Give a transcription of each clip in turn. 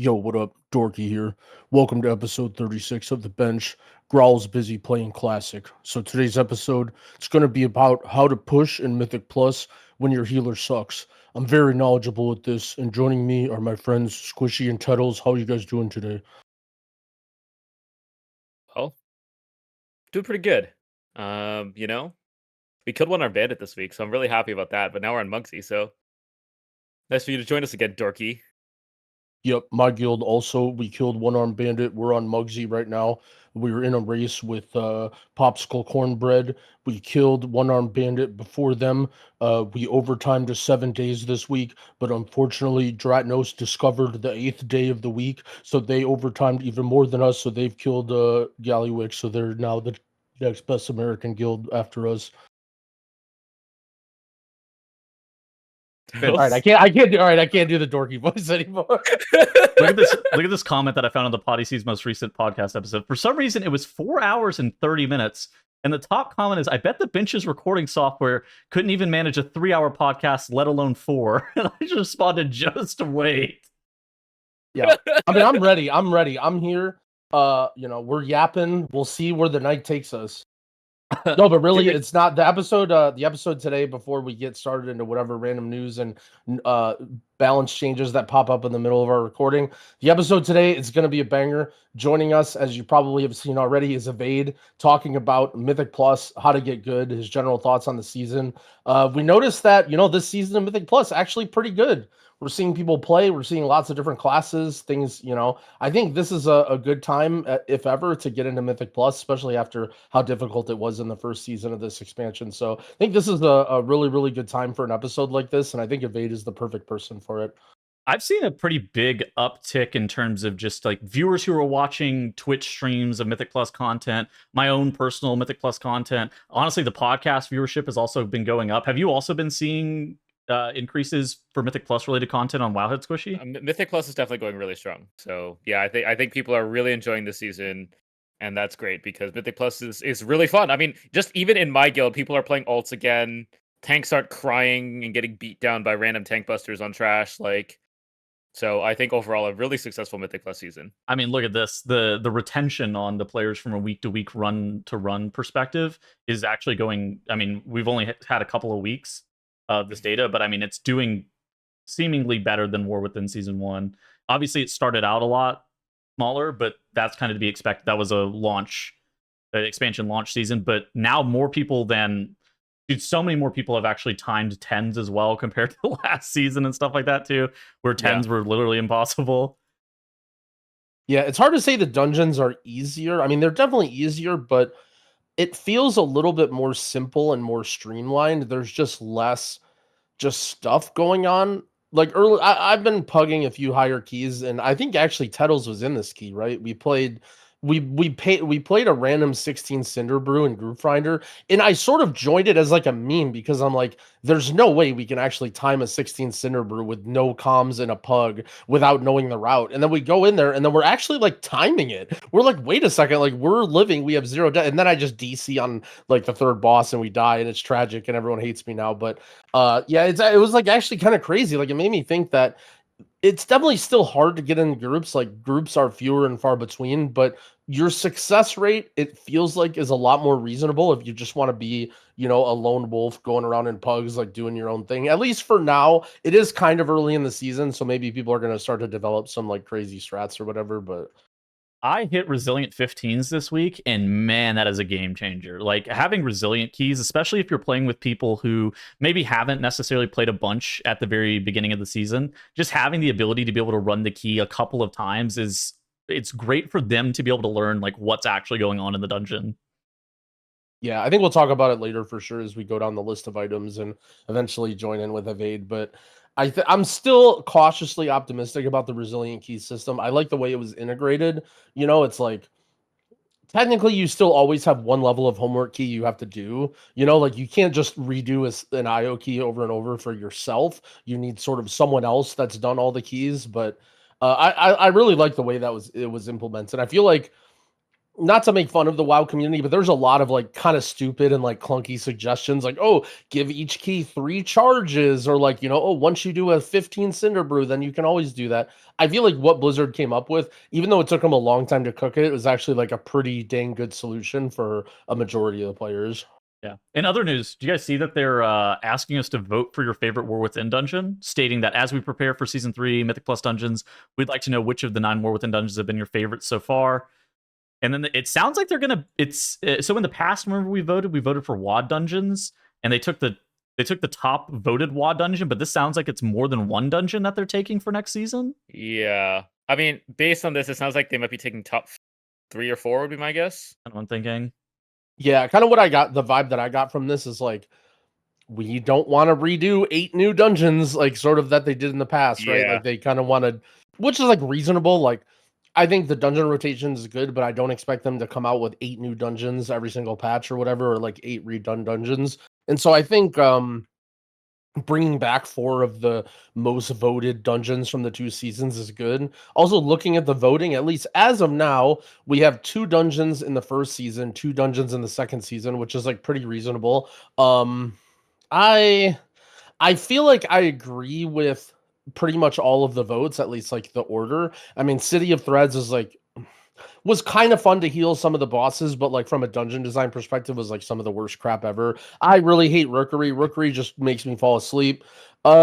Yo, what up? Dorky here. Welcome to episode 36 of The Bench. GROWL's busy playing Classic. So today's episode, it's going to be about how to push in Mythic Plus when your healer sucks. I'm very knowledgeable at this, and joining me are my friends Squishei and Tettles. How are you guys doing today? Well, doing pretty good. We killed one our bandit this week, so I'm really happy about that. But now we're on Mugsy, so nice for you to join us again, Dorky. Yep, my guild also, we killed One Armed Bandit. We're on Mugsy right now. We were in a race with Popsicle Cornbread. We killed One Armed Bandit before them. We overtimed to 7 days this week, but unfortunately, Dratnos discovered the 8th day of the week, so they overtimed even more than us. So they've killed Gallywick, so they're now the next best American guild after us. All right, I can't do the dorky voice anymore. Look at this comment that I found on the Poddysee's most recent podcast episode. For some reason, it was 4 hours and 30 minutes. And the top comment is, I bet the Bench's recording software couldn't even manage a 3-hour podcast, let alone 4. And I just responded, just wait. Yeah. I mean, I'm ready. I'm here. We're yapping. We'll see where the night takes us. No, but really, it's not the episode. The episode today, before we get started into whatever random news and balance changes that pop up in the middle of our recording, the episode today is going to be a banger. Joining us, as you probably have seen already, is Avade talking about Mythic Plus, how to get good, his general thoughts on the season. We noticed that this season of Mythic Plus actually pretty good. We're seeing people play. We're seeing lots of different classes, things, I think this is a good time, if ever, to get into Mythic Plus, especially after how difficult it was in the first season of this expansion. So I think this is a really, really good time for an episode like this, and I think Evade is the perfect person for it. I've seen a pretty big uptick in terms of just like viewers who are watching Twitch streams of Mythic Plus content, my own personal Mythic Plus content. Honestly, the podcast viewership has also been going up. Have you also been seeing increases for Mythic Plus related content on Wowhead, Squishy? Mythic Plus is definitely going really strong. So yeah, I think people are really enjoying the season, and that's great because Mythic Plus is really fun. I mean, just even in my guild, people are playing alts again. Tanks aren't crying and getting beat down by random tank busters on trash. So I think overall a really successful Mythic Plus season. I mean, look at this. The retention on the players from a week-to-week run-to-run perspective is actually going. I mean, we've only had a couple of weeks of this data, but I mean, it's doing seemingly better than War Within Season 1. Obviously, it started out a lot smaller, but that's kind of to be expected. That was a expansion launch season, but now more people than... Dude, so many more people have actually timed 10s as well compared to last season and stuff like that too, where 10s were literally impossible. Yeah, it's hard to say the dungeons are easier. I mean, they're definitely easier, but it feels a little bit more simple and more streamlined. There's just less stuff going on. Like early, I've been pugging a few higher keys, and I think actually Tettles was in this key, right? We played a random 16 Cinder Brew in Group Finder, and I sort of joined it as like a meme because I'm like, there's no way we can actually time a 16 Cinder Brew with no comms and a pug without knowing the route. And then we go in there, and then we're actually like timing it. We're like, wait a second, like we're living, we have 0 death, and then I just DC on like the 3rd boss, and we die, and it's tragic, and everyone hates me now. But yeah, it was like actually kind of crazy. Like it made me think that it's definitely still hard to get in groups. Like groups are fewer and far between, but your success rate, it feels like, is a lot more reasonable if you just want to be, a lone wolf going around in pugs, like doing your own thing. At least for now, it is kind of early in the season, so maybe people are going to start to develop some like crazy strats or whatever, but I hit resilient 15s this week, and man, that is a game changer. Like having resilient keys, especially if you're playing with people who maybe haven't necessarily played a bunch at the very beginning of the season, just having the ability to be able to run the key a couple of times it's great for them to be able to learn like what's actually going on in the dungeon. Yeah, I think we'll talk about it later for sure as we go down the list of items and eventually join in with Evade. But I'm still cautiously optimistic about the resilient key system. I like the way it was integrated. It's like technically you still always have one level of homework key you have to do. Like you can't just redo an IO key over and over for yourself. You need sort of someone else that's done all the keys. But I really like the way it was implemented. I feel like not to make fun of the WoW community, but there's a lot of like kind of stupid and like clunky suggestions, like, oh, give each key 3 charges, or like, oh, once you do a 15 Cinder Brew, then you can always do that. I feel like what Blizzard came up with, even though it took them a long time to cook it, it was actually like a pretty dang good solution for a majority of the players. Yeah. In other news, do you guys see that they're asking us to vote for your favorite War Within dungeon, stating that as we prepare for Season 3 Mythic Plus dungeons, we'd like to know which of the 9 War Within dungeons have been your favorites so far. And then it sounds like they're gonna. So in the past, whenever we voted for WoD dungeons, and they took the top voted WoD dungeon, but this sounds like it's more than one dungeon that they're taking for next season. Yeah, I mean, based on this, it sounds like they might be taking top 3 or 4 would be my guess. That's what I'm thinking. Yeah, kind of what I got, the vibe that I got from this is like, we don't want to redo 8 new dungeons, like sort of that they did in the past, right? Yeah. Like they kind of wanted, which is like reasonable. Like I think the dungeon rotation is good, but I don't expect them to come out with 8 new dungeons every single patch or whatever, or like 8 redone dungeons. And so I think bringing back 4 of the most voted dungeons from the 2 seasons is good. Also, looking at the voting, at least as of now, we have 2 dungeons in the first season, 2 dungeons in the second season, which is like pretty reasonable. I feel like I agree with pretty much all of the votes, at least like the order. I mean, City of Threads is like was kind of fun to heal some of the bosses, but like from a dungeon design perspective was like some of the worst crap ever. I really hate Rookery. Rookery just makes me fall asleep.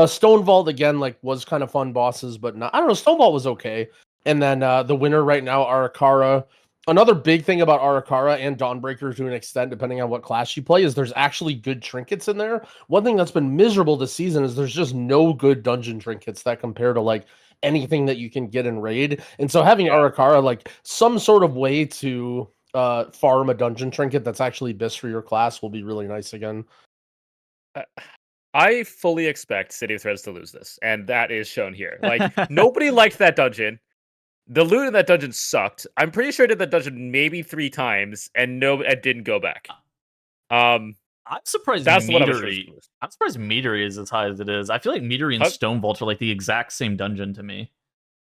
Stone Vault again, like was kind of fun bosses, but not, I don't know, Stone Vault was okay. And then the winner right now, Arakara. Another big thing about Arakara and Dawnbreaker to an extent, depending on what class you play, is there's actually good trinkets in there. One thing that's been miserable this season is there's just no good dungeon trinkets that compare to like anything that you can get in raid. And so having Arakara, like some sort of way to farm a dungeon trinket that's actually best for your class will be really nice again. I fully expect City of Threads to lose this, and that is shown here. Like nobody liked that dungeon. The loot in that dungeon sucked. I'm pretty sure I did that dungeon maybe 3 times, and it didn't go back. I'm surprised that's what Meadery. I'm surprised Meadery is as high as it is. I feel like Meadery and Stone Vault are like the exact same dungeon to me.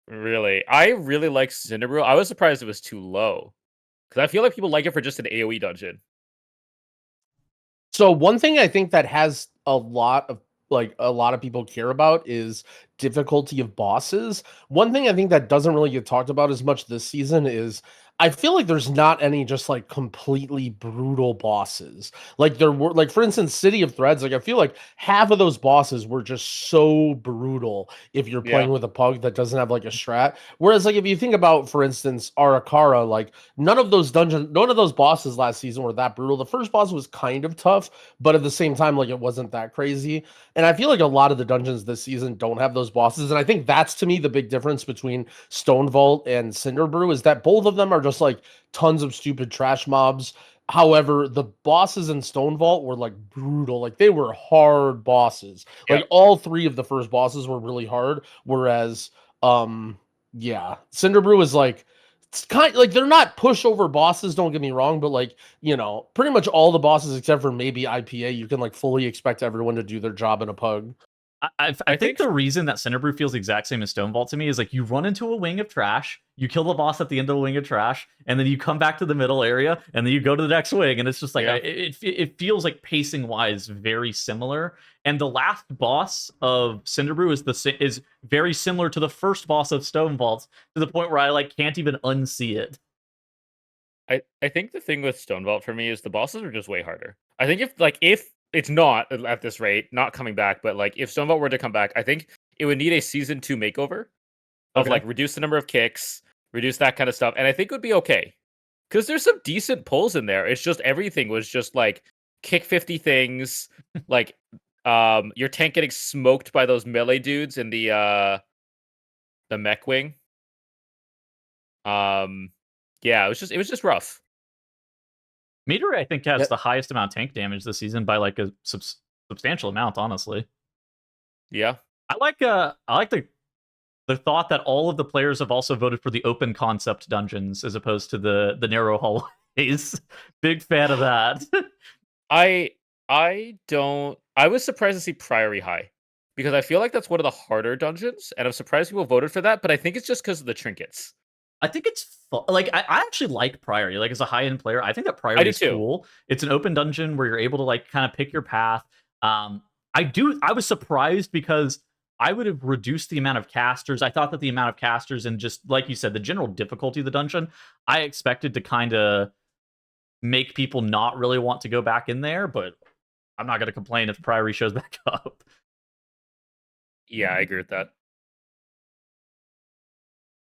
Really? I really like Cinderbrew. I was surprised it was too low. Because I feel like people like it for just an AoE dungeon. So one thing I think that has a lot of people care about is difficulty of bosses. One thing I think that doesn't really get talked about as much this season is I feel like there's not any just like completely brutal bosses. Like there were, like for instance, City of Threads, like I feel like half of those bosses were just so brutal if you're playing with a pug that doesn't have like a strat. Whereas like if you think about, for instance, Arakara, like none of those bosses last season were that brutal. The first boss was kind of tough, but at the same time, like it wasn't that crazy. And I feel like a lot of the dungeons this season don't have those bosses. And I think that's to me the big difference between Stone Vault and Cinderbrew is that both of them are just like tons of stupid trash mobs. However, the bosses in Stone Vault were like brutal. Like they were hard bosses. Like all 3 of the first bosses were really hard. Whereas, Cinderbrew is like, it's kind of like they're not pushover bosses, don't get me wrong, but like, pretty much all the bosses except for maybe IPA, you can like fully expect everyone to do their job in a pug. I think the reason that Cinderbrew feels the exact same as Stone Vault to me is like you run into a wing of trash, you kill the boss at the end of the wing of trash, and then you come back to the middle area, and then you go to the next wing, and it's just like it feels like pacing wise very similar. And the last boss of Cinderbrew is very similar to the first boss of Stone Vault to the point where I like can't even unsee it. I think the thing with Stone Vault for me is the bosses are just way harder. I think if it's not at this rate, not coming back, but like if Stone Vault were to come back, I think it would need a season 2 makeover of like reduce the number of kicks, reduce that kind of stuff, and I think it would be okay. Because there's some decent pulls in there. It's just everything was just like kick 50 things, like your tank getting smoked by those melee dudes in the mech wing. Yeah, it was just rough. Meteor, I think, has the highest amount of tank damage this season by like a substantial amount, honestly. Yeah. I like the thought that all of the players have also voted for the open concept dungeons as opposed to the narrow hallways. Big fan of that. I was surprised to see Priory high because I feel like that's one of the harder dungeons, and I'm surprised people voted for that, but I think it's just because of the trinkets. I think it's like I actually like Priory. Like as a high end player, I think that Priory is too. cool. It's an open dungeon where you're able to like kind of pick your path. I was surprised because I would have reduced the amount of casters. I thought that the amount of casters and just like you said, the general difficulty of the dungeon, I expected to kind of make people not really want to go back in there. But I'm not going to complain if Priory shows back up. Yeah, I agree with that.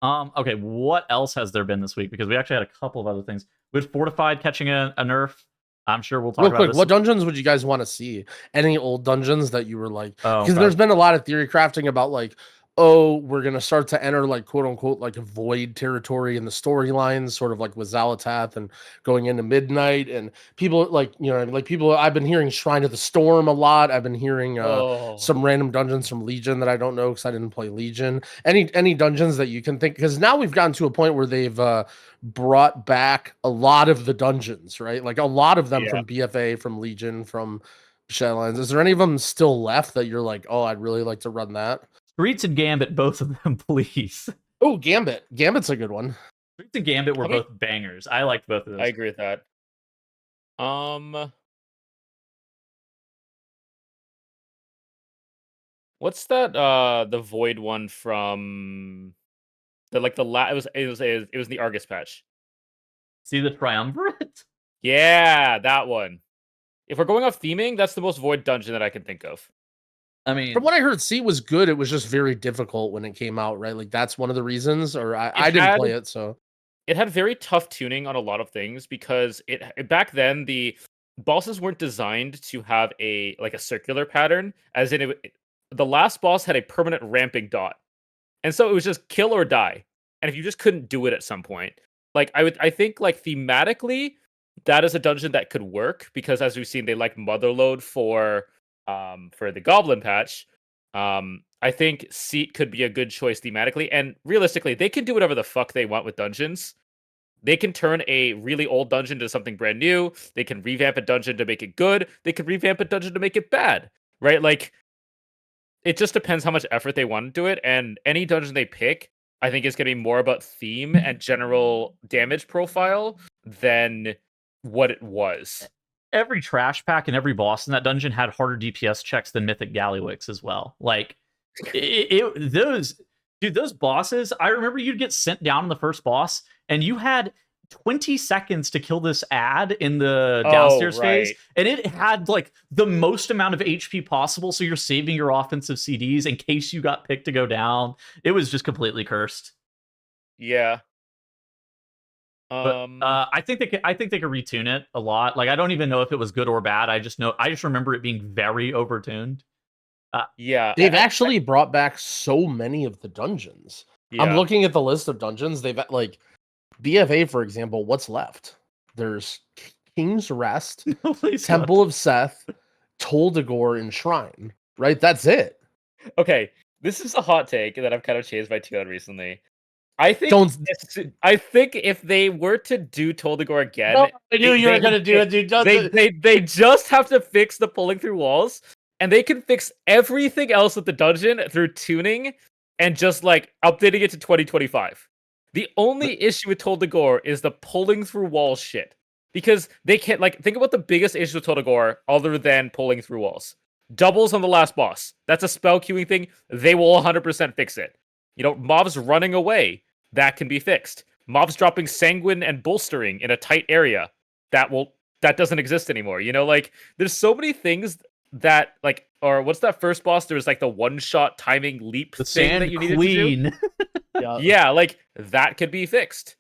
Okay, what else has there been this week? Because we actually had a couple of other things. We had Fortified catching a nerf. I'm sure we'll talk Real about quick, this. what dungeons would you guys want to see? Any old dungeons that you were like, Oh, because there's been a lot of theory crafting about like, oh, we're gonna start to enter like quote unquote like a void territory in the storylines, sort of like with Xalatath and going into Midnight, and people like like people. I've been hearing Shrine of the Storm a lot. I've been hearing some random dungeons from Legion that I don't know because I didn't play Legion. Any dungeons that you can think, because now we've gotten to a point where they've brought back a lot of the dungeons, right? Like a lot of them from BFA, from Legion, from Shadowlands. Is there any of them still left that you're like, oh, I'd really like to run that? Streets and Gambit, both of them, please. Oh, Gambit. Gambit's a good one. Streets and Gambit were both bangers. I liked both of those. I agree with that. What's that? The Void one from the it was the Argus patch. See the Triumvirate? Yeah, that one. If we're going off theming, that's the most Void dungeon that I can think of. I mean, from what I heard, C was good. It was just very difficult when it came out, right? Like that's one of the reasons. Or I didn't play it, so it had very tough tuning on a lot of things because it back then the bosses weren't designed to have a circular pattern, as in the last boss had a permanent ramping dot, and so it was just kill or die. And if you just couldn't do it at some point, like I think like thematically that is a dungeon that could work because as we've seen they like Motherload for the Goblin patch. I think Seat could be a good choice thematically, and realistically, they can do whatever the fuck they want with dungeons. They can turn a really old dungeon to something brand new. They can revamp a dungeon to make it good. They can revamp a dungeon to make it bad, right? Like, it just depends how much effort they want into it, and any dungeon they pick, I think is going to be more about theme and general damage profile than what it was. Every trash pack and every boss in that dungeon had harder DPS checks than Mythic Gallywix as well. Like those bosses, I remember you'd get sent down in the first boss and you had 20 seconds to kill this ad in the downstairs phase, and it had like the most amount of HP possible, so you're saving your offensive CDs in case you got picked to go down. It was just completely cursed. Yeah. But I think they could retune it a lot. Like I don't even know if it was good or bad. I just remember it being very overtuned. Yeah, they've actually brought back so many of the dungeons. Yeah. I'm looking at the list of dungeons. They've like BFA, for example. What's left? There's King's Rest, Temple of Seth, Toldagor, and Shrine. Right, that's it. Okay, this is a hot take that I've kind of changed my tune on recently. I think if they were to do Toldagor again, no, I knew you were gonna do it, dude. They just have to fix the pulling through walls, and they can fix everything else with the dungeon through tuning and just like updating it to 2025. The only issue with Toldagor is the pulling through walls shit, because they can't think about the biggest issue with Toldagor other than pulling through walls. Doubles on the last boss. That's a spell queuing thing. They will 100% fix it. Mobs running away, that can be fixed. Mobs dropping sanguine and bolstering in a tight area, that doesn't exist anymore. There's so many things that or what's that first boss? There was the one-shot timing leap thing that you needed to do. Yeah, that could be fixed.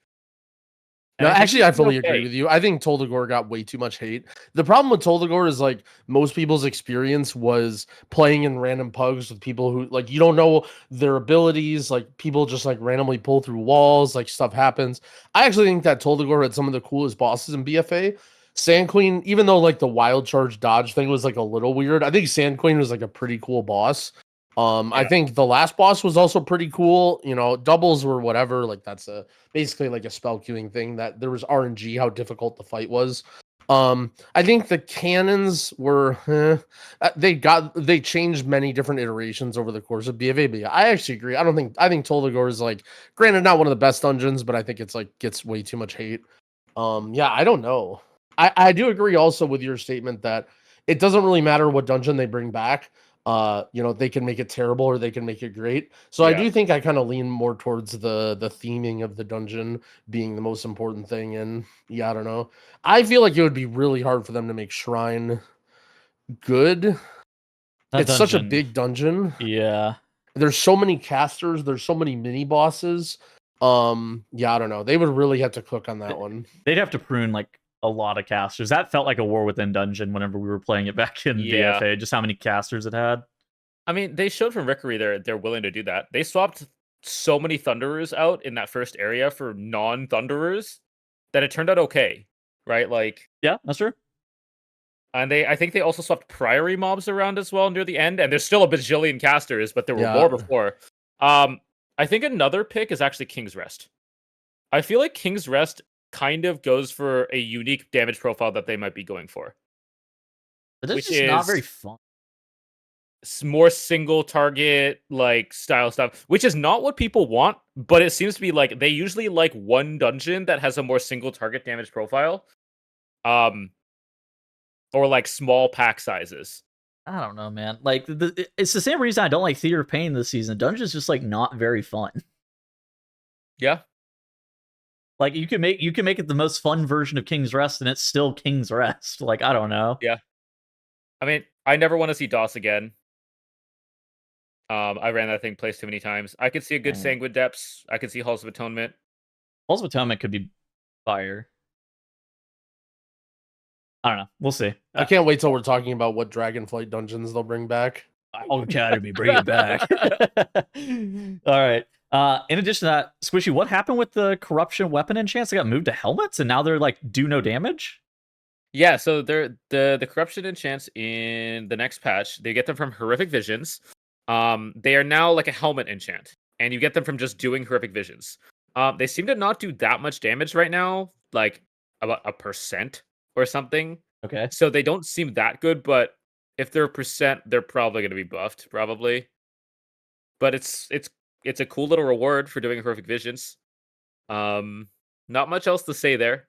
No, actually, I fully agree with you. I think Toldagor got way too much hate. The problem with Toldagor is most people's experience was playing in random pugs with people who you don't know their abilities. People just randomly pull through walls. Stuff happens. I actually think that Toldagor had some of the coolest bosses in BFA. Sand Queen, even though the wild charge dodge thing was a little weird, I think Sand Queen was a pretty cool boss. Yeah. I think the last boss was also pretty cool. Doubles were whatever. That's basically a spell queuing thing that there was RNG how difficult the fight was. I think the cannons were they changed many different iterations over the course of BFA. But yeah, I actually agree. I think Toldagor is like, granted, not one of the best dungeons, but I think it's like gets way too much hate. Yeah, I don't know. I do agree also with your statement that it doesn't really matter what dungeon they bring back. They can make it terrible or they can make it great. So I do think I kind of lean more towards the theming of the dungeon being the most important thing. And yeah, I don't know. I feel like it would be really hard for them to make Shrine good. That It's such a dungeon, big dungeon. yeah. There's so many casters, there's so many mini bosses. Yeah, I don't know. They would really have to cook on that one. They'd have to prune like a lot of casters. That felt like a War Within dungeon whenever we were playing it back in BFA, just how many casters it had. I mean, they showed from Rickery they're willing to do that. They swapped so many Thunderers out in that first area for non-Thunderers that it turned out okay, right? Like, yeah, that's true. And I think they also swapped Priory mobs around as well near the end, and there's still a bajillion casters, but there were more before. I think another pick is actually King's Rest. I feel like King's Rest kind of goes for a unique damage profile that they might be going for. But that's just not very fun. More single target like style stuff, which is not what people want, but it seems to be like they usually like one dungeon that has a more single target damage profile. Or like small pack sizes. I don't know, man. Like it's the same reason I don't like Theater of Pain this season. Dungeon's just like not very fun. Yeah. Like you can make it the most fun version of King's Rest and it's still King's Rest. Like, I don't know. Yeah. I mean, I never want to see DOS again. I ran that thing placed too many times. I could see a good Sanguine Depths. I could see Halls of Atonement. Halls of Atonement could be fire. I don't know. We'll see. I can't wait till we're talking about what Dragonflight dungeons they'll bring back. Oh, Academy, bring it back. All right. In addition to that, Squishy, what happened with the corruption weapon enchants? They got moved to helmets, and now they're like do no damage. Yeah, so they're the corruption enchants in the next patch. They get them from Horrific Visions. They are now like a helmet enchant, and you get them from just doing Horrific Visions. They seem to not do that much damage right now, like about 1% or something. Okay. So they don't seem that good, but if they're 1%, they're probably going to be buffed, probably. But it's a cool little reward for doing Horrific Visions. Not much else to say there.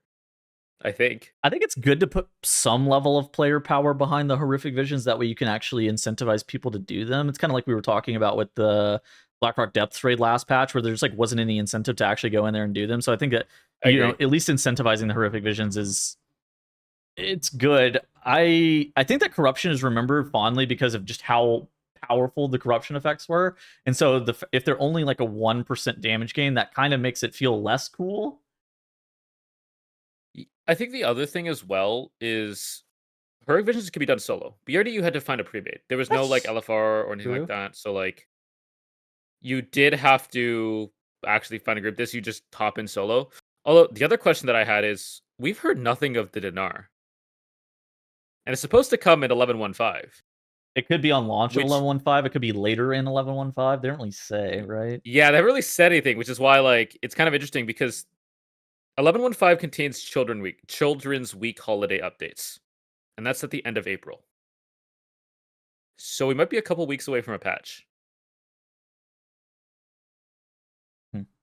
I think it's good to put some level of player power behind the Horrific Visions. That way you can actually incentivize people to do them. It's kind of like we were talking about with the Blackrock Depths raid last patch, where there's like wasn't any incentive to actually go in there and do them. So I think that at least incentivizing the Horrific Visions it's good. I think that corruption is remembered fondly because of just how powerful the corruption effects were, and so if they're only like a 1% damage gain, that kind of makes it feel less cool. I think the other thing as well is Horrific Visions can be done solo. BRD, you had to find a pre-made. There was no like LFR or anything like that. So like you did have to actually find a group. This you just hop in solo. Although the other question that I had is we've heard nothing of the Dinar. And it's supposed to come in 11.1.5. It could be on launch in 11.1.5. It could be later in 11.1.5. They don't really say, right? Yeah, they haven't really said anything, which is why like it's kind of interesting because 11.1.5 contains Children's Week holiday updates. And that's at the end of April. So we might be a couple weeks away from a patch.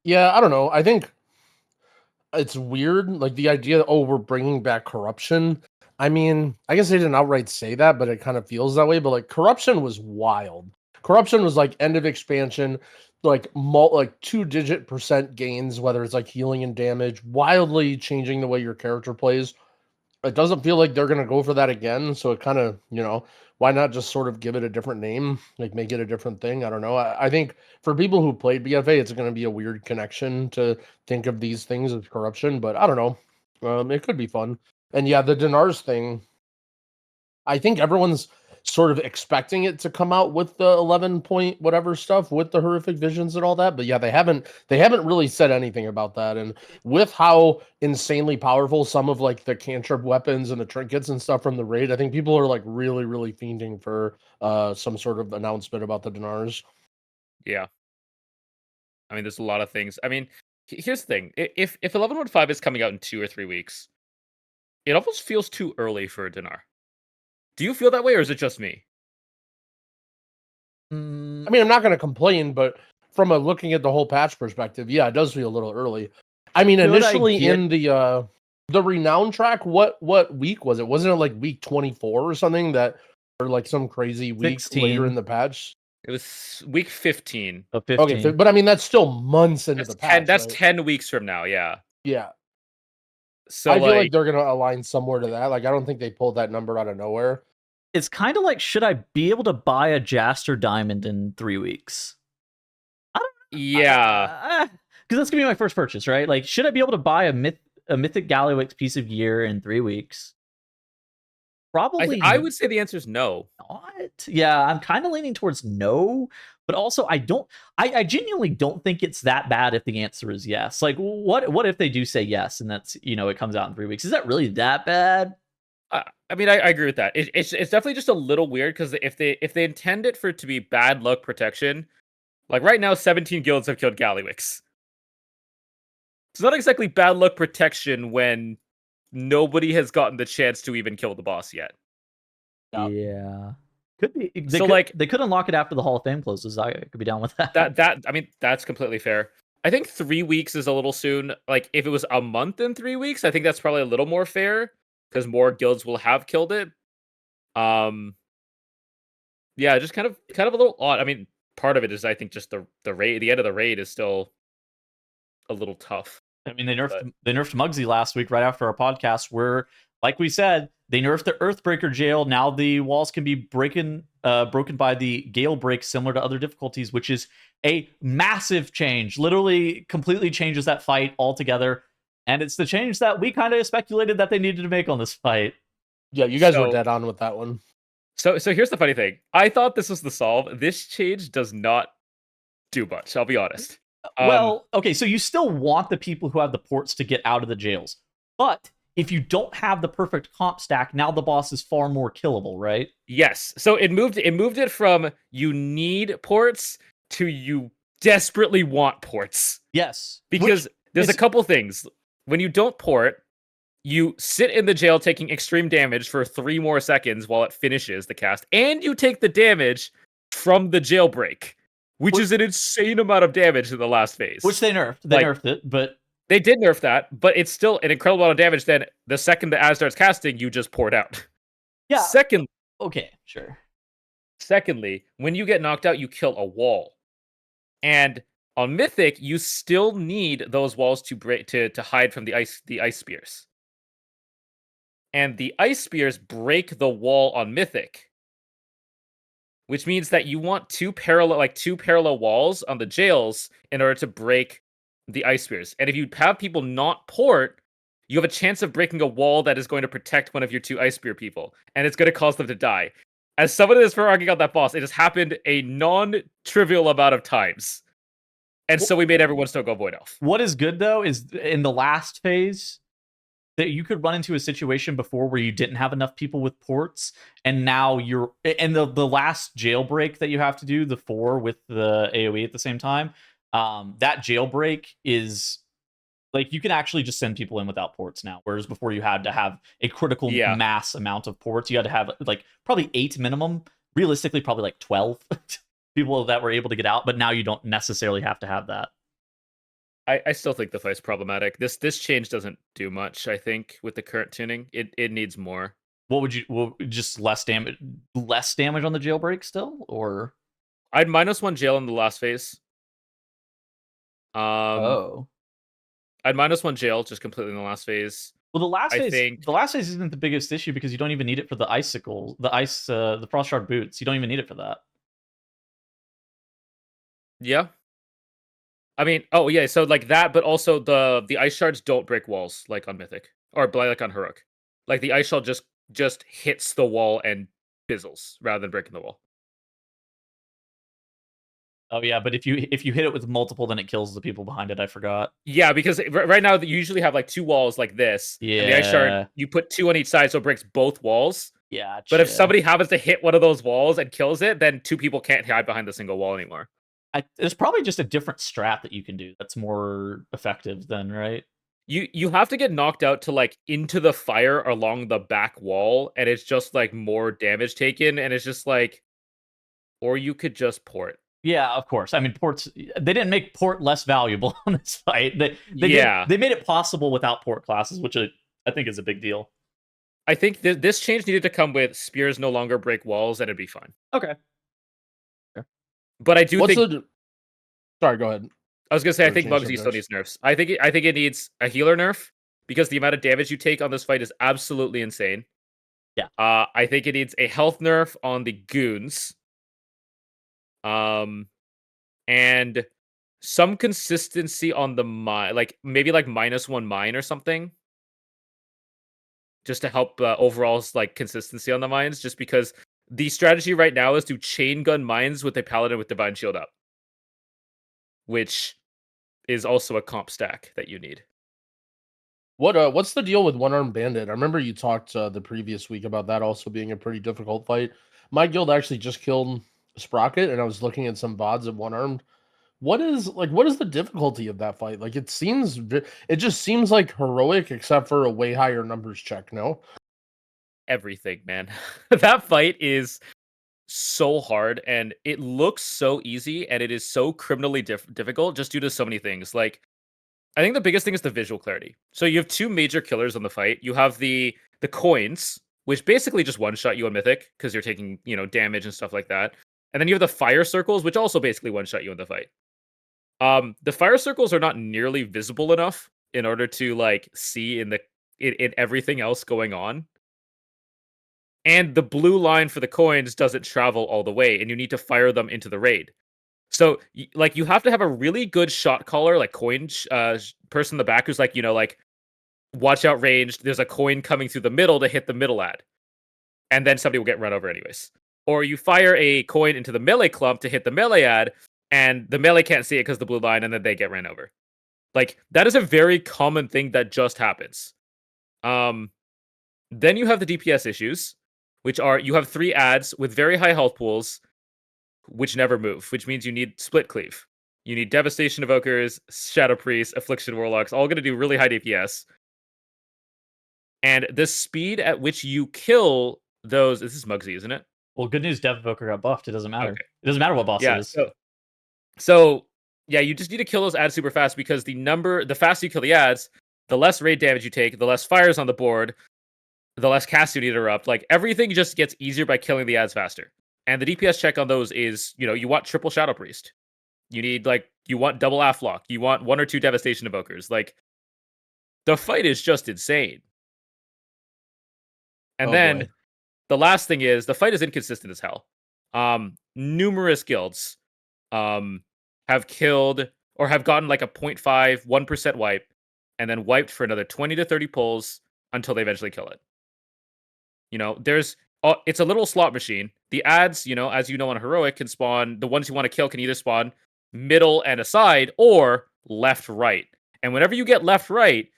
Yeah, I don't know. I think it's weird. Like the idea that, we're bringing back corruption. I mean, I guess they didn't outright say that, but it kind of feels that way. But like corruption was wild. Corruption was like end of expansion, like 2-digit % gains, whether it's like healing and damage, wildly changing the way your character plays. It doesn't feel like they're going to go for that again. So it kind of, why not just sort of give it a different name, like make it a different thing? I don't know. I think for people who played BFA, it's going to be a weird connection to think of these things as corruption, but I don't know. It could be fun. And yeah, the Dinars thing, I think everyone's sort of expecting it to come out with the 11 point whatever stuff with the Horrific Visions and all that, but yeah, they haven't really said anything about that. And with how insanely powerful some of like the cantrip weapons and the trinkets and stuff from the raid, I think people are like really, really fiending for some sort of announcement about the Dinars. Yeah. I mean, there's a lot of things. I mean, here's the thing. If 11.1.5 is coming out in 2 or 3 weeks, It almost feels too early for a Dinar. Do you feel that way, or is it just me? I mean, I'm not going to complain, but from a looking at the whole patch perspective, yeah, it does feel a little early. I mean, initially in the Renown track, what week was it? Wasn't it like week 24 or something or like some crazy week 16. later in the patch? It was week 15. Oh, 15. Okay, but I mean that's still months into the patch. That's right? 10 weeks from now, yeah. Yeah. So I feel like they're gonna align somewhere to that. Like I don't think they pulled that number out of nowhere. It's kind of like, should I be able to buy a Jaster Diamond in 3 weeks? I don't know. Yeah. Because that's gonna be my first purchase, right? Like, should I be able to buy a Mythic Gallywix piece of gear in 3 weeks? Probably. I would say the answer is no. Not. Yeah, I'm kind of leaning towards no, but also I genuinely don't think it's that bad if the answer is yes. Like, what if they do say yes and that's, it comes out in 3 weeks? Is that really that bad? I mean, I agree with that. It's definitely just a little weird because if they intend it for it to be bad luck protection, like right now, 17 guilds have killed Gallywix. It's not exactly bad luck protection when nobody has gotten the chance to even kill the boss yet. Yeah. Could be. They could unlock it after the Hall of Fame closes. I could be down with that. I mean, that's completely fair. I think 3 weeks is a little soon. Like, if it was a month and 3 weeks, I think that's probably a little more fair because more guilds will have killed it. Yeah, just kind of a little odd. I mean, part of it is I think just the raid, the end of the raid is still a little tough. I mean, they nerfed Mugsy last week right after our podcast, where, like we said, they nerfed the Earthbreaker jail. Now the walls can be broken by the Gale Break, similar to other difficulties, which is a massive change. Literally, completely changes that fight altogether, and it's the change that we kind of speculated that they needed to make on this fight. Yeah, you guys were dead on with that one. So here's the funny thing. I thought this was the solve. This change does not do much. I'll be honest. Well, okay, so you still want the people who have the ports to get out of the jails. But if you don't have the perfect comp stack, now the boss is far more killable, right? Yes. So it moved it from you need ports to you desperately want ports. Yes. Because there's a couple things. When you don't port, you sit in the jail taking extreme damage for 3 more seconds while it finishes the cast, and you take the damage from the jailbreak. Which is an insane amount of damage in the last phase. Which they nerfed. They nerfed it, but... They did nerf that, but it's still an incredible amount of damage. Then the second the Az starts casting, you just poured out. Yeah. Okay, sure. Secondly, when you get knocked out, you kill a wall. And on Mythic, you still need those walls to break to hide from the ice spears. And the ice spears break the wall on Mythic. Which means that you want two parallel walls on the jails in order to break the ice spears. And if you have people not port, you have a chance of breaking a wall that is going to protect one of your 2 ice spear people, and it's going to cause them to die. As someone that is for arguing out that boss, it has happened a non-trivial amount of times. And so we made everyone still go Void Elf. What is good, though, is in the last phase, that you could run into a situation before where you didn't have enough people with ports, and now the last jailbreak that you have to do, the 4 with the AoE at the same time, that jailbreak is like, you can actually just send people in without ports now, whereas before you had to have a critical mass amount of ports. You had to have like probably 8 minimum, realistically probably like 12 people that were able to get out, but now you don't necessarily have to have that. I still think the fight's problematic. This change doesn't do much, I think, with the current tuning. It needs more. Just less damage on the jailbreak still, or? I'd -1 jail in the last phase. I'd -1 jail just completely in the last phase. Well, the last phase isn't the biggest issue because you don't even need it for the icicles, the frost shard boots. You don't even need it for that. Yeah. I mean, oh yeah, so like that, but also the ice shards don't break walls like on Mythic or like on Heroic. Like the ice shard just hits the wall and fizzles rather than breaking the wall. Oh yeah, but if you hit it with multiple, then it kills the people behind it. I forgot. Yeah, because right now you usually have like 2 walls like this. Yeah. And the ice shard, you put 2 on each side, so it breaks both walls. Yeah. But if somebody happens to hit one of those walls and kills it, then 2 people can't hide behind the single wall anymore. There's probably just a different strat that you can do that's more effective than, right? You have to get knocked out to like into the fire along the back wall, and it's just like more damage taken, and it's just like, or you could just port. Yeah, of course. I mean, ports. They didn't make port less valuable on this fight. Yeah. They made it possible without port classes, which I think is a big deal. I think this change needed to come with spears no longer break walls, and it'd be fine. Okay. But I do think. Sorry, go ahead. I was gonna say I think Change Bugsy still subjects. needs nerfs. I think it needs a healer nerf because the amount of damage you take on this fight is absolutely insane. Yeah. I think it needs a health nerf on the goons. And some consistency on the mine, like maybe like -1 mine or something, just to help overall like consistency on the mines. Just because the strategy right now is to chain gun mines with a paladin with divine shield up, which is also a comp stack that you need. What's the deal with One Armed Bandit? I remember you talked the previous week about that also being a pretty difficult fight. My guild actually just killed Sprocket, and I was looking at some VODs of One Armed. What is the difficulty of that fight? Like it just seems like heroic, except for a way higher numbers check. No, Everything, man. That fight is so hard, and it looks so easy, and it is so criminally difficult just due to so many things. Like, I think the biggest thing is the visual clarity. So you have two major killers on the fight. You have the coins, which basically just one shot you on Mythic because you're taking damage and stuff like that. And then you have the fire circles, which also basically one shot you in the fight. The fire circles are not nearly visible enough in order to like see in everything else going on. And the blue line for the coins doesn't travel all the way, and you need to fire them into the raid. So, like, you have to have a really good shot caller, like coin person in the back who's like, like, watch out ranged. There's a coin coming through the middle to hit the middle ad, and then somebody will get run over anyways. Or you fire a coin into the melee clump to hit the melee ad, and the melee can't see it because the blue line, and then they get ran over. Like, that is a very common thing that just happens. Then you have the DPS issues, which are you have 3 ads with very high health pools, which never move, which means you need split cleave. You need Devastation Evokers, Shadow Priests, Affliction Warlocks, all going to do really high DPS. And the speed at which you kill those... This is Mugsy, isn't it? Well, good news, Dev Evoker got buffed. It doesn't matter. Okay. It doesn't matter what boss it is. So, yeah, you just need to kill those ads super fast because the faster you kill the ads, the less raid damage you take, the less fires on the board, the less casts you need to erupt. Like, everything just gets easier by killing the ads faster. And the DPS check on those is, you want triple Shadow Priest. You want double Afflock. You want 1 or 2 Devastation Evokers. Like, the fight is just insane. And then the last thing is the fight is inconsistent as hell. Numerous guilds have killed or have gotten like a 0.5, 1% wipe, and then wiped for another 20 to 30 pulls until they eventually kill it. It's a little slot machine. The ads, as you know on Heroic, can spawn, the ones you want to kill can either spawn middle and aside or left, right. And whenever you get left, right,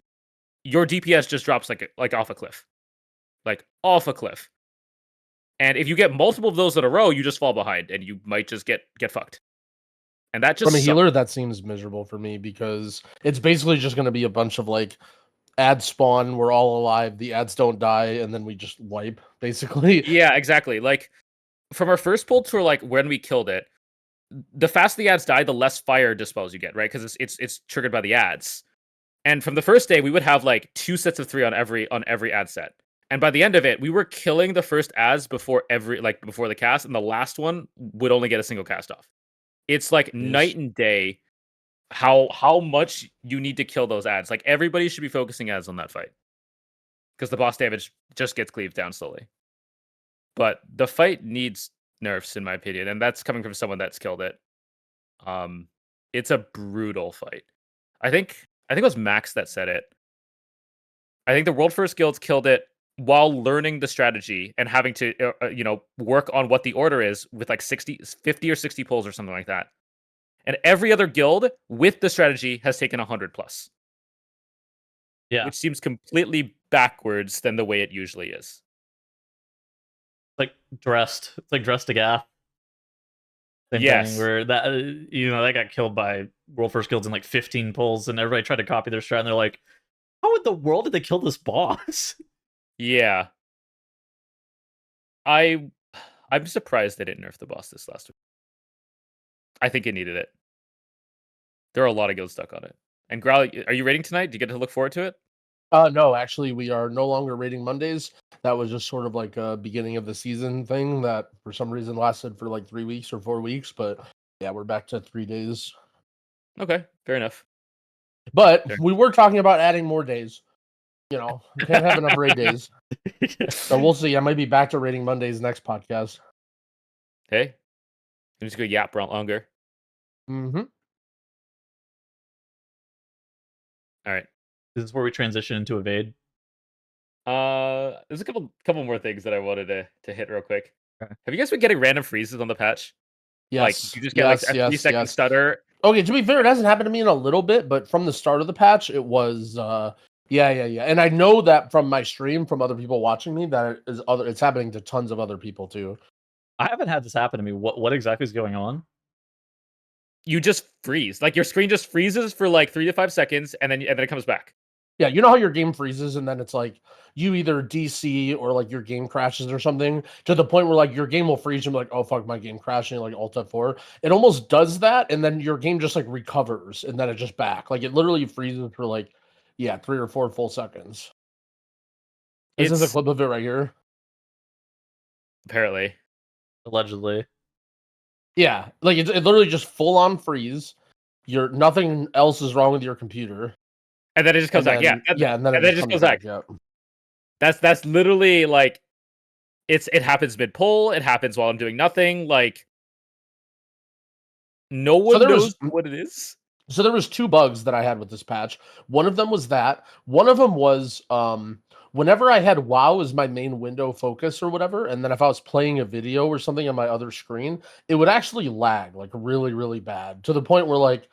your DPS just drops like off a cliff. Like off a cliff. And if you get multiple of those in a row, you just fall behind and you might just get fucked. And that just from a healer, that seems miserable for me because it's basically just going to be a bunch of like ads spawn, we're all alive, the ads don't die, and then we just wipe, basically. Yeah, exactly. Like, from our first pull to like when we killed it, the faster the ads die, the less fire dispels you get, right? Because it's triggered by the ads. And from the first day, we would have like 2 sets of 3 on every ad set. And by the end of it, we were killing the first ads before the cast, and the last one would only get a single cast off. It's like night and day how much you need to kill those ads. Like, everybody should be focusing ads on that fight. Because the boss damage just gets cleaved down slowly. But the fight needs nerfs, in my opinion, and that's coming from someone that's killed it. It's a brutal fight. I think it was Max that said it. I think the World First Guilds killed it while learning the strategy and having to work on what the order is with like 50 or 60 pulls or something like that. And every other guild with the strategy has taken 100 plus. Yeah. Which seems completely backwards than the way it usually is. It's like dressed to Gath. Yes. Where that got killed by World First Guilds in like 15 pulls, and everybody tried to copy their strat, and they're like, How in the world did they kill this boss? Yeah. I'm surprised they didn't nerf the boss this last week. I think it needed it. There are a lot of guilds stuck on it. And GROWL, are you raiding tonight? Do you get to look forward to it? No, actually, we are no longer raiding Mondays. That was just sort of like a beginning of the season thing that for some reason lasted for like 3 weeks or 4 weeks. But yeah, we're back to 3 days. Okay, fair enough. But Sure. we were talking about adding more days. You know, we can't have enough raid days. So we'll see. I might be back to raiding Mondays next podcast. Hey, I'm just gonna yap longer. Mm-hmm. All right. This is where we transition into Avade. There's a couple more things that I wanted to hit real quick. Okay. Have you guys been getting random freezes on the patch? Yes. Like you just get like a 3-second stutter. Okay, to be fair, it hasn't happened to me in a little bit, but from the start of the patch, it was yeah. And I know that from my stream, from other people watching me, that it's happening to tons of other people too. I haven't had this happen to me. What exactly is going on? You just freeze. Like your screen just freezes for like 3 to 5 seconds, and then it comes back. Yeah, you know how your game freezes and then it's like you either DC or like your game crashes or something to the point where like your game will freeze and be like, oh fuck, my game crashing, like Alt F4. It almost does that, and then your game just like recovers and then it just back. Like it literally freezes for like 3 or 4 full seconds. This is a clip of it right here. Apparently. Allegedly. Yeah, like it literally just full on freeze. Nothing else is wrong with your computer. And then it just comes back. And then it just goes back. Yeah. That's literally like it happens mid pull. It happens while I'm doing nothing. Like no one knows what it is. So there was 2 bugs that I had with this patch. One of them was that. One of them was whenever I had WoW as my main window focus or whatever, and then if I was playing a video or something on my other screen, it would actually lag like really, really bad to the point where like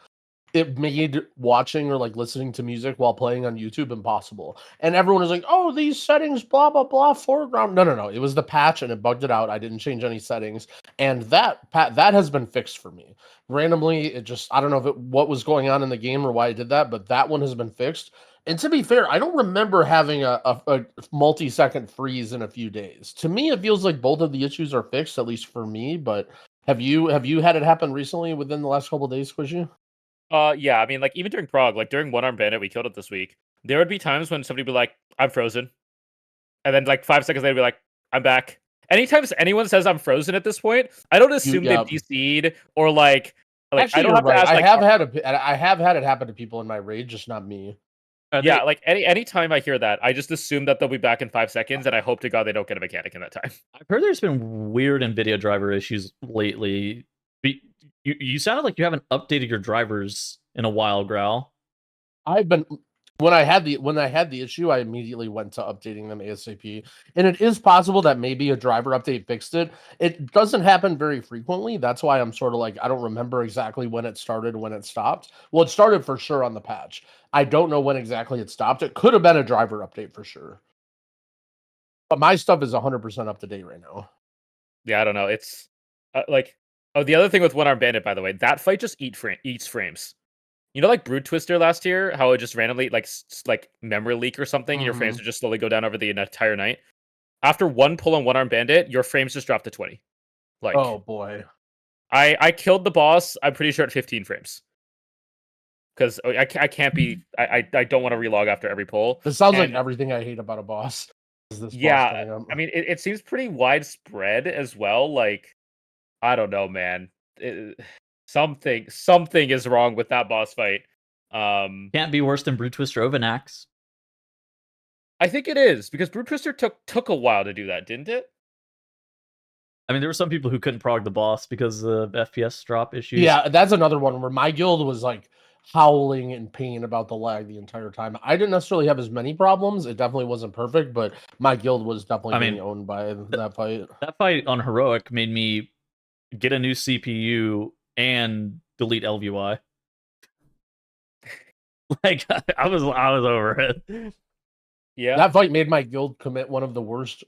it made watching or like listening to music while playing on YouTube impossible. And everyone was like, oh, these settings, blah, blah, blah, foreground. No. It was the patch and it bugged it out. I didn't change any settings. And that has been fixed for me. Randomly, it just, I don't know what was going on in the game or why I did that, but that one has been fixed. And to be fair, I don't remember having a multi-second freeze in a few days. To me, it feels like both of the issues are fixed, at least for me. But have you had it happen recently within the last couple of days, Squishei? Yeah, I mean, like, even during Prague, like, during One Arm Bandit, we killed it this week. There would be times when somebody would be like, I'm frozen. And then, like, 5 seconds later, be like, I'm back. Anytime anyone says I'm frozen at this point, I don't assume they've DC'd or, like actually, I don't have to ask, I have had it happen to people in my raid, just not me. Yeah, like, anytime I hear that, I just assume that they'll be back in 5 seconds, and I hope to God they don't get a mechanic in that time. I've heard there's been weird NVIDIA driver issues lately. You sounded like you haven't updated your drivers in a while, GROWL. I've been when I had the issue, I immediately went to updating them ASAP. And it is possible that maybe a driver update fixed it. It doesn't happen very frequently. That's why I'm sort of like I don't remember exactly when it started, when it stopped. Well, it started for sure on the patch. I don't know when exactly it stopped. It could have been a driver update for sure. But my stuff is 100% up to date right now. Yeah, I don't know. It's the other thing with One Arm Bandit, by the way, that fight just eats frames. You know, like Brood Twister last year, how it just randomly like memory leak or something, and your frames would just slowly go down over the entire night. After one pull on One Arm Bandit, your frames just drop to 20. Like, oh boy, I killed the boss. I'm pretty sure at 15 frames because I can't be. I don't want to relog after every pull. This sounds like everything I hate about a boss. Yeah, I mean, it seems pretty widespread as well. Like, I don't know, man. Something is wrong with that boss fight. Can't be worse than Brood Twister Ovanax. I think it is because Brood Twister took a while to do that, didn't it? I mean, there were some people who couldn't prog the boss because of FPS drop issues. Yeah, that's another one where my guild was like howling in pain about the lag the entire time. I didn't necessarily have as many problems. It definitely wasn't perfect, but my guild was definitely being owned by that fight. That fight on Heroic made me get a new CPU and delete LVY. Like I was over it. Yeah, that fight made my guild commit one of the worst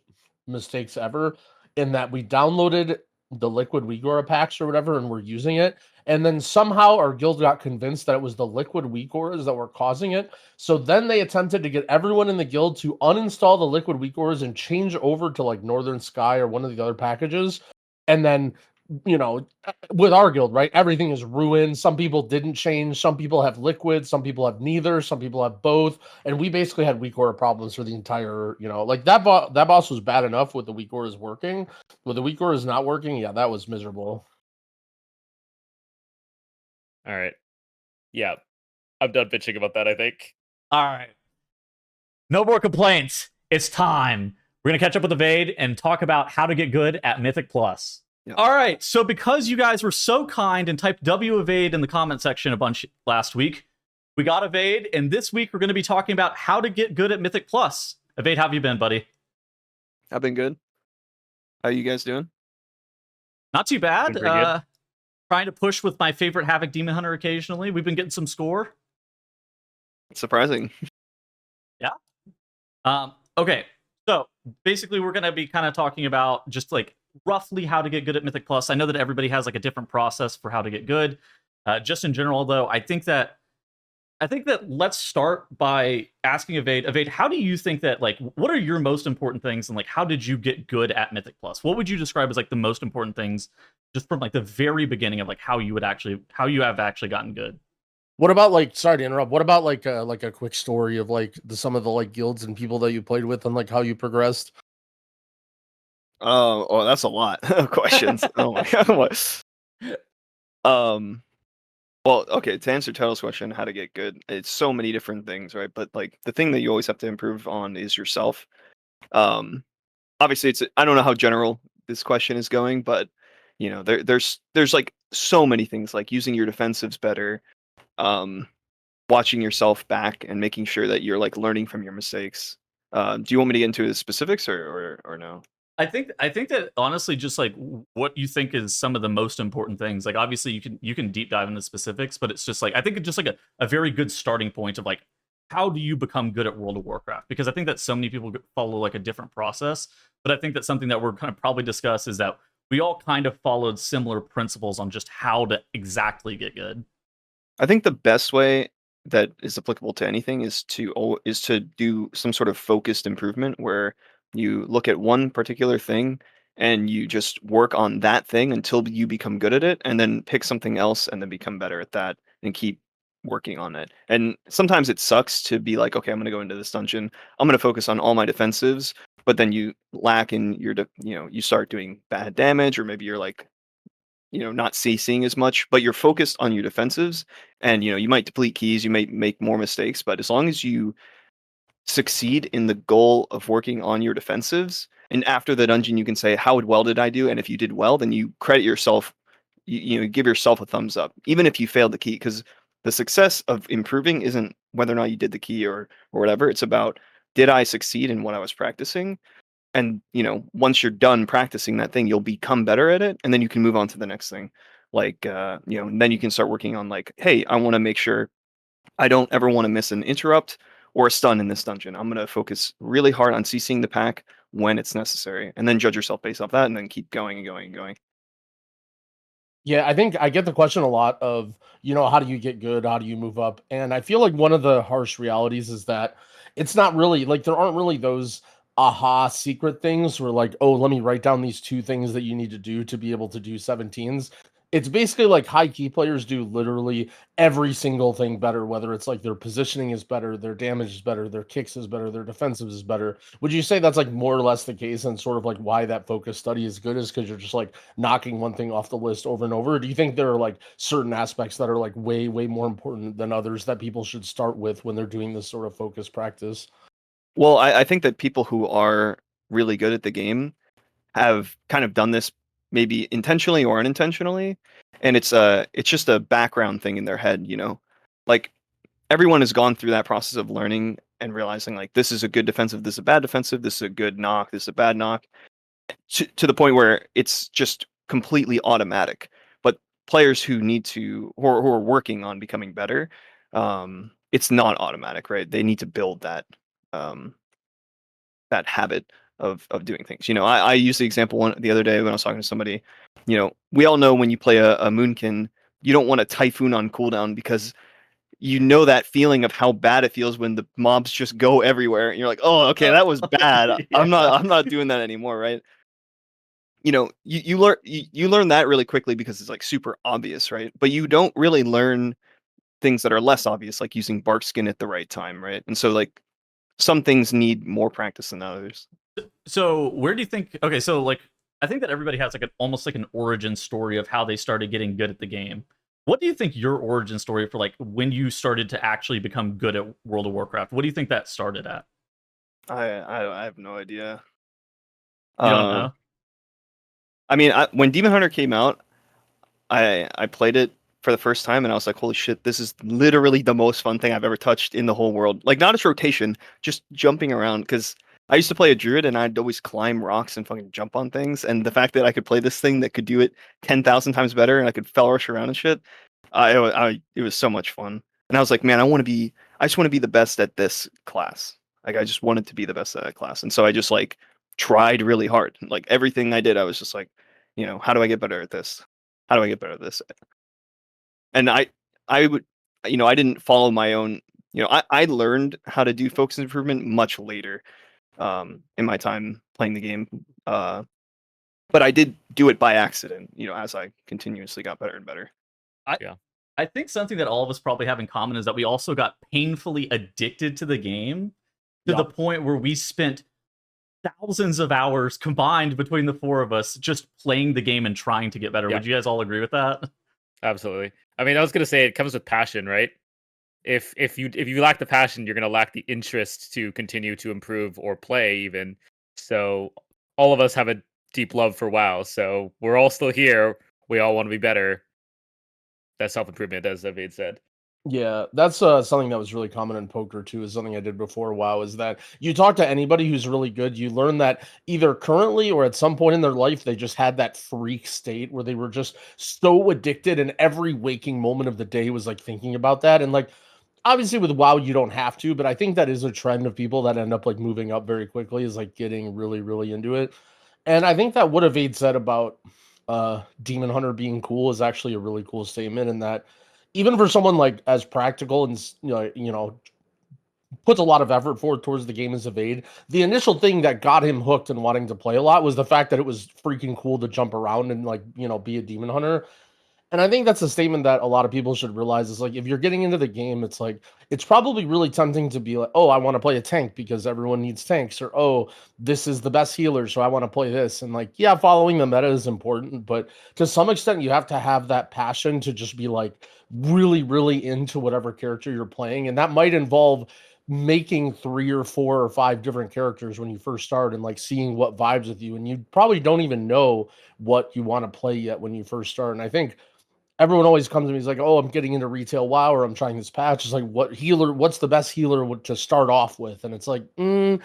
mistakes ever. In that we downloaded the liquid weak aura packs or whatever, and we're using it. And then somehow our guild got convinced that it was the liquid weak auras that were causing it. So then they attempted to get everyone in the guild to uninstall the liquid weak auras and change over to like Northern Sky or one of the other packages. And then, you know, with our guild, right, everything is ruined. Some people didn't change. Some people have liquid. Some people have neither. Some people have both. And we basically had weak aura problems for the entire, you know, like that boss was bad enough with the weak auras working. With the weak auras not working, yeah, that was miserable. All right. Yeah. I'm done bitching about that, I think. All right. No more complaints. It's time. We're going to catch up with Avade and talk about how to get good at Mythic Plus. Yeah. All right. So because you guys were so kind and typed W Avade in the comment section a bunch last week, we got Avade, and this week we're going to be talking about how to get good at Mythic Plus. Avade, how have you been, buddy? I've been good. How you guys doing? Not too bad. Been pretty good. Trying to push with my favorite Havoc Demon Hunter occasionally. We've been getting some score. Surprising. Okay, so basically we're going to be kind of talking about just like roughly how to get good at Mythic Plus. I know that everybody has like a different process for how to get good. Just in general, though, I think that let's start by asking Avade, how do you think that, like, what are your most important things, and like how did you get good at Mythic Plus? What would you describe as like the most important things just from like the very beginning of like how you have actually gotten good? What about like, sorry to interrupt, what about like a quick story of like some of the like guilds and people that you played with and like how you progressed? Oh, that's a lot of questions. Oh my god. What? Well, okay, to answer Title's question, how to get good, it's so many different things, right? But like the thing that you always have to improve on is yourself. Obviously I don't know how general this question is going, but you know, there's like so many things, like using your defensives better, watching yourself back and making sure that you're like learning from your mistakes. Do you want me to get into the specifics or no? I think that honestly, just like what you think is some of the most important things. Like obviously you can deep dive into specifics, but it's just like I think it's just like a very good starting point of like how do you become good at World of Warcraft? Because I think that so many people follow like a different process. But I think that something that we're kind of probably discuss is that we all kind of followed similar principles on just how to exactly get good. I think the best way that is applicable to anything is to do some sort of focused improvement where you look at one particular thing and you just work on that thing until you become good at it, and then pick something else and then become better at that and keep working on it. And sometimes it sucks to be like, okay, I'm going to go into this dungeon, I'm going to focus on all my defensives, but then you lack in your you start doing bad damage, or maybe you're like not CCing as much, but you're focused on your defensives, and you might deplete keys, you might make more mistakes, but as long as you succeed in the goal of working on your defensives, and after the dungeon you can say, how well did I do? And if you did well, then you credit yourself, you give yourself a thumbs up, even if you failed the key, because the success of improving isn't whether or not you did the key or whatever. It's about, did I succeed in what I was practicing? And once you're done practicing that thing, you'll become better at it, and then you can move on to the next thing. Like and then you can start working on like, hey, I want to make sure I don't ever want to miss an interrupt or a stun in this dungeon. I'm going to focus really hard on CCing the pack when it's necessary, and then judge yourself based off that, and then keep going and going and going. Yeah, I think I get the question a lot of, how do you get good? How do you move up? And I feel like one of the harsh realities is that it's not really like there aren't really those aha secret things where like, oh, let me write down these 2 things that you need to do to be able to do 17s. It's basically like high key players do literally every single thing better, whether it's like their positioning is better, their damage is better, their kicks is better, their defensive is better. Would you say that's like more or less the case, and sort of like why that focus study is good is because you're just like knocking one thing off the list over and over? Or do you think there are like certain aspects that are like way, way more important than others that people should start with when they're doing this sort of focus practice? Well, I think that people who are really good at the game have kind of done this maybe intentionally or unintentionally, and it's just a background thing in their head. Like everyone has gone through that process of learning and realizing like, this is a good defensive, this is a bad defensive, this is a good knock, this is a bad knock, to the point where it's just completely automatic. But players who who are working on becoming better, it's not automatic, right? They need to build that that habit of doing things. I used the example the other day when I was talking to somebody. We all know when you play a Moonkin, you don't want a Typhoon on cooldown because that feeling of how bad it feels when the mobs just go everywhere and you're like, oh, okay, that was bad. Yeah. I'm not doing that anymore, right? You learn that really quickly because it's like super obvious, right? But you don't really learn things that are less obvious, like using bark skin at the right time, right? And so like some things need more practice than others. So where do you think? Okay, so like I think that everybody has like almost like an origin story of how they started getting good at the game. What do you think your origin story for like when you started to actually become good at World of Warcraft? What do you think that started at? I have no idea. You don't know? I mean, when Demon Hunter came out, I played it for the first time and I was like, holy shit, this is literally the most fun thing I've ever touched in the whole world. Like, not its rotation, just jumping around. Because I used to play a druid and I'd always climb rocks and fucking jump on things. And the fact that I could play this thing that could do it 10,000 times better and I could fell rush around and shit, it was so much fun. And I was like, man, I just want to be the best at this class. Like, I just wanted to be the best at that class. And so I just like tried really hard. Like everything I did, I was just like, how do I get better at this? How do I get better at this? And I would, I didn't follow my own, I learned how to do focus improvement much later in my time playing the game. But I did do it by accident, as I continuously got better and better. I think something that all of us probably have in common is that we also got painfully addicted to the game to the point where we spent thousands of hours combined between the four of us just playing the game and trying to get better. Would you guys all agree with that? Absolutely. I mean, I was gonna say it comes with passion, right? If you lack the passion, you're gonna lack the interest to continue to improve or play even. So all of us have a deep love for WoW. So we're all still here. We all want to be better. That's self-improvement, as Avade said. Yeah, that's something that was really common in poker too. Is something I did before WoW. Is that you talk to anybody who's really good, you learn that either currently or at some point in their life they just had that freak state where they were just so addicted, and every waking moment of the day was like thinking about that. And like obviously with WoW you don't have to, but I think that is a trend of people that end up like moving up very quickly, is like getting really, really into it. And I think that what Avade said about Demon Hunter being cool is actually a really cool statement, in that even for someone like as practical and puts a lot of effort forward towards the game as Avade, the initial thing that got him hooked and wanting to play a lot was the fact that it was freaking cool to jump around and like be a demon hunter. And I think that's a statement that a lot of people should realize, is like, if you're getting into the game, it's like, it's probably really tempting to be like, oh, I want to play a tank because everyone needs tanks, or, oh, this is the best healer, so I want to play this. And like, yeah, following the meta is important, but to some extent, you have to have that passion to just be like really, really into whatever character you're playing. And that might involve making 3 or 4 or 5 different characters when you first start and like seeing what vibes with you. And you probably don't even know what you want to play yet when you first start. And I think everyone always comes to me, is like, oh, I'm getting into retail WoW, or I'm trying this patch. It's like, what's the best healer to start off with? And it's like, you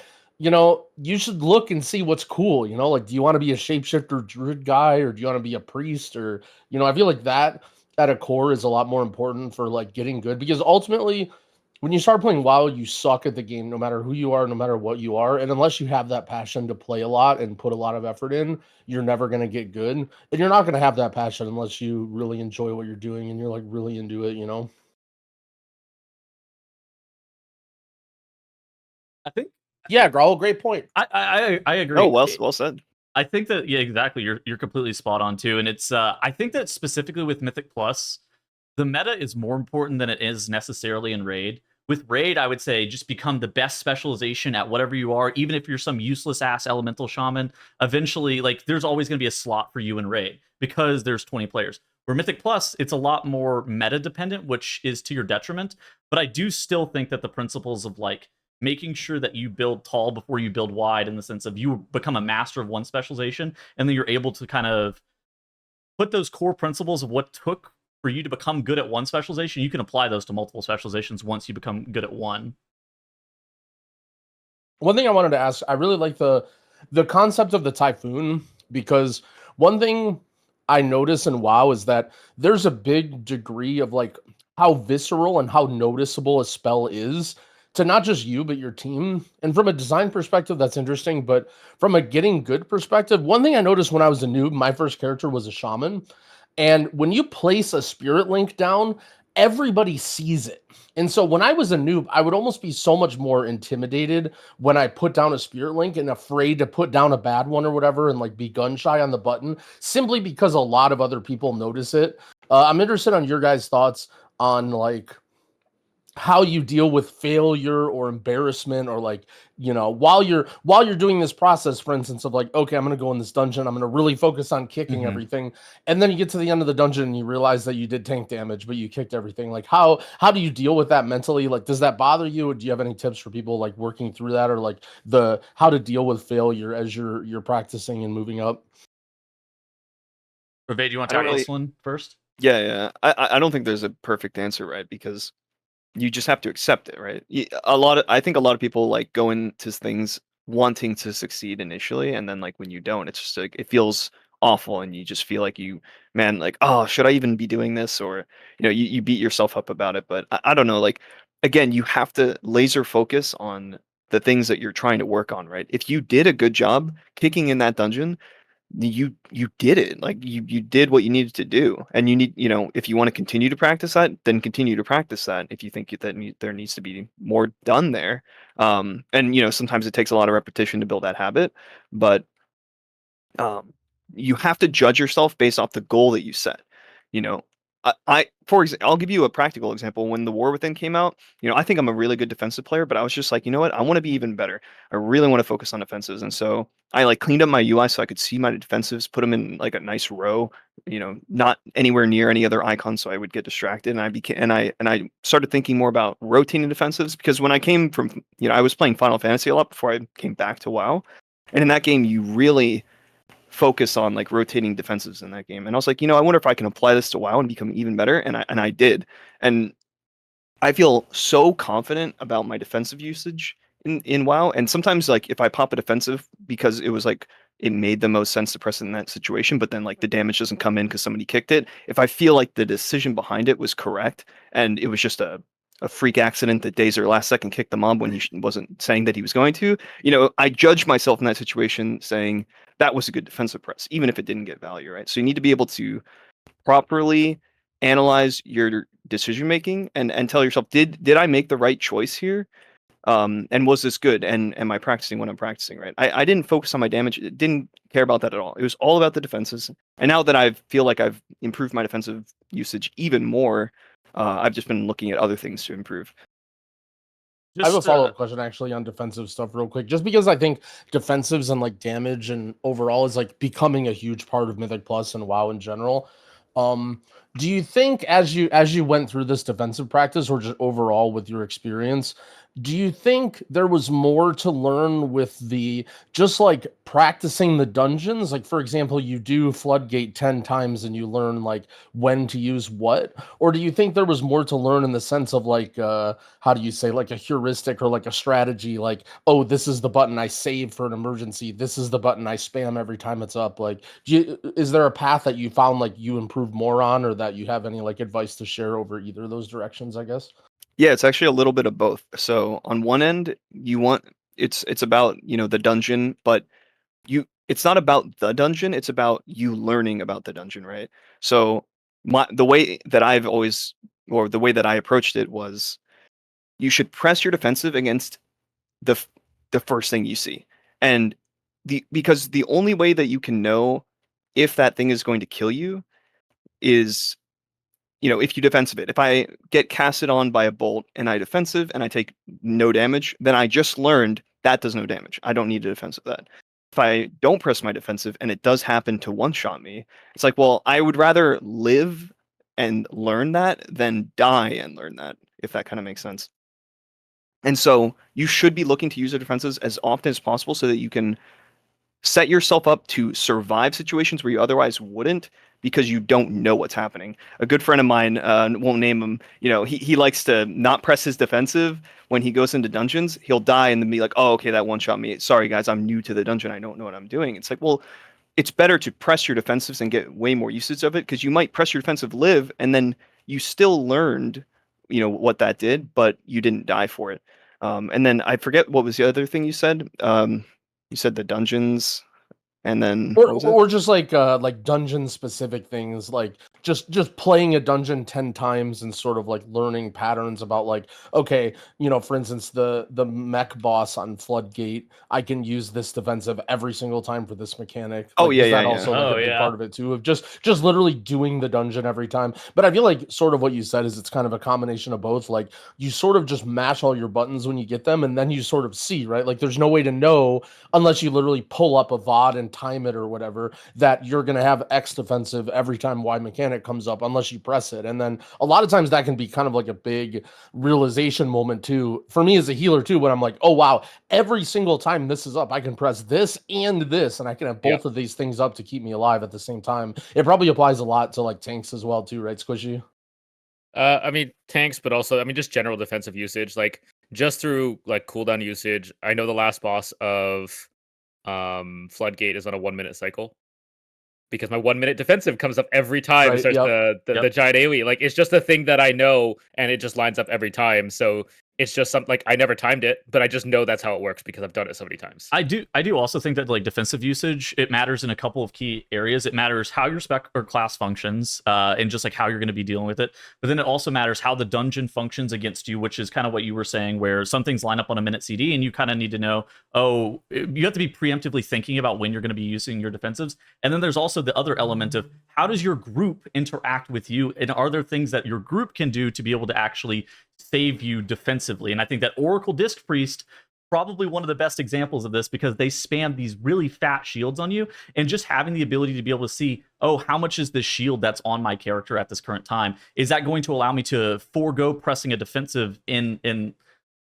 should look and see what's cool. Like, do you want to be a shapeshifter druid guy, or do you want to be a priest? Or, I feel like that at a core is a lot more important for like getting good, because ultimately when you start playing WoW, you suck at the game, no matter who you are, no matter what you are. And unless you have that passion to play a lot and put a lot of effort in, you're never going to get good. And you're not going to have that passion unless you really enjoy what you're doing and you're like really into it, I think. Yeah, GROWL, great point. I agree. Oh, well said. I think that, yeah, exactly. You're completely spot on too. And it's I think that specifically with Mythic Plus, the meta is more important than it is necessarily in Raid. With Raid, I would say just become the best specialization at whatever you are, even if you're some useless ass elemental shaman. Eventually, like, there's always going to be a slot for you in Raid because there's 20 players. Where Mythic Plus, it's a lot more meta dependent, which is to your detriment. But I do still think that the principles of like making sure that you build tall before you build wide, in the sense of you become a master of one specialization, and then you're able to kind of put those core principles of what took for you to become good at one specialization, you can apply those to multiple specializations once you become good at one. One thing I wanted to ask, I really like the concept of the Typhoon, because one thing I notice in WoW is that there's a big degree of like how visceral and how noticeable a spell is to not just you, but your team. And from a design perspective, that's interesting. But from a getting good perspective, one thing I noticed when I was a noob, my first character was a shaman. And when you place a spirit link down, everybody sees it. And so when I was a noob, I would almost be so much more intimidated when I put down a spirit link and afraid to put down a bad one or whatever and like be gun shy on the button simply because a lot of other people notice it. I'm interested on your guys' thoughts on like how you deal with failure or embarrassment, or like, you know, while you're doing this process, for instance, of like, okay, I'm gonna go in this dungeon, I'm gonna really focus on kicking everything, and then you get to the end of the dungeon and you realize that you did tank damage but you kicked everything. Like how do you deal with that mentally? Like, does that bother you, or do you have any tips for people like working through that, or like the how to deal with failure as you're practicing and moving up? Avade, you want I to don't tackle really- this one first? Yeah. I don't think there's a perfect answer, right? Because you just have to accept it, right? I think a lot of people like go into things wanting to succeed initially, and then like when you don't, it's just like it feels awful, and you just feel like man, like, oh, should I even be doing this? Or you beat yourself up about it. But I don't know, like again, you have to laser focus on the things that you're trying to work on, right? If you did a good job kicking in that dungeon, you did it. Like you did what you needed to do, and you need, if you want to continue to practice that, then continue to practice that. If you think there needs to be more done there, and sometimes it takes a lot of repetition to build that habit, but um, you have to judge yourself based off the goal that you set. You know, for example, I'll give you a practical example. When the War Within came out, I think I'm a really good defensive player, but I was just like, you know what, I want to be even better. I really want to focus on offensives, and so I like cleaned up my UI so I could see my defensives, put them in like a nice row, not anywhere near any other icons, so I would get distracted. And I started thinking more about rotating defensives, because when I came from, I was playing Final Fantasy a lot before I came back to WoW, and in that game you really focus on like rotating defenses in that game. And I was like, I wonder if I can apply this to WoW and become even better. And I did. And I feel so confident about my defensive usage in WoW. And sometimes like if I pop a defensive because it was like it made the most sense to press it in that situation, but then like the damage doesn't come in because somebody kicked it. If I feel like the decision behind it was correct and it was just a freak accident that Dazer last second kicked the mob when he wasn't saying that he was going to, I judge myself in that situation saying that was a good defensive press, even if it didn't get value, right? So you need to be able to properly analyze your decision making and tell yourself, did I make the right choice here? And was this good? And am I practicing when I'm practicing, right? I didn't focus on my damage. It didn't care about that at all. It was all about the defenses. And now that I feel like I've improved my defensive usage even more, I've just been looking at other things to improve. I have a follow-up question actually on defensive stuff real quick, just because I think defensives and like damage and overall is like becoming a huge part of Mythic Plus and WoW in general. Do you think as you went through this defensive practice, or just overall with your experience, do you think there was more to learn with the just like practicing the dungeons? Like, for example, you do floodgate 10 times and you learn like when to use what? Or do you think there was more to learn in the sense of like how do you say, like a heuristic or like a strategy, like, oh, this is the button I save for an emergency, this is the button I spam every time it's up? Like, is there a path that you found like you improved more on, or that you have any like advice to share over either of those directions, I guess? Yeah, it's actually a little bit of both. So on one end, it's about, the dungeon, but it's not about the dungeon, it's about you learning about the dungeon, right? So the way that the way that I approached it was, you should press your defensive against the first thing you see. And because the only way that you can know if that thing is going to kill you is, if you defensive it. If I get casted on by a bolt and I defensive and I take no damage, then I just learned that does no damage. I don't need to defensive that. If I don't press my defensive and it does happen to one-shot me, it's like, well, I would rather live and learn that than die and learn that, if that kind of makes sense. And so you should be looking to use the defenses as often as possible so that you can set yourself up to survive situations where you otherwise wouldn't, because you don't know what's happening. A good friend of mine, won't name him, he likes to not press his defensive when he goes into dungeons. He'll die and then be like, oh, okay, that one shot me. Sorry, guys, I'm new to the dungeon. I don't know what I'm doing. It's like, well, it's better to press your defensives and get way more usage of it, because you might press your defensive, live, and then you still learned, what that did, but you didn't die for it. And then I forget what was the other thing you said. You said the dungeons, and then what was it? Or just like dungeon specific things, like just playing a dungeon 10 times and sort of like learning patterns about like, okay, for instance, the mech boss on Floodgate, I can use this defensive every single time for this mechanic. Oh, Like, yeah, is that yeah, also yeah. like Oh, a big yeah. part of it too, of just literally doing the dungeon every time? But I feel like sort of what you said is it's kind of a combination of both. Like, you sort of just mash all your buttons when you get them, and then you sort of see, right? Like, there's no way to know unless you literally pull up a VOD and time it or whatever, that you're going to have X defensive every time Y mechanic comes up, unless you press it. And then a lot of times that can be kind of like a big realization moment too, for me as a healer too, when I'm like, oh wow, every single time this is up, I can press this and this, and I can have both of these things up to keep me alive at the same time. It probably applies a lot to like tanks as well too, right, Squishy? I mean tanks, but also I mean just general defensive usage, like just through like cooldown usage. I know the last boss of Floodgate is on a 1 minute cycle because my 1 minute defensive comes up every time it Right. starts Yep. the giant AoE. Like it's just a thing that I know, and it just lines up every time. So it's just something like I never timed it, but I just know that's how it works because I've done it so many times. I do also think that like defensive usage, it matters in a couple of key areas. It matters how your spec or class functions, and just like how you're going to be dealing with it. But then it also matters how the dungeon functions against you, which is kind of what you were saying, where some things line up on a minute CD, and you kind of need to know, oh, you have to be preemptively thinking about when you're going to be using your defensives. And then there's also the other element of how does your group interact with you, and are there things that your group can do to be able to actually save you defensively? And I think that Oracle Disc Priest, probably one of the best examples of this, because they spam these really fat shields on you, and just having the ability to be able to see, oh, how much is this shield that's on my character at this current time? Is that going to allow me to forego pressing a defensive in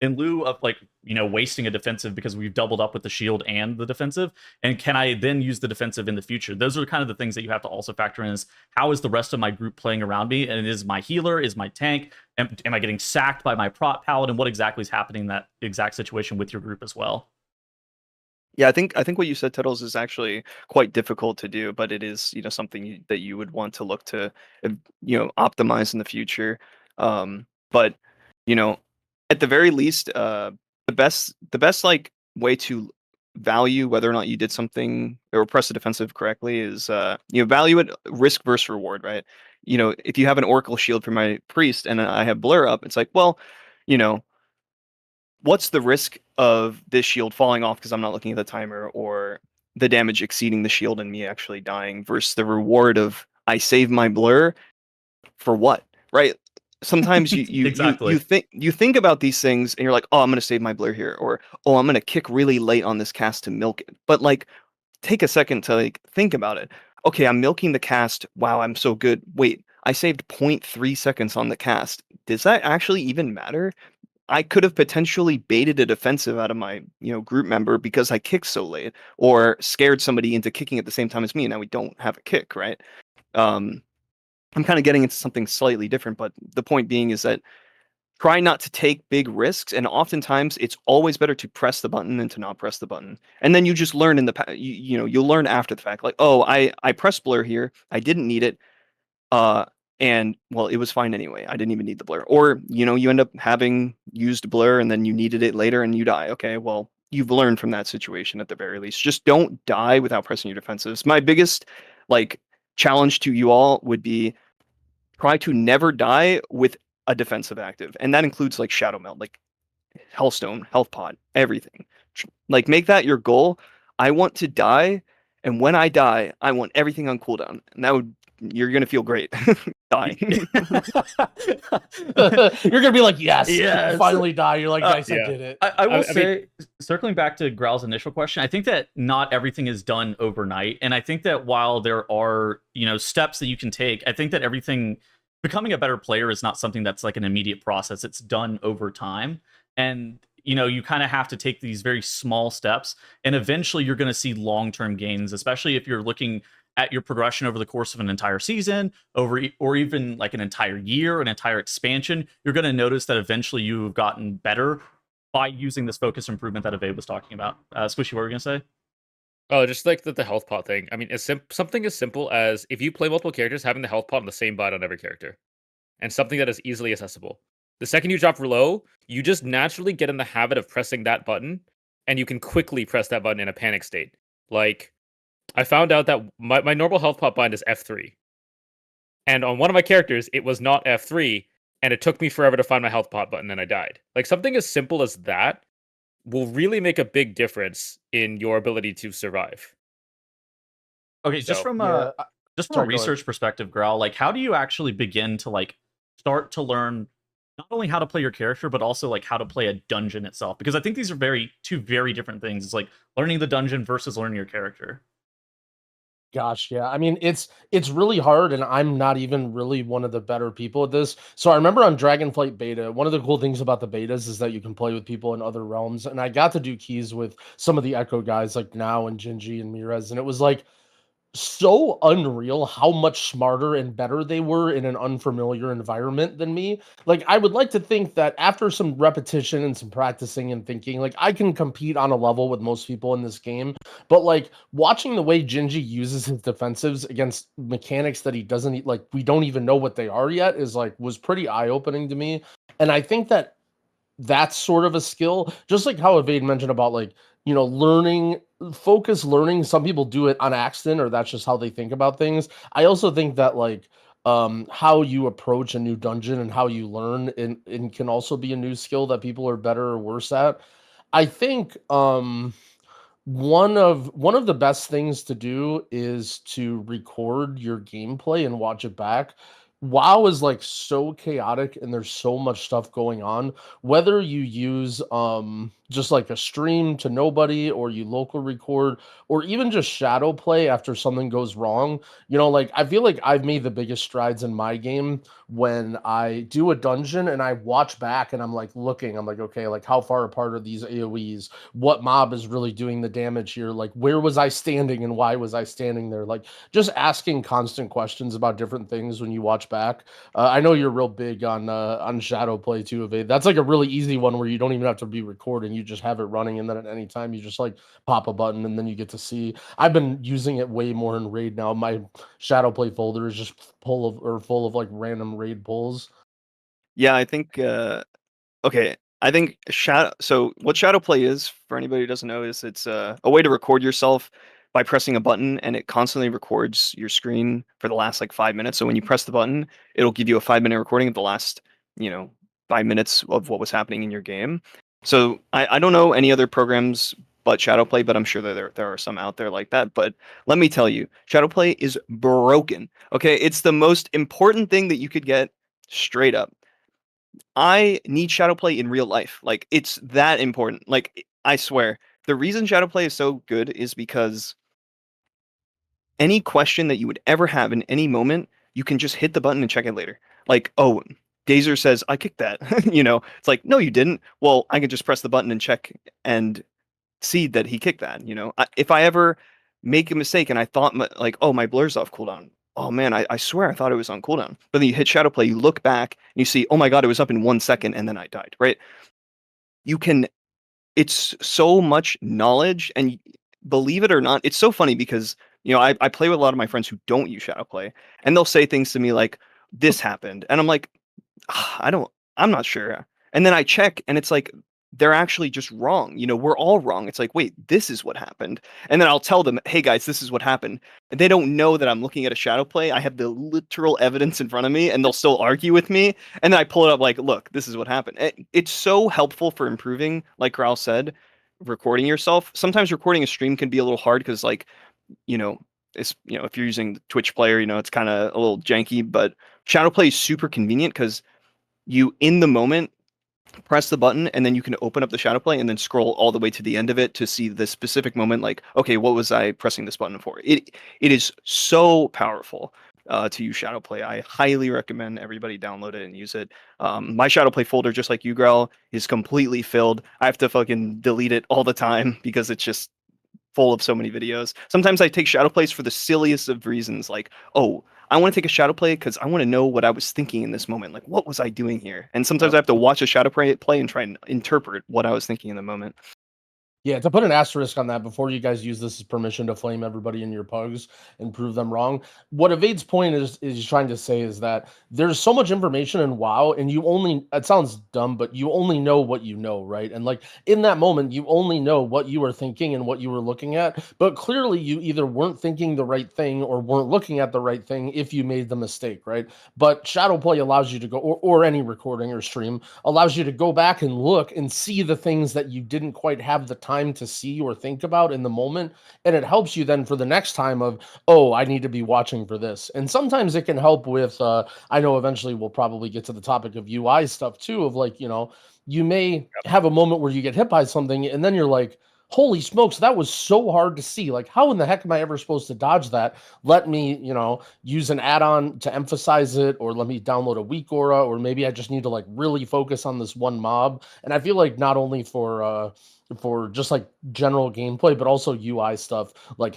lieu of like wasting a defensive because we've doubled up with the shield and the defensive? And can I then use the defensive in the future? Those are kind of the things that you have to also factor in, is how is the rest of my group playing around me, and is my healer, is my tank, am I getting sacked by my prot paladin? What exactly is happening in that exact situation with your group as well? Yeah, I think what you said, Tuttles, is actually quite difficult to do, but it is something that you would want to look to optimize in the future. But at the very least, the best like way to value whether or not you did something or press the defensive correctly is value it risk versus reward, right? If you have an Oracle shield for my priest and I have blur up, it's like, well, what's the risk of this shield falling off because I'm not looking at the timer, or the damage exceeding the shield and me actually dying, versus the reward of I save my blur for what, right? Sometimes Exactly. you think about these things and you're like, oh, I'm gonna save my blur here, or oh, I'm gonna kick really late on this cast to milk it. But like, take a second to like think about it. Okay, I'm milking the cast. Wow, I'm so good. Wait, I saved 0.3 seconds on the cast. Does that actually even matter? I could have potentially baited a defensive out of my, group member because I kicked so late, or scared somebody into kicking at the same time as me, and now we don't have a kick, right? I'm kind of getting into something slightly different, but the point being is that try not to take big risks, and oftentimes it's always better to press the button than to not press the button. And then you just learn you'll learn after the fact, like, oh, I pressed blur here, I didn't need it. And well, it was fine anyway. I didn't even need the blur. Or, you end up having used blur and then you needed it later and you die. Okay, well, you've learned from that situation at the very least. Just don't die without pressing your defenses. My biggest like challenge to you all would be try to never die with a defensive active. And that includes like Shadow Meld, like Hellstone, Health Pod, everything. Like make that your goal. I want to die, and when I die, I want everything on cooldown. And you're gonna feel great. Die. You're gonna be like, yes, Yes. finally die. You're like, nice, I yeah. did it. I will I say, circling back to Growl's initial question, I think that not everything is done overnight. And I think that while there are, steps that you can take, I think that becoming a better player is not something that's like an immediate process. It's done over time. And, you kind of have to take these very small steps, and eventually you're going to see long-term gains, especially if you're looking at your progression over the course of an entire season, or even like an entire year, an entire expansion. You're going to notice that eventually you've gotten better by using this focus improvement that Avade was talking about. Squishy, what were you going to say? Oh, just like the health pot thing. I mean, it's something as simple as if you play multiple characters, having the health pot on the same bot on every character, and something that is easily accessible. The second you drop low, you just naturally get in the habit of pressing that button, and you can quickly press that button in a panic state. Like, I found out that my normal health pot bind is F3. And on one of my characters, it was not F3, and it took me forever to find my health pot button, and I died. Like, something as simple as that will really make a big difference in your ability to survive. Okay, So, just from yeah, a just from sorry, a go ahead. research perspective, GROWL, like how do you actually begin to like start to learn not only how to play your character, but also like how to play a dungeon itself? Because I think these are two very different things. It's like learning the dungeon versus learning your character. Gosh, yeah. I mean, it's really hard, and I'm not even really one of the better people at this. So I remember on Dragonflight beta, one of the cool things about the betas is that you can play with people in other realms, and I got to do keys with some of the Echo guys like Now and Jinji and Mirez, and it was like so unreal how much smarter and better they were in an unfamiliar environment than me. Like, I would like to think that after some repetition and some practicing and thinking, like, I can compete on a level with most people in this game. But like watching the way Jinji uses his defensives against mechanics that he doesn't like, we don't even know what they are yet, is like was pretty eye-opening to me. And I think that that's sort of a skill, just like how Avade mentioned about like, you know, learning. Some people do it on accident, or that's just how they think about things. I also think that like how you approach a new dungeon and how you learn and can also be a new skill that people are better or worse at. I think one of the best things to do is to record your gameplay and watch it back. WoW is like so chaotic and there's so much stuff going on. Whether you use just like a stream to nobody, or you local record, or even just shadow play after something goes wrong, you know, like I feel like I've made the biggest strides in my game when I do a dungeon and I watch back and I'm like looking, I'm like, okay, like how far apart are these AoEs? What mob is really doing the damage here? Like, where was I standing and why was I standing there? Like, just asking constant questions about different things when you watch back. I know you're real big on shadow play too, Evade. That's like a really easy one where you don't even have to be recording. You just have it running, and then at any time you just like pop a button and then you get to see. I've been using it way more in raid now. My shadow play folder is just full of like random raid pulls. Yeah, I think okay, I think so what Shadowplay is, for anybody who doesn't know, is it's a way to record yourself by pressing a button, and it constantly records your screen for the last like 5 minutes. So when you press the button, it'll give you a 5-minute recording of the last, 5 minutes of what was happening in your game. So I don't know any other programs but Shadowplay, but I'm sure that there are some out there like that. But let me tell you, Shadowplay is broken. Okay, it's the most important thing that you could get, straight up. I need Shadowplay in real life. Like, it's that important. Like, I swear, the reason Shadowplay is so good is because any question that you would ever have in any moment, you can just hit the button and check it later. Like, oh, Gazer says I kicked that. It's like, no, you didn't. Well, I can just press the button and check and see that he kicked that. If I ever make a mistake and I thought like, oh, my blur's off cooldown. Oh man, I swear I thought it was on cooldown. But then you hit Shadowplay, you look back, and you see, oh my god, it was up in 1 second, and then I died. Right? You can. It's so much knowledge, and believe it or not, it's so funny because I play with a lot of my friends who don't use Shadowplay, and they'll say things to me like, "This happened," and I'm like, I'm not sure. And then I check, and it's like they're actually just wrong. We're all wrong. It's like, wait, this is what happened. And then I'll tell them, hey guys, this is what happened. And they don't know that I'm looking at a shadow play. I have the literal evidence in front of me, and they'll still argue with me. And then I pull it up like, look, this is what happened. It's so helpful for improving, like GROWL said, recording yourself. Sometimes recording a stream can be a little hard because like, it's if you're using the Twitch player, it's kind of a little janky, but Shadowplay is super convenient because you in the moment press the button and then you can open up the Shadowplay and then scroll all the way to the end of it to see the specific moment, like, okay, what was I pressing this button for? It is so powerful to use Shadowplay. I highly recommend everybody download it and use it. My Shadowplay folder, just like you, GROWL, is completely filled. I have to fucking delete it all the time because it's just full of so many videos. Sometimes I take shadow plays for the silliest of reasons, like, oh, I want to take a shadow play because I want to know what I was thinking in this moment. Like, what was I doing here? And sometimes I have to watch a shadow play and try and interpret what I was thinking in the moment. Yeah, to put an asterisk on that before you guys use this as permission to flame everybody in your pugs and prove them wrong. What Avade's point is trying to say is that there's so much information in WoW, and you only, it sounds dumb, but you only know what you know, right? And like in that moment, you only know what you were thinking and what you were looking at. But clearly, you either weren't thinking the right thing or weren't looking at the right thing if you made the mistake, right? But Shadowplay allows you to go, or any recording or stream allows you to go back and look and see the things that you didn't quite have the time to see or think about in the moment, and it helps you then for the next time of, oh, I need to be watching for this. And sometimes it can help with I know eventually we'll probably get to the topic of UI stuff too, of like, you know, you may have a moment where you get hit by something and then you're like, holy smokes, that was so hard to see. Like, how in the heck am I ever supposed to dodge that? Let me, you know, use an add-on to emphasize it, or let me download a weak aura, or maybe I just need to like really focus on this one mob. And I feel like not only for just like general gameplay, but also UI stuff, like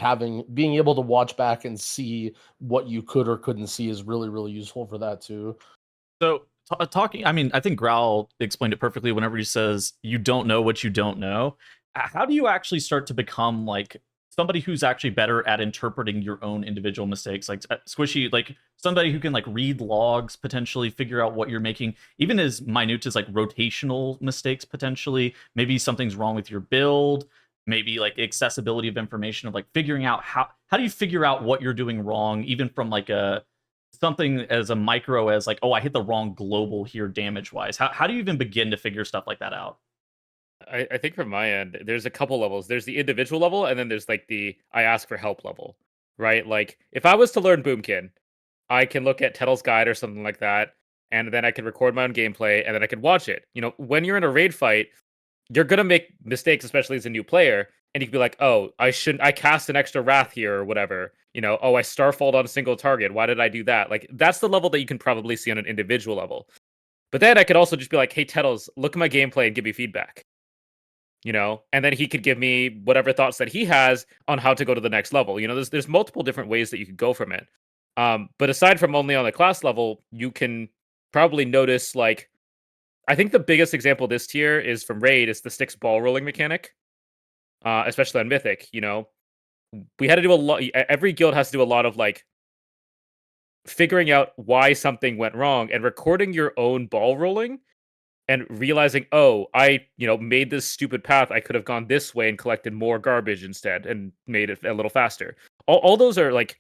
being able to watch back and see what you could or couldn't see is really, really useful for that too. So talking, I mean, I think GROWL explained it perfectly whenever he says you don't know what you don't know. How do you actually start to become like somebody who's actually better at interpreting your own individual mistakes? Like Squishei, like somebody who can like read logs, potentially figure out what you're making, even as minute as like rotational mistakes, potentially. Maybe something's wrong with your build, maybe like accessibility of information, of like figuring out how do you figure out what you're doing wrong, even from like a something as a micro as like, oh, I hit the wrong global here damage wise. How do you even begin to figure stuff like that out? I think from my end, there's a couple levels. There's the individual level, and then there's like the I ask for help level, right? Like if I was to learn Boomkin, I can look at Tettle's guide or something like that, and then I can record my own gameplay, and then I can watch it. You know, when you're in a raid fight, you're gonna make mistakes, especially as a new player, and you can be like, oh, I cast an extra wrath here or whatever. You know, oh, I starfalled on a single target. Why did I do that? Like that's the level that you can probably see on an individual level. But then I could also just be like, hey, Tettles, look at my gameplay and give me feedback. You know, and then he could give me whatever thoughts that he has on how to go to the next level. You know, there's multiple different ways that you could go from it. But aside from only on the class level, you can probably notice like I think the biggest example this tier is from Raid is the sticks ball rolling mechanic, especially on Mythic. You know, we had to do a lot. Every guild has to do a lot of like figuring out why something went wrong and recording your own ball rolling and realizing, oh, I, you know, made this stupid path. I could have gone this way and collected more garbage instead and made it a little faster. All those are like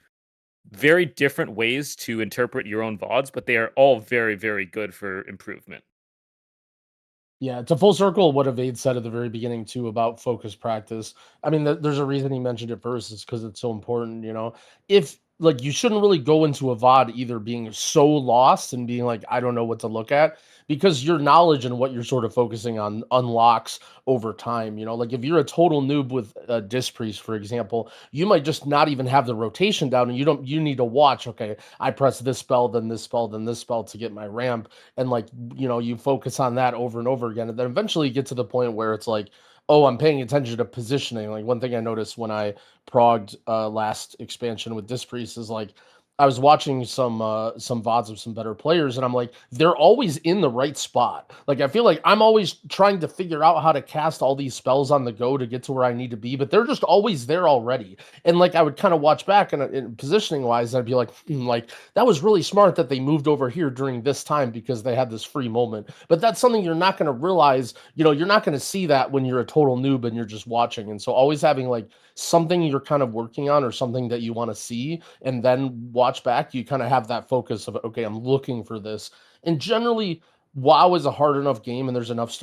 very different ways to interpret your own VODs, but they are all very, very good for improvement. Yeah, it's a full circle of what Avade said at the very beginning too about focus practice. I mean, there's a reason he mentioned it first, is because it's so important, you know. If like you shouldn't really go into a VOD either being so lost and being like, I don't know what to look at, because your knowledge and what you're sort of focusing on unlocks over time. You know, like if you're a total noob with Disc Priest, for example, you might just not even have the rotation down, and you need to watch, okay, I press this spell, then this spell, then this spell to get my ramp. And like, you know, you focus on that over and over again, and then eventually you get to the point where it's like, oh, I'm paying attention to positioning. Like one thing I noticed when I progged last expansion with Disc Priest is like I was watching some VODs of some better players, and I'm like, they're always in the right spot. Like I feel like I'm always trying to figure out how to cast all these spells on the go to get to where I need to be, but they're just always there already. And like I would kind of watch back and positioning wise, and I'd be like that was really smart that they moved over here during this time because they had this free moment. But that's something you're not going to realize. You know, you're not going to see that when you're a total noob and you're just watching. And so always having like something you're kind of working on or something that you want to see and then watch back, you kind of have that focus of, okay, I'm looking for this. And generally, WoW is a hard enough game and there's enough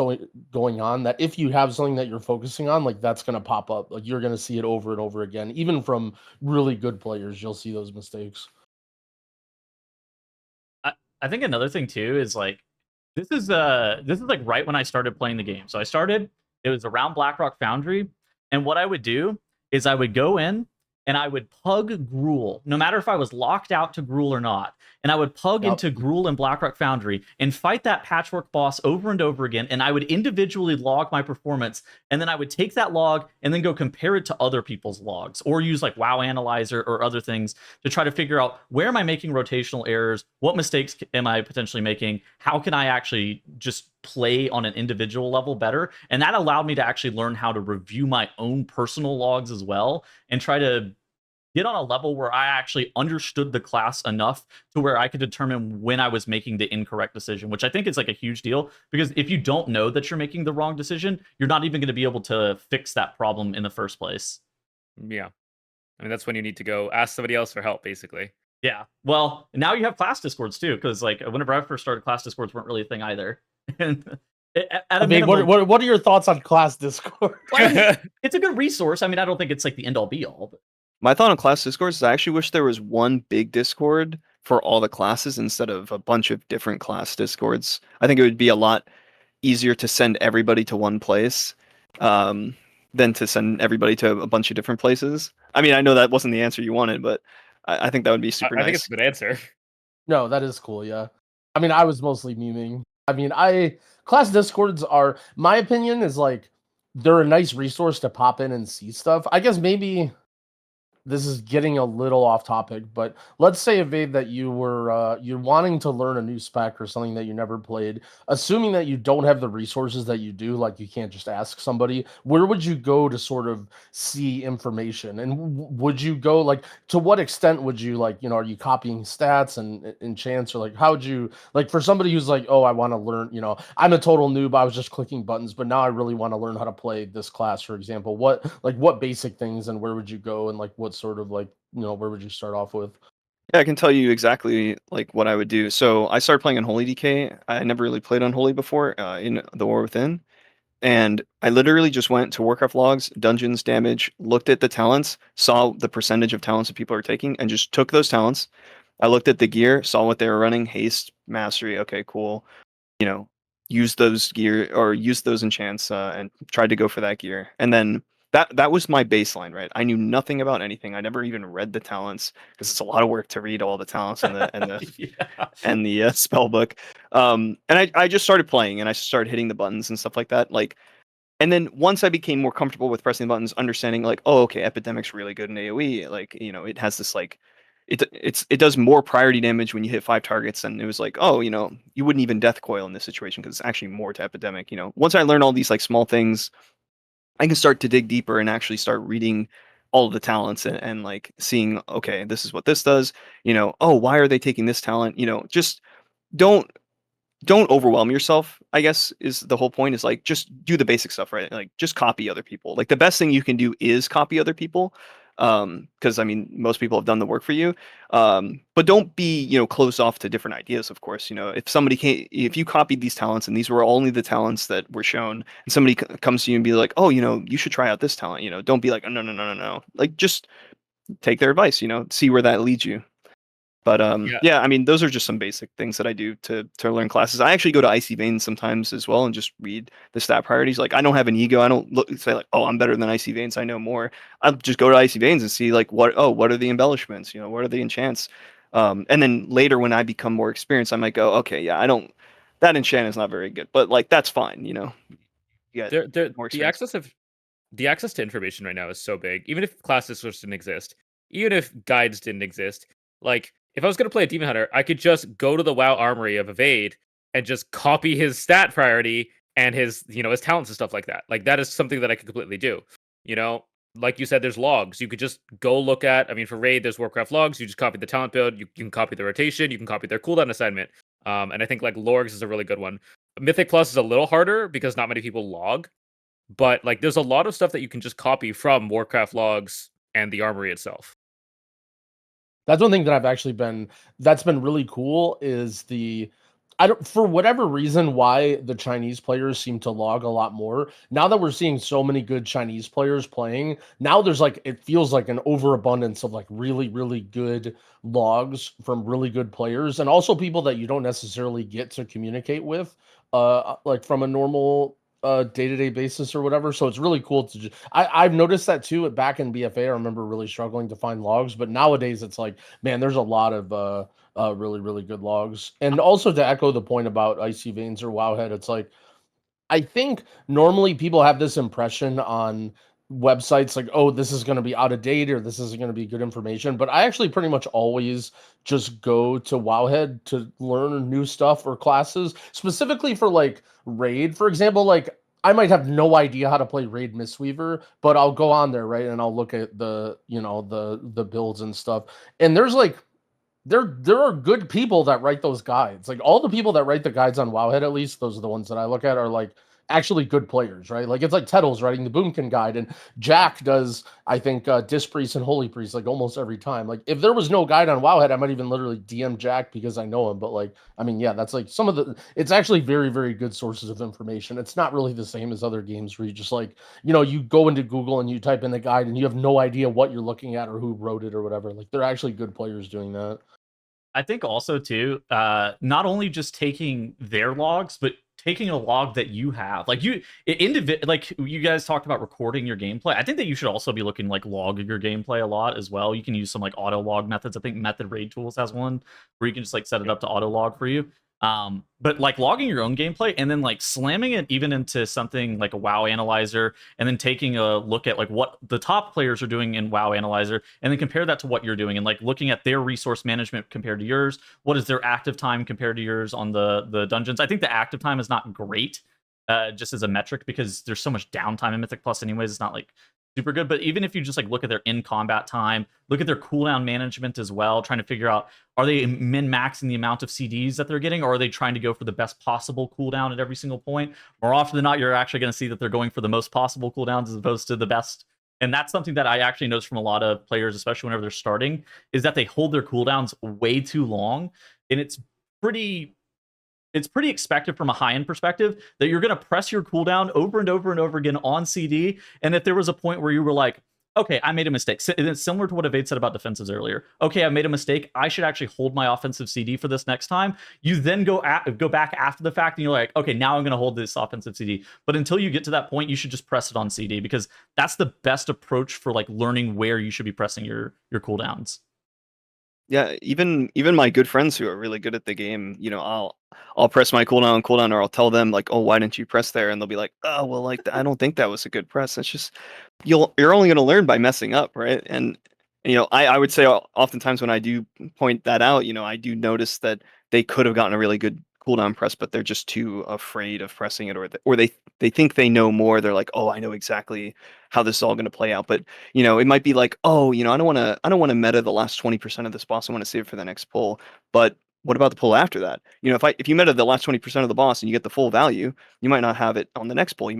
going on that if you have something that you're focusing on, like that's going to pop up. Like you're going to see it over and over again. Even from really good players, you'll see those mistakes. I think another thing too is like this is like right when I started playing the game. So it was around Blackrock Foundry, and what I would do is I would go in and I would pug GROWL, no matter if I was locked out to GROWL or not. And I would pug into GROWL and Blackrock Foundry and fight that patchwork boss over and over again. And I would individually log my performance. And then I would take that log and then go compare it to other people's logs, or use like WoW Analyzer or other things to try to figure out, where am I making rotational errors? What mistakes am I potentially making? How can I actually just play on an individual level better. And that allowed me to actually learn how to review my own personal logs as well and try to get on a level where I actually understood the class enough to where I could determine when I was making the incorrect decision, which I think is like a huge deal, because if you don't know that you're making the wrong decision, you're not even going to be able to fix that problem in the first place. Yeah. I mean, that's when you need to go ask somebody else for help, basically. Yeah. Well, now you have class discords too, because like whenever I first started, class discords weren't really a thing either. And at a minimum, what are your thoughts on class Discord? I mean, it's a good resource. I mean, I don't think it's like the end all be all. But... My thought on class discords is I actually wish there was one big Discord for all the classes instead of a bunch of different class discords. I think it would be a lot easier to send everybody to one place than to send everybody to a bunch of different places. I mean, I know that wasn't the answer you wanted, but I think that would be super nice. I think it's a good answer. No, that is cool, yeah. I mean, I was mostly memeing. I mean, class discords are, my opinion is like, they're a nice resource to pop in and see stuff. I guess maybe this is getting a little off topic, but let's say, Avade, that you're wanting to learn a new spec or something that you never played. Assuming that you don't have the resources that you do, like you can't just ask somebody, where would you go to sort of see information? And would you go, like, to what extent would you, like, are you copying stats and chance, or like, how would you, like, for somebody who's like, oh, I want to learn, I'm a total noob, I was just clicking buttons, but now I really want to learn how to play this class, for example. What basic things, and where would you go, and like what sort of, like, where would you start off with? Yeah, I can tell you exactly like what I would do. So I started playing on Holy DK. I never really played on Holy before in the War Within. And I literally just went to Warcraft logs, dungeons, damage, looked at the talents, saw the percentage of talents that people are taking, and just took those talents. I looked at the gear, saw what they were running, haste, mastery, okay, cool. Use those gear or use those enchants and tried to go for that gear. And then that was my baseline, right? I knew nothing about anything. I never even read the talents because it's a lot of work to read all the talents and the yeah. and the spell book. And I just started playing and I started hitting the buttons and stuff like that. Like, and then once I became more comfortable with pressing the buttons, understanding like, oh, okay, Epidemic's really good in AoE. Like, it has this like, it does more priority damage when you hit 5 targets, and it was like, oh, you wouldn't even death coil in this situation because it's actually more to Epidemic. Once I learned all these like small things, I can start to dig deeper and actually start reading all of the talents and like seeing, okay, this is what this does. Oh, why are they taking this talent? Just don't overwhelm yourself, I guess, is the whole point. Is like, just do the basic stuff, right? Like, just copy other people. Like, the best thing you can do is copy other people, because I mean, most people have done the work for you, but don't be closed off to different ideas. Of course, if you copied these talents and these were only the talents that were shown, and somebody comes to you and be like, oh, you should try out this talent, don't be like, oh, no, like, just take their advice, see where that leads you. But yeah, I mean, those are just some basic things that I do to learn classes. I actually go to Icy Veins sometimes as well and just read the stat priorities. Like, I don't have an ego. I don't say like, oh, I'm better than Icy Veins, I know more. I'll just go to Icy Veins and see like, what are the embellishments? What are the enchants? And then later when I become more experienced, I might go, okay, yeah, that enchant is not very good, but like, that's fine. Yeah, the access to information right now is so big. Even if classes didn't exist, even if guides didn't exist, like, if I was going to play a Demon Hunter, I could just go to the WoW Armory of Avade and just copy his stat priority and his talents and stuff like that. Like, that is something that I could completely do. Like you said, there's logs. You could just go look at, I mean, for Raid, there's Warcraft logs. You just copy the talent build. You can copy the rotation. You can copy their cooldown assignment. And I think, like, Lorgs is a really good one. Mythic Plus is a little harder because not many people log. But, like, there's a lot of stuff that you can just copy from Warcraft logs and the Armory itself. That's one thing that that's been really cool, is for whatever reason, why the Chinese players seem to log a lot more. Now that we're seeing so many good Chinese players playing, now there's like, it feels like an overabundance of like really, really good logs from really good players, and also people that you don't necessarily get to communicate with, like from a normal day-to-day basis or whatever. So it's really cool to I've noticed that too. Back in BFA, I remember really struggling to find logs, but nowadays it's like, man, there's a lot of really, really good logs. And also, to echo the point about Icy Veins or Wowhead, it's like, I think normally people have this impression on websites like, oh, this is going to be out of date or this isn't going to be good information. But I actually pretty much always just go to Wowhead to learn new stuff or classes, specifically for like raid. For example, like I might have no idea how to play Raid Mistweaver, but I'll go on there, right? And I'll look at the, you know, the builds and stuff. And there's like, there are good people that write those guides. Like all the people that write the guides on Wowhead, at least those are the ones that I look at, are like actually good players, right? Like it's like Tettle's writing the Boomkin guide, and Jack does, I think, Disc Priest and Holy Priest like almost every time. Like if there was no guide on Wowhead, I might even literally DM Jack because I know him. But like, I mean, yeah, that's like some of the. It's actually very, very good sources of information. It's not really the same as other games where you just like, you know, you go into Google and you type in the guide and you have no idea what you're looking at or who wrote it or whatever. Like they're actually good players doing that. I think also too, not only just taking their logs, but taking a log that you have. Like like you guys talked about recording your gameplay. I think that you should also be looking like log your gameplay a lot as well. You can use some like auto log methods. I think Method Raid Tools has one where you can just like set it up to auto log for you. But like logging your own gameplay and then like slamming it even into something like a WoW Analyzer, and then taking a look at like what the top players are doing in WoW Analyzer, and then compare that to what you're doing, and like looking at their resource management compared to yours. What is their active time compared to yours on the dungeons? I think the active time is not great, just as a metric, because there's so much downtime in Mythic Plus anyways. It's not like super good. But even if you just like look at their in combat time, look at their cooldown management as well, trying to figure out, are they min-maxing the amount of CDs that they're getting, or are they trying to go for the best possible cooldown at every single point? More often than not, you're actually going to see that they're going for the most possible cooldowns as opposed to the best. And that's something that I actually notice from a lot of players, especially whenever they're starting, is that they hold their cooldowns way too long. And it's pretty expected from a high-end perspective that you're going to press your cooldown over and over and over again on CD. And if there was a point where you were like, okay, I made a mistake. It's similar to what Avade said about defensives earlier. Okay, I made a mistake. I should actually hold my offensive CD for this next time. You then go back after the fact and you're like, okay, now I'm going to hold this offensive CD. But until you get to that point, you should just press it on CD, because that's the best approach for like learning where you should be pressing your cooldowns. Yeah, even my good friends who are really good at the game, you know, I'll press my cooldown, or I'll tell them like, oh, why didn't you press there? And they'll be like, oh, well, like I don't think that was a good press. It's just you're only going to learn by messing up, right? And you know, I would say oftentimes when I do point that out, you know, I do notice that they could have gotten a really good cooldown press, but they're just too afraid of pressing it, or they think they know more. They're like, oh, I know exactly how this is all going to play out. But you know, it might be like, oh, you know, I don't want to meta the last 20% of this boss. I want to save it for the next pull. But what about the pull after that? You know, if you meta the last 20% of the boss and you get the full value, you might not have it on the next pull.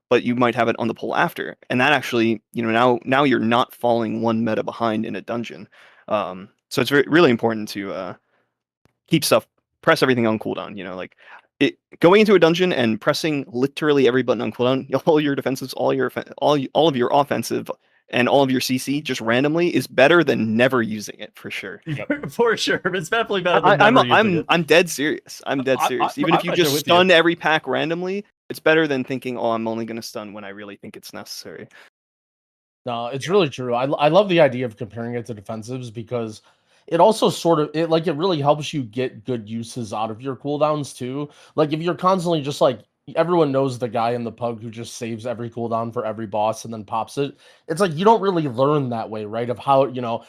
But you might have it on the pull after. And that actually, you know, now you're not falling one meta behind in a dungeon. So it's really important to press everything on cooldown. You know, like going into a dungeon and pressing literally every button on cooldown, all your defensives, all of your offensive, and all of your CC just randomly is better than never using it, for sure. For sure, it's definitely better than never using it. I'm dead serious. I'm dead serious. Even if you just stun every pack randomly, it's better than thinking, oh, I'm only going to stun when I really think it's necessary. No, it's really true. I love the idea of comparing it to defensives, because it also it really helps you get good uses out of your cooldowns too. Like if you're constantly just like, everyone knows the guy in the Pug who just saves every cooldown for every boss and then pops it. It's like you don't really learn that way, right? Of how, you know,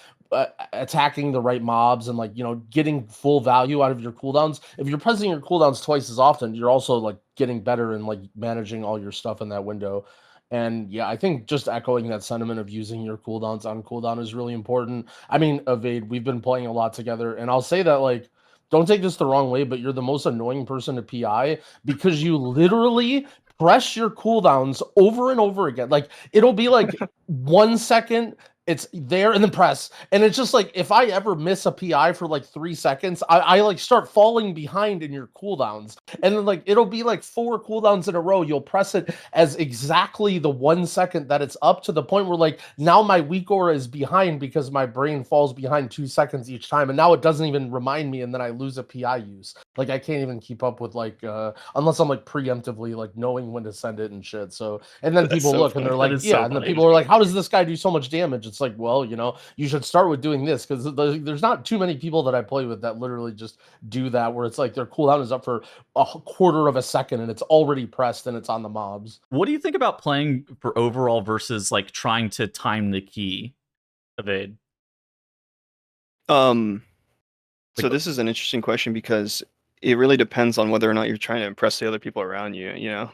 attacking the right mobs and like, you know, getting full value out of your cooldowns. If you're pressing your cooldowns twice as often, you're also like getting better and like managing all your stuff in that window. And yeah, I think just echoing that sentiment of using your cooldowns on cooldown is really important. I mean, Avade, we've been playing a lot together, and I'll say that, like, don't take this the wrong way, but you're the most annoying person to PI, because you literally press your cooldowns over and over again. Like, it'll be like 1 second, it's there, and then press. And it's just like, if I ever miss a PI for like 3 seconds, I like start falling behind in your cooldowns. And then like, it'll be like 4 cooldowns in a row. You'll press it as exactly the 1 second that it's up, to the point where like, now my weak aura is behind because my brain falls behind 2 seconds each time. And now it doesn't even remind me. And then I lose a PI use. Like, I can't even keep up with like, unless I'm like preemptively like knowing when to send it and shit. So, and then people look and they're like, yeah. And then people are like, how does this guy do so much damage? It's It's like, well, you should start with doing this, because there's not too many people that I play with that literally just do that, where it's like their cooldown is up for a quarter of a second and it's already pressed and it's on the mobs. What do you think about playing for overall versus like trying to time the key, Avade? So this is an interesting question because it really depends on whether or not you're trying to impress the other people around you,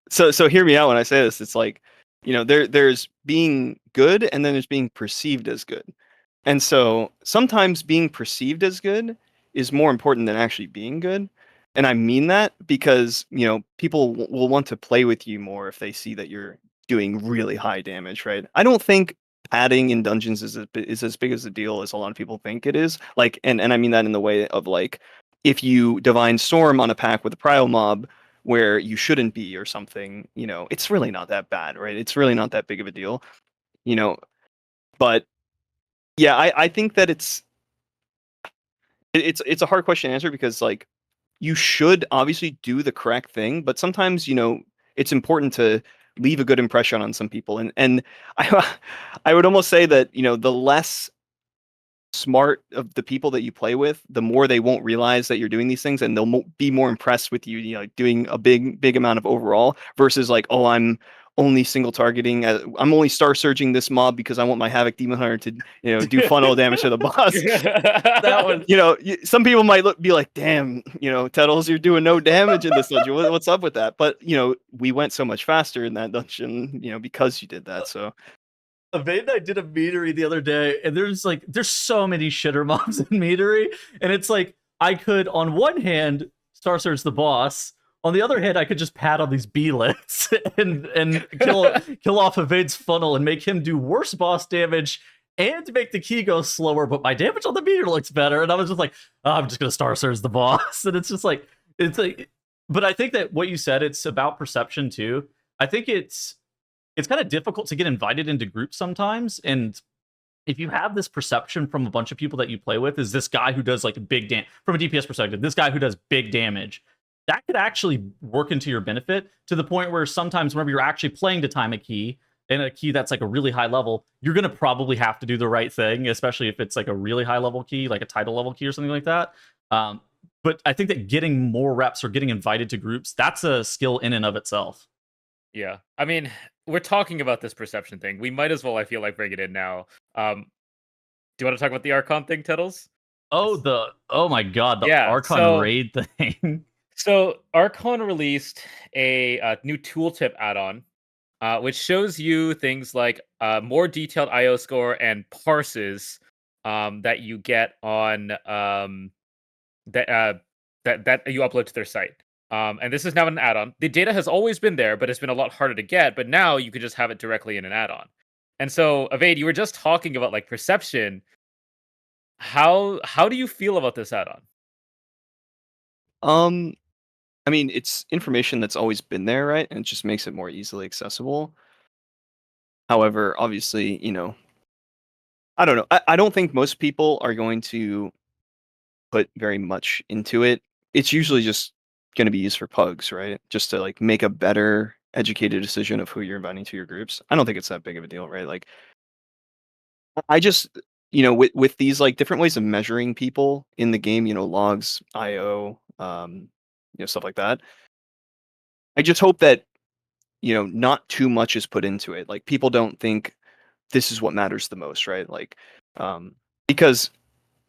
So hear me out when I say this. It's like, there's being good and then there's being perceived as good. And so sometimes being perceived as good is more important than actually being good. And I mean that because, people will want to play with you more if they see that you're doing really high damage, right? I don't think padding in dungeons is as big as a deal as a lot of people think it is. Like, and I mean that in the way of like, if you Divine Storm on a pack with a Prio mob where you shouldn't be or something, it's really not that bad, right? It's really not that big of a deal, but yeah, I think that it's a hard question to answer because like you should obviously do the correct thing, but sometimes it's important to leave a good impression on some people, and I would almost say that the less smart of the people that you play with, the more they won't realize that you're doing these things, and they'll be more impressed with you, doing a big amount of overall versus like, oh, I'm only single targeting, I'm only star surging this mob because I want my Havoc Demon Hunter to do funnel damage to the boss. That was some people might be like, damn, Tettles, you're doing no damage in this dungeon. What's up with that? But we went so much faster in that dungeon, because you did that. So Avade and I did a meadery the other day, and there's so many shitter mobs in meadery, and it's like I could on one hand Star Surge the boss, on the other hand I could just pad on these B-lets and kill off Avade's funnel and make him do worse boss damage and make the key go slower, but my damage on the meter looks better. And I was just like, oh, I'm just gonna Star Surge the boss, and it's like, but I think that what you said, it's about perception too. I think it's kind of difficult to get invited into groups sometimes, and if you have this perception from a bunch of people that you play with, is this guy who does like big damage from a DPS perspective, this guy who does big damage, that could actually work into your benefit to the point where sometimes whenever you're actually playing to time a key, and a key that's like a really high level, you're going to probably have to do the right thing, especially if it's like a really high level key, like a title level key or something like that. But I think that getting more reps or getting invited to groups, that's a skill in and of itself. Yeah. I mean, we're talking about this perception thing. We might as well, I feel like, bring it in now. Do you want to talk about the Archon thing, Tittles? Oh my god, the Archon raid thing. So Archon released a new tooltip add-on, which shows you things like more detailed IO score and parses that you get on that you upload to their site. And this is now an add-on. The data has always been there, but it's been a lot harder to get. But now you can just have it directly in an add-on. And so, Avade, you were just talking about like perception. How do you feel about this add-on? I mean, it's information that's always been there, right? And it just makes it more easily accessible. However, obviously, I don't know. I don't think most people are going to put very much into it. It's usually just going to be used for pugs, right? Just to like make a better educated decision of who you're inviting to your groups. I don't think it's that big of a deal, right? Like I just, with these like different ways of measuring people in the game, logs, IO, stuff like that. I just hope that, not too much is put into it. Like people don't think this is what matters the most, right? Like, because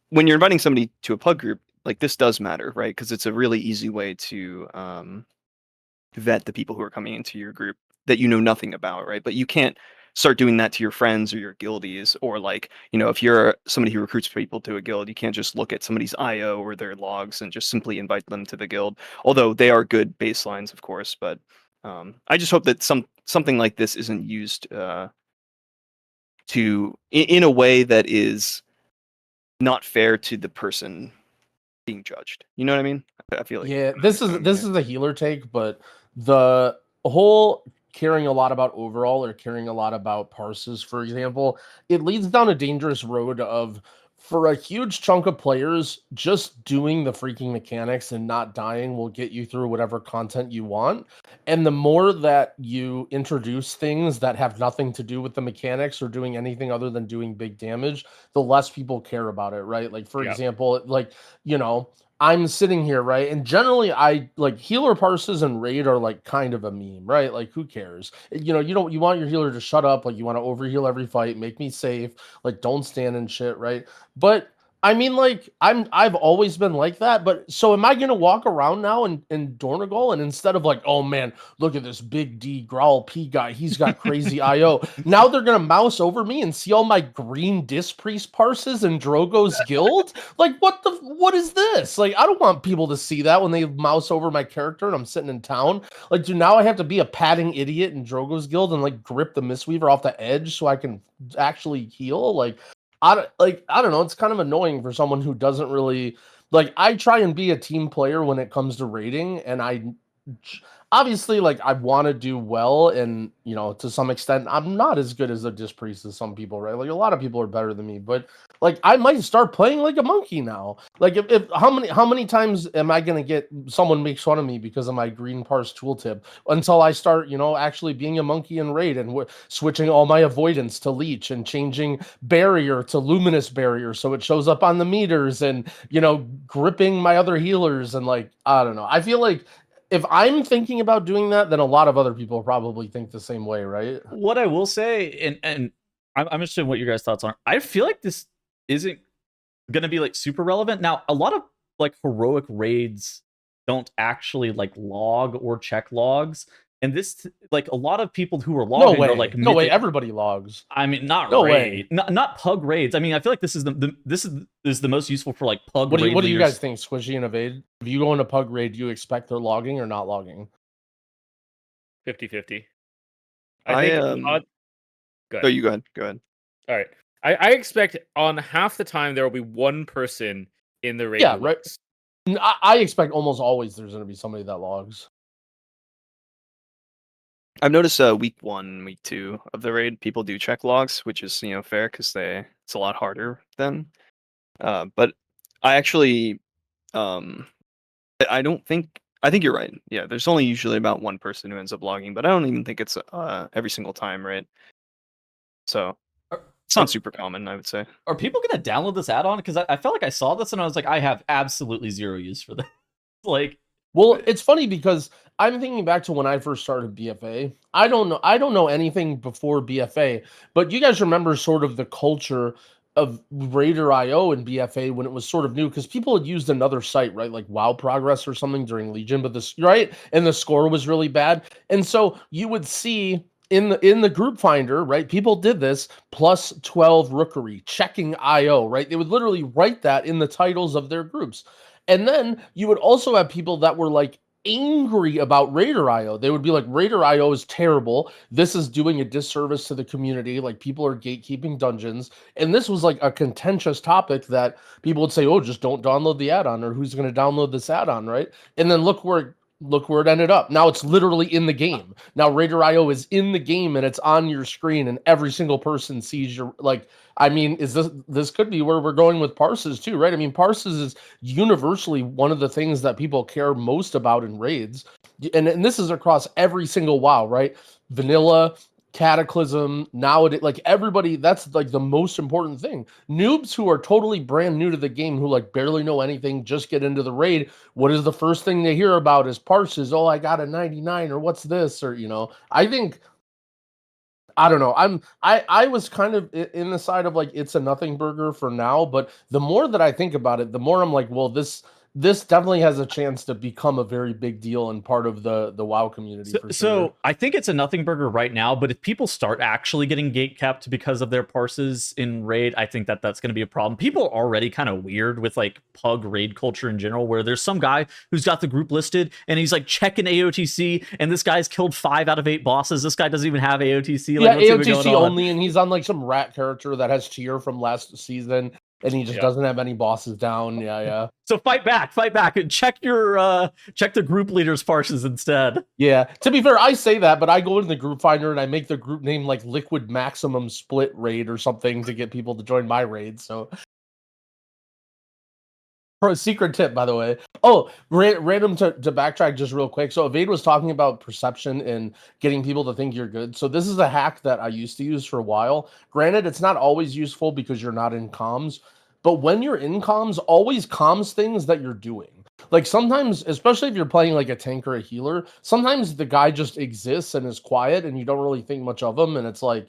when you're inviting somebody to a pug group, like this does matter, right? Because it's a really easy way to vet the people who are coming into your group that you know nothing about, right? But you can't start doing that to your friends or your guildies, or like, if you're somebody who recruits people to a guild, you can't just look at somebody's IO or their logs and just simply invite them to the guild. Although they are good baselines, of course, but I just hope that something like this isn't used in a way that is not fair to the person being judged. You know what I mean? I feel like this is the healer take, but the whole caring a lot about overall or caring a lot about parses, for example, it leads down a dangerous road of for a huge chunk of players, just doing the freaking mechanics and not dying will get you through whatever content you want. And the more that you introduce things that have nothing to do with the mechanics or doing anything other than doing big damage, the less people care about it, right? Like, for example, like, you know, I'm sitting here, right? And generally I like healer parses and raid are like kind of a meme, right? Like, who cares? You know, you want your healer to shut up, like you want to overheal every fight, make me safe, like don't stand and shit, right? But I mean, like, I've always been like that, but so am I gonna walk around now in Dornagal and instead of like, oh man, look at this big D GROWL P guy, he's got crazy IO. Now they're gonna mouse over me and see all my green disc priest parses in Drogo's guild? Like, what is this? Like, I don't want people to see that when they mouse over my character and I'm sitting in town. Like, do now I have to be a padding idiot in Drogo's guild and like grip the Mistweaver off the edge so I can actually heal? Like, I don't know. It's kind of annoying for someone who doesn't really like. I try and be a team player when it comes to raiding, and obviously like I want to do well, and you know, to some extent, I'm not as good as a disc priest as some people, right? Like a lot of people are better than me, but like I might start playing like a monkey now. Like if how many times am I gonna get someone makes fun of me because of my green parse tooltip until I start, you know, actually being a monkey in raid and switching all my avoidance to leech and changing barrier to luminous barrier so it shows up on the meters and, you know, gripping my other healers and like I don't know. I feel like if I'm thinking about doing that, then a lot of other people probably think the same way, right? What I will say, and I'm interested in what your guys' thoughts are. I feel like this isn't going to be like super relevant. Now, a lot of like heroic raids don't actually like log or check logs. And this, like, a lot of people who are logging are like, no way, everybody logs. I mean, not no raid, way. not pug raids. I mean, I feel like this is the most useful for like pug. What do you guys think, Squishei and Avade? If you go into pug raid, do you expect they're logging or not logging? 50-50. I think go ahead. You go ahead. Go ahead. All right. I expect on half the time there will be one person in the raid. Yeah, right. I expect almost always there's going to be somebody that logs. I've noticed week 1, week 2 of the raid, people do check logs, which is, you know, fair because it's a lot harder then. But I actually, I don't think. I think you're right. Yeah, there's only usually about one person who ends up logging, but I don't even think it's every single time, right? So it's not super common, I would say. Are people gonna download this add-on? Because I felt like I saw this and I was like, I have absolutely zero use for this. Like, well, it's funny because I'm thinking back to when I first started BFA. I don't know anything before BFA, but you guys remember sort of the culture of Raider IO and BFA when it was sort of new because people had used another site, right? Like WoW Progress or something during Legion, but right? And the score was really bad. And so you would see in the group finder, right? People did this plus 12 rookery, checking IO, right? They would literally write that in the titles of their groups. And then you would also have people that were like angry about Raider IO. They would be like, Raider IO is terrible. This is doing a disservice to the community. Like, people are gatekeeping dungeons. And this was like a contentious topic that people would say, oh, just don't download the add-on, or who's going to download this add-on, right? And then look where it ended up. Now it's literally in the game. Now Raider IO is in the game and it's on your screen and every single person sees your, like, I mean, this could be where we're going with parses too, right? I mean, parses is universally one of the things that people care most about in raids. And this is across every single WoW, right? Vanilla, Cataclysm, nowadays, like everybody, that's like the most important thing. Noobs who are totally brand new to the game, who like barely know anything, just get into the raid. What is the first thing they hear about is parses? Oh, I got a 99, or what's this? Or, you know, I think, I don't know. I was kind of in the side of like, it's a nothing burger for now, but the more that I think about it, the more I'm like, well, this definitely has a chance to become a very big deal and part of the WoW community. So I think it's a nothing burger right now, but if people start actually getting gatekept because of their parses in raid, I think that's going to be a problem. People are already kind of weird with like pug raid culture in general, where there's some guy who's got the group listed and he's like checking AOTC, and this guy's killed 5 out of 8 bosses. This guy doesn't even have AOTC. Like, yeah, AOTC only, and he's on like some rat character that has tier from last season. And he just doesn't have any bosses down. Yeah. So fight back, and check the group leader's parses instead. Yeah. To be fair, I say that, but I go into the group finder and I make the group name like Liquid Maximum Split Raid or something to get people to join my raid. So For a secret tip, by the way. Oh, random to backtrack just real quick. So Avade was talking about perception and getting people to think you're good. So this is a hack that I used to use for a while. Granted, it's not always useful because you're not in comms, but when you're in comms, always comms things that you're doing. Like sometimes, especially if you're playing like a tank or a healer, sometimes the guy just exists and is quiet and you don't really think much of him. And it's like,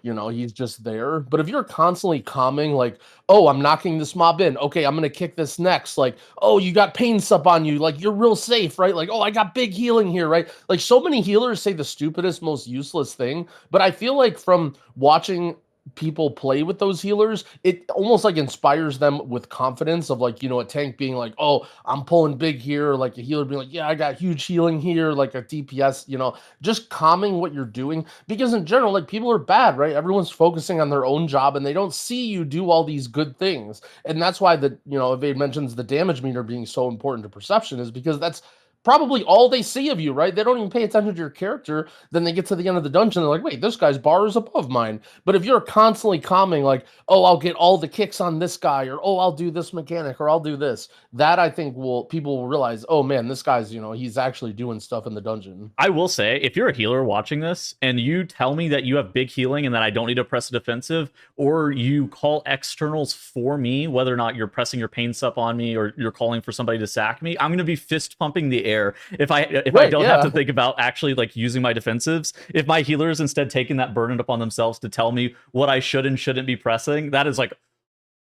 he's just there. But if you're constantly calming, like, oh, I'm knocking this mob in. Okay, I'm going to kick this next. Like, oh, you got pain sup on you. Like, you're real safe, right? Like, oh, I got big healing here, right? Like, so many healers say the stupidest, most useless thing. But I feel like from watching people play with those healers, it almost like inspires them with confidence of like, a tank being like, oh, I'm pulling big here, like a healer being like, yeah, I got huge healing here, like a DPS, just calming what you're doing. Because in general, like people are bad, right? Everyone's focusing on their own job and they don't see you do all these good things. And that's why Avade mentions the damage meter being so important to perception, is because that's probably all they see of you, right? They don't even pay attention to your character. Then they get to the end of the dungeon, they're like, wait, this guy's bar is above mine. But if you're constantly calming, like, oh, I'll get all the kicks on this guy, or oh, I'll do this mechanic, or I'll do this, that I think people will realize, oh man, this guy's, he's actually doing stuff in the dungeon. I will say, if you're a healer watching this and you tell me that you have big healing and that I don't need to press a defensive, or you call externals for me, whether or not you're pressing your pain sup on me or you're calling for somebody to sack me, I'm going to be fist pumping the air if I don't have to think about actually like using my defensives. If my healers instead taking that burden upon themselves to tell me what I should and shouldn't be pressing, that is like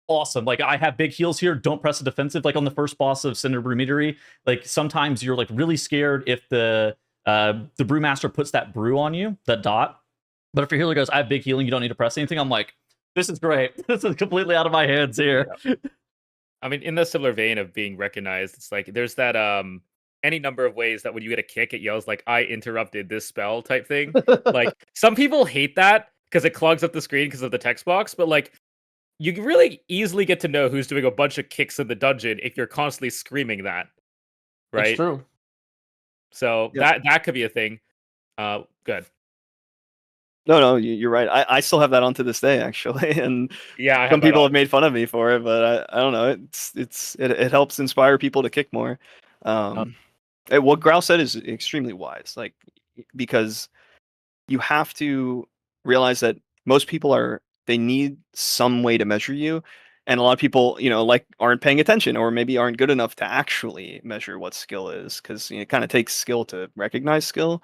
awesome. Like, I have big heals here, don't press a defensive. Like on the first boss of Cinder Brewmeadery, like sometimes you're like really scared if the brewmaster puts that brew on you, that dot. But if your healer goes, I have big healing, you don't need to press anything, I'm like, this is great. This is completely out of my hands here. Yeah. I mean, in the similar vein of being recognized, it's like there's that any number of ways that when you get a kick, it yells like, I interrupted this spell type thing. Like, some people hate that because it clogs up the screen because of the text box, but like, you can really easily get to know who's doing a bunch of kicks in the dungeon if you're constantly screaming that. Right? That's true. So that could be a thing. Good. No, you're right. I still have that on to this day, actually, and yeah, some people have made fun of me for it, but I don't know. It helps inspire people to kick more. What GROWL said is extremely wise, like, because you have to realize that most people they need some way to measure you, and a lot of people, like, aren't paying attention or maybe aren't good enough to actually measure what skill is, because it kind of takes skill to recognize skill.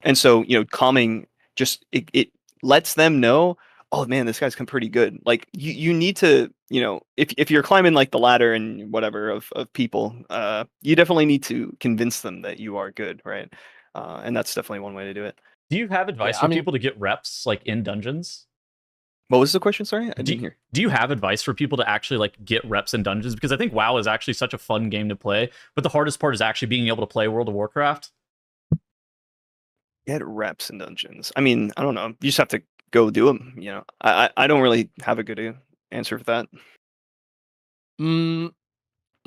And so, calming just it lets them know, oh man, this guy's pretty good. Like, you need to, if you're climbing like the ladder and whatever of people, you definitely need to convince them that you are good, right? And that's definitely one way to do it. Do you have advice for people to get reps like in dungeons? What was the question? Sorry, I didn't hear. Do you have advice for people to actually like get reps in dungeons? Because I think WoW is actually such a fun game to play, but the hardest part is actually being able to play World of Warcraft. Get reps in dungeons. I mean, I don't know. You just have to go do them. I don't really have a good answer for that.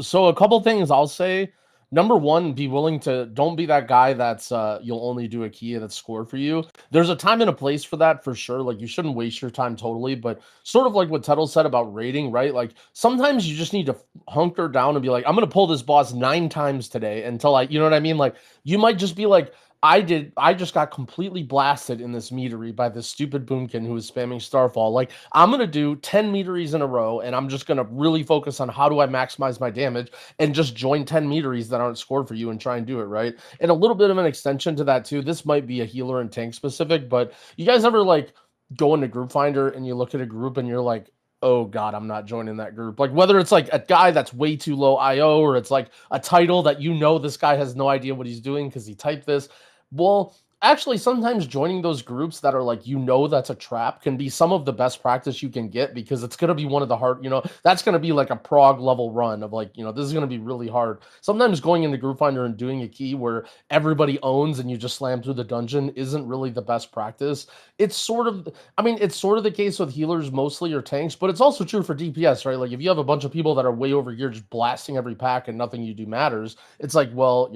So a couple things I'll say. Number one, be willing to, don't be that guy that's you'll only do a key that's scored for you. There's a time and a place for that, for sure. Like, you shouldn't waste your time totally, but sort of like what Tuttle said about raiding, right? Like, sometimes you just need to hunker down and be like, I'm gonna pull this boss 9 times today until you know what I mean? Like, you might just be like, I just got completely blasted in this meadery by this stupid boomkin who was spamming Starfall. Like, I'm going to do 10 meaderies in a row, and I'm just going to really focus on how do I maximize my damage and just join 10 meaderies that aren't scored for you and try and do it, right? And a little bit of an extension to that, too. This might be a healer and tank specific, but you guys ever, like, go into Group Finder and you look at a group and you're like, oh God, I'm not joining that group. Like, whether it's like a guy that's way too low IO, or it's like a title that this guy has no idea what he's doing because he typed this. Well, actually, sometimes joining those groups that are like, that's a trap can be some of the best practice you can get, because it's going to be one of the hard, that's going to be like a prog level run of like, this is going to be really hard. Sometimes going into Group Finder and doing a key where everybody owns and you just slam through the dungeon isn't really the best practice. It's sort of the case with healers mostly, or tanks, but it's also true for DPS, right? Like, if you have a bunch of people that are way over here just blasting every pack and nothing you do matters, it's like, well,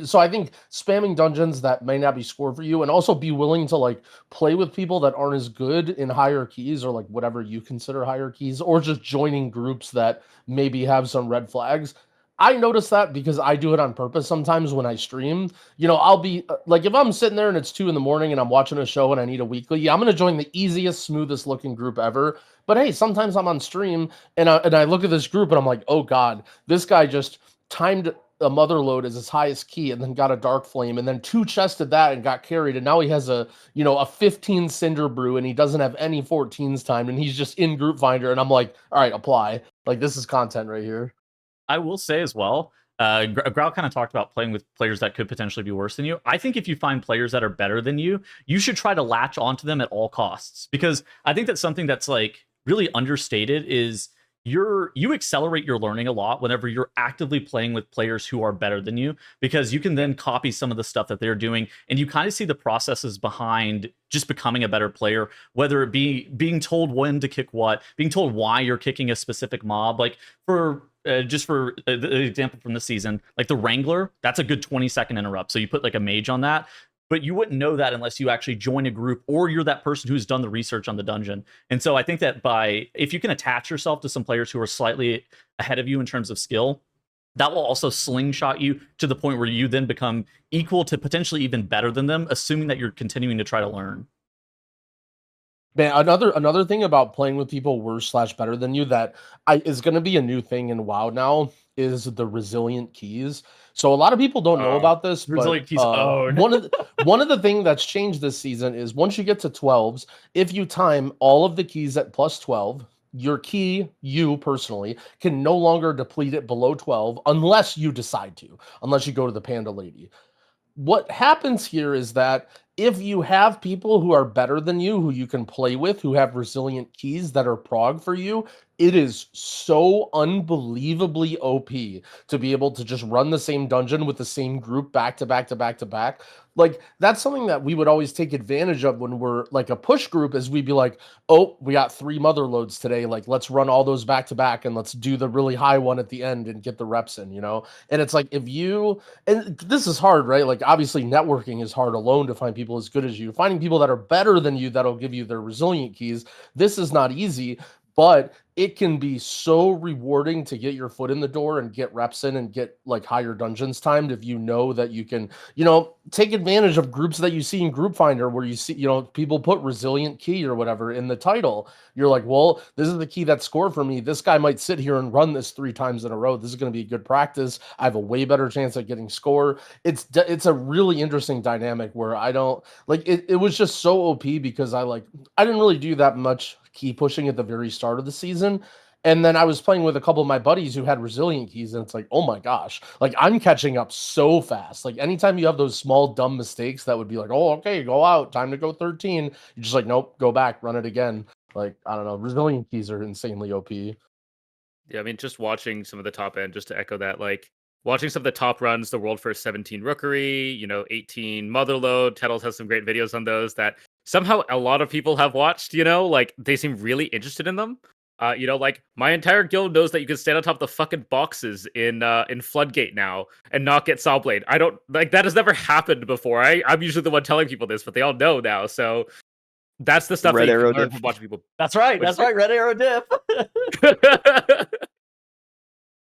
so I think spamming dungeons that may not be score for you, and also be willing to like play with people that aren't as good in higher keys or like whatever you consider higher keys, or just joining groups that maybe have some red flags. I notice that because I do it on purpose sometimes when I stream. You know, I'll be like, if I'm sitting there and it's 2 in the morning and I'm watching a show and I need a weekly, yeah, I'm going to join the easiest, smoothest looking group ever. But hey, sometimes I'm on stream and I look at this group and I'm like, oh God, this guy just timed a mother load as his highest key and then got a dark flame and then 2 chested that and got carried. And now he has a 15 cinder brew and he doesn't have any 14s timed and he's just in group finder. And I'm like, all right, apply. Like, this is content right here. I will say as well, GROWL kind of talked about playing with players that could potentially be worse than you. I think if you find players that are better than you, you should try to latch onto them at all costs, because I think that's something that's like really understated is you accelerate your learning a lot whenever you're actively playing with players who are better than you, because you can then copy some of the stuff that they're doing and you kind of see the processes behind just becoming a better player, whether it be being told when to kick what, being told why you're kicking a specific mob. Like for the example from this season, like the Wrangler, that's a good 20-second interrupt. So you put like a mage on that, but you wouldn't know that unless you actually join a group or you're that person who's done the research on the dungeon. And so I think that if you can attach yourself to some players who are slightly ahead of you in terms of skill, that will also slingshot you to the point where you then become equal to potentially even better than them, assuming that you're continuing to try to learn. Man, another thing about playing with people worse / better than you that is going to be a new thing in WoW now is the resilient keys. So a lot of people don't know about this, resilient but keys own. one of the thing that's changed this season is once you get to 12s, if you time all of the keys at plus 12, your key, you personally, can no longer deplete it below 12 unless you decide to, unless you go to the Panda Lady. What happens here is that if you have people who are better than you, who you can play with, who have resilient keys that are prog for you, it is so unbelievably OP to be able to just run the same dungeon with the same group back to back to back to back. Like, that's something that we would always take advantage of when we're like a push group, is we'd be like, oh, we got 3 mother loads today. Like, let's run all those back to back and let's do the really high one at the end and get the reps in, And it's like, and this is hard, right? Like, obviously networking is hard alone to find people as good as you. Finding people that are better than you that'll give you their resilient keys, this is not easy, but it can be so rewarding to get your foot in the door and get reps in and get like higher dungeons timed if you know that you can, take advantage of groups that you see in Group Finder where you see, people put resilient key or whatever in the title. You're like, well, this is the key that scored for me. This guy might sit here and run this 3 times in a row. This is going to be good practice. I have a way better chance at getting score. It's a really interesting dynamic where I don't like it. It was just so OP because I didn't really do that much key pushing at the very start of the season. And then I was playing with a couple of my buddies who had resilient keys, and it's like, oh my gosh, like I'm catching up so fast. Like anytime you have those small dumb mistakes that would be like, oh, okay, go out, time to go 13. You're just like, nope, go back, run it again. Like, I don't know, resilient keys are insanely OP. Yeah, I mean, just watching some of the top end, just to echo that, like watching some of the top runs, the world first 17 Rookery, 18 Motherload. Tettles has some great videos on those that somehow a lot of people have watched, like they seem really interested in them. Like my entire guild knows that you can stand on top of the fucking boxes in Floodgate now and not get Sawblade. I don't like that has never happened before. I'm usually the one telling people this, but they all know now. So that's the stuff Red that you arrow can learn dip. from watching people. That's right. Red arrow dip.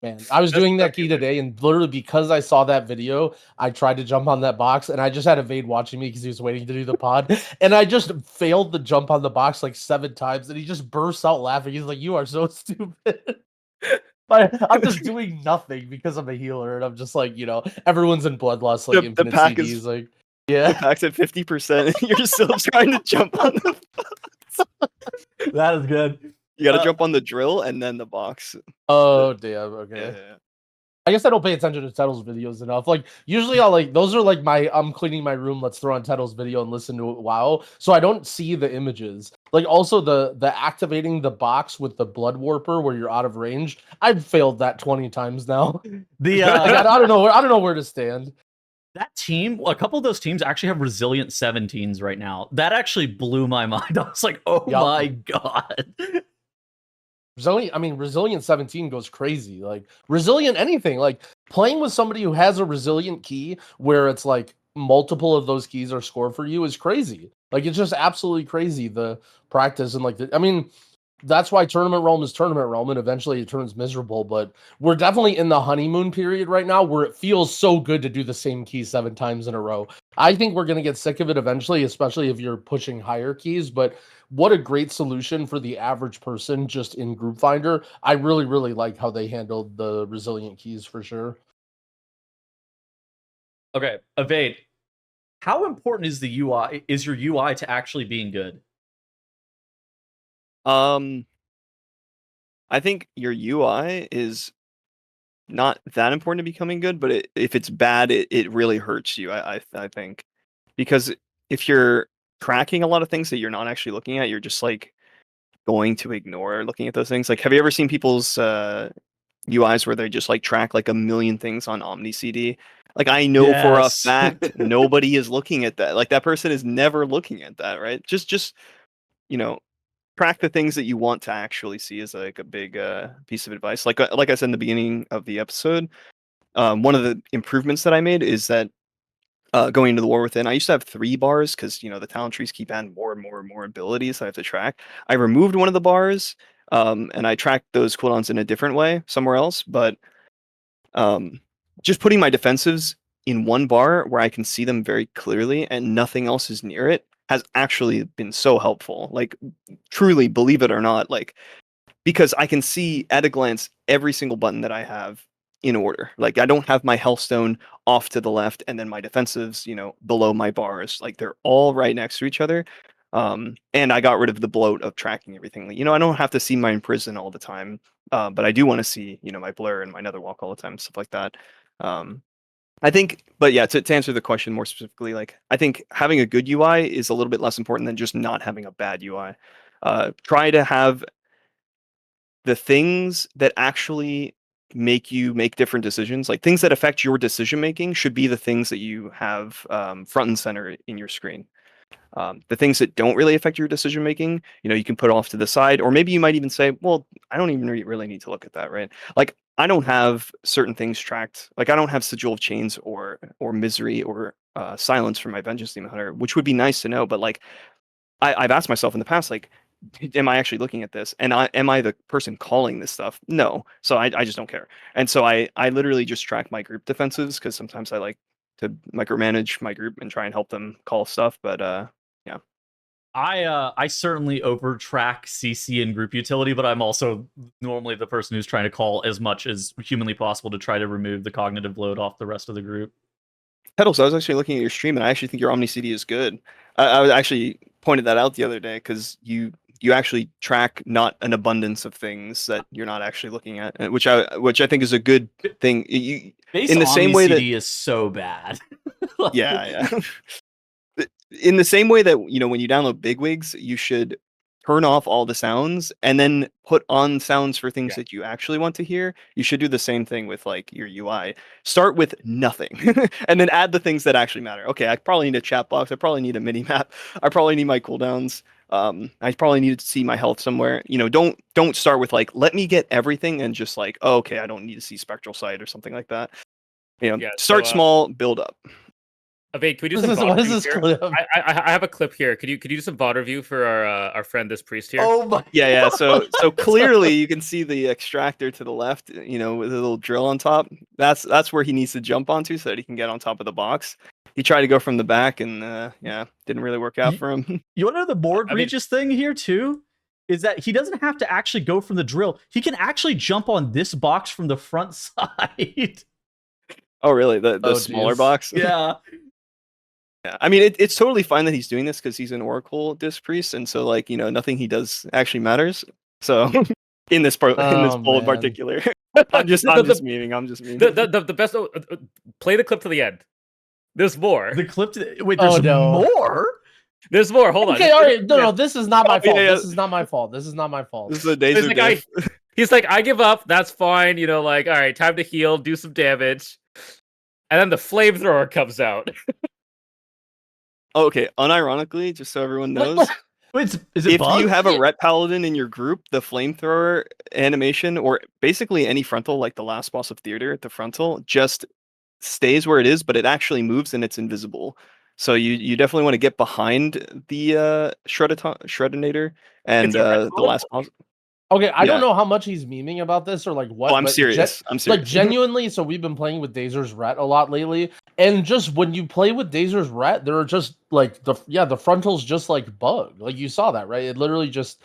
Man, I was doing that key today, and literally because I saw that video, I tried to jump on that box, and I just had Avade watching me because he was waiting to do the pod, and I just failed to jump on the box like 7 times, and he just bursts out laughing. He's like, "You are so stupid." But I'm just doing nothing because I'm a healer, and I'm just like, everyone's in bloodlust, like infinite pack CDs, is like, the yeah. pack's at 50%, and you're still trying to jump on the box. That is good. You got to jump on the drill and then the box. Oh damn. Okay. Yeah. I guess I don't pay attention to Tettle's videos enough. Like usually I'll those are like I'm cleaning my room, let's throw on Tettle's video and listen to it. Wow. So I don't see the images. Like also the activating the box with the blood warper where you're out of range. I've failed that 20 times now. I don't know where to stand. That team, a couple of those teams actually have resilient 17s right now. That actually blew my mind. I was like, oh my god. Resilient 17 goes crazy. Like resilient anything. Like playing with somebody who has a resilient key where it's like multiple of those keys are scored for you is crazy. Like, it's just absolutely crazy, the practice and I mean, that's why tournament realm is tournament realm, and eventually it turns miserable. But we're definitely in the honeymoon period right now where it feels so good to do the same key 7 times in a row. I think we're going to get sick of it eventually, especially if you're pushing higher keys. But what a great solution for the average person just in Group Finder. I really, really like how they handled the resilient keys for sure. Okay, Avade, how important is the UI? Is your UI to actually being good? I think your UI is not that important to becoming good, but if it's bad, it really hurts you. I think, because if you're tracking a lot of things that you're not actually looking at, you're just like going to ignore looking at those things. Like, have you ever seen people's UIs where they just like track like a million things on Omni CD? Like, I know for a Yes. fact nobody is looking at that. Like, that person is never looking at that, right? Just you know, track the things that you want to actually see is like a big piece of advice. Like I said in the beginning of the episode, one of the improvements that I made is that going into the War Within, I used to have 3 bars because the talent trees keep adding more and more and more abilities I have to track. I removed one of the bars, and I tracked those cooldowns in a different way somewhere else. But just putting my defensives in one bar where I can see them very clearly and nothing else is near it has actually been so helpful. Like, truly, believe it or not, like, because I can see at a glance every single button that I have in order. Like, I don't have my healthstone off to the left and then my defensives, below my bars. Like, they're all right next to each other. And I got rid of the bloat of tracking everything. I don't have to see my imprison all the time, but I do want to see, my blur and my netherwalk all the time, stuff like that. I think, but yeah, to answer the question more specifically, like, I think having a good UI is a little bit less important than just not having a bad UI. Try to have the things that actually make you make different decisions, like things that affect your decision making, should be the things that you have front and center in your screen. The things that don't really affect your decision making, you can put off to the side, or maybe you might even say, well, I don't even really need to look at that, right? Like, I don't have certain things tracked. Like, I don't have Sigil of Chains or Misery or Silence for my Vengeance Demon Hunter, which would be nice to know. But like, I've asked myself in the past, like, am I actually looking at this? And am I the person calling this stuff? No. So I just don't care. And so I literally just track my group defenses, because sometimes I like to micromanage my group and try and help them call stuff. But yeah. I certainly overtrack CC and group utility, but I'm also normally the person who's trying to call as much as humanly possible to try to remove the cognitive load off the rest of the group. Pedals, I was actually looking at your stream, and I actually think your Omni CD is good. I was actually pointed that out the other day, because you actually track not an abundance of things that you're not actually looking at, which I think is a good thing. Base in the same way CD is so bad. Like, yeah. In the same way that when you download Bigwigs, you should turn off all the sounds and then put on sounds for things that you actually want to hear. You should do the same thing with like your UI. Start with nothing and then add the things that actually matter. Okay, I probably need a chat box. I probably need a mini map. I probably need my cooldowns. I probably need to see my health somewhere. Don't start with like, let me get everything and just like, oh, okay, I don't need to see Spectral Sight or something like that. Start small, build up. Avade, can we do some VOD review here? I have a clip here. Could you do some VOD review for our friend this priest here? Oh my yeah. So clearly you can see the extractor to the left, with a little drill on top. That's where he needs to jump onto so that he can get on top of the box. He tried to go from the back and didn't really work out for him. You want to know the more egregious thing here too? Is that he doesn't have to actually go from the drill. He can actually jump on this box from the front side. Oh, really? The smaller box? Yeah. Yeah, I mean, it's totally fine that he's doing this because he's an Oracle Disc Priest, and so like nothing he does actually matters. So in this poll in particular, I'm just memeing. The best. Play the clip to the end. There's more. The clip. Wait, there's more. There's more. Hold on. Okay, all right. No, this is not my fault. This is not my fault. This is not my fault. This is a days of death. He's like, I give up. That's fine. Like, all right, time to heal, do some damage, and then the flamethrower comes out. Okay, unironically, just so everyone knows, is it if bugged? you have a Ret Paladin in your group, the flamethrower animation, or basically any frontal, like the last boss of Theater at the frontal, just stays where it is, but it actually moves and it's invisible. So you definitely want to get behind the Shreddinator and It's a red the solid last bug. pause. Okay, I don't Yeah. know how much he's memeing about this or like what. Oh, I'm but serious. I'm serious. Like genuinely, so we've been playing with Dazer's Ret a lot lately, and just when you play with Dazer's Ret, there are just like the frontal's just like bug. Like you saw that, right? It literally just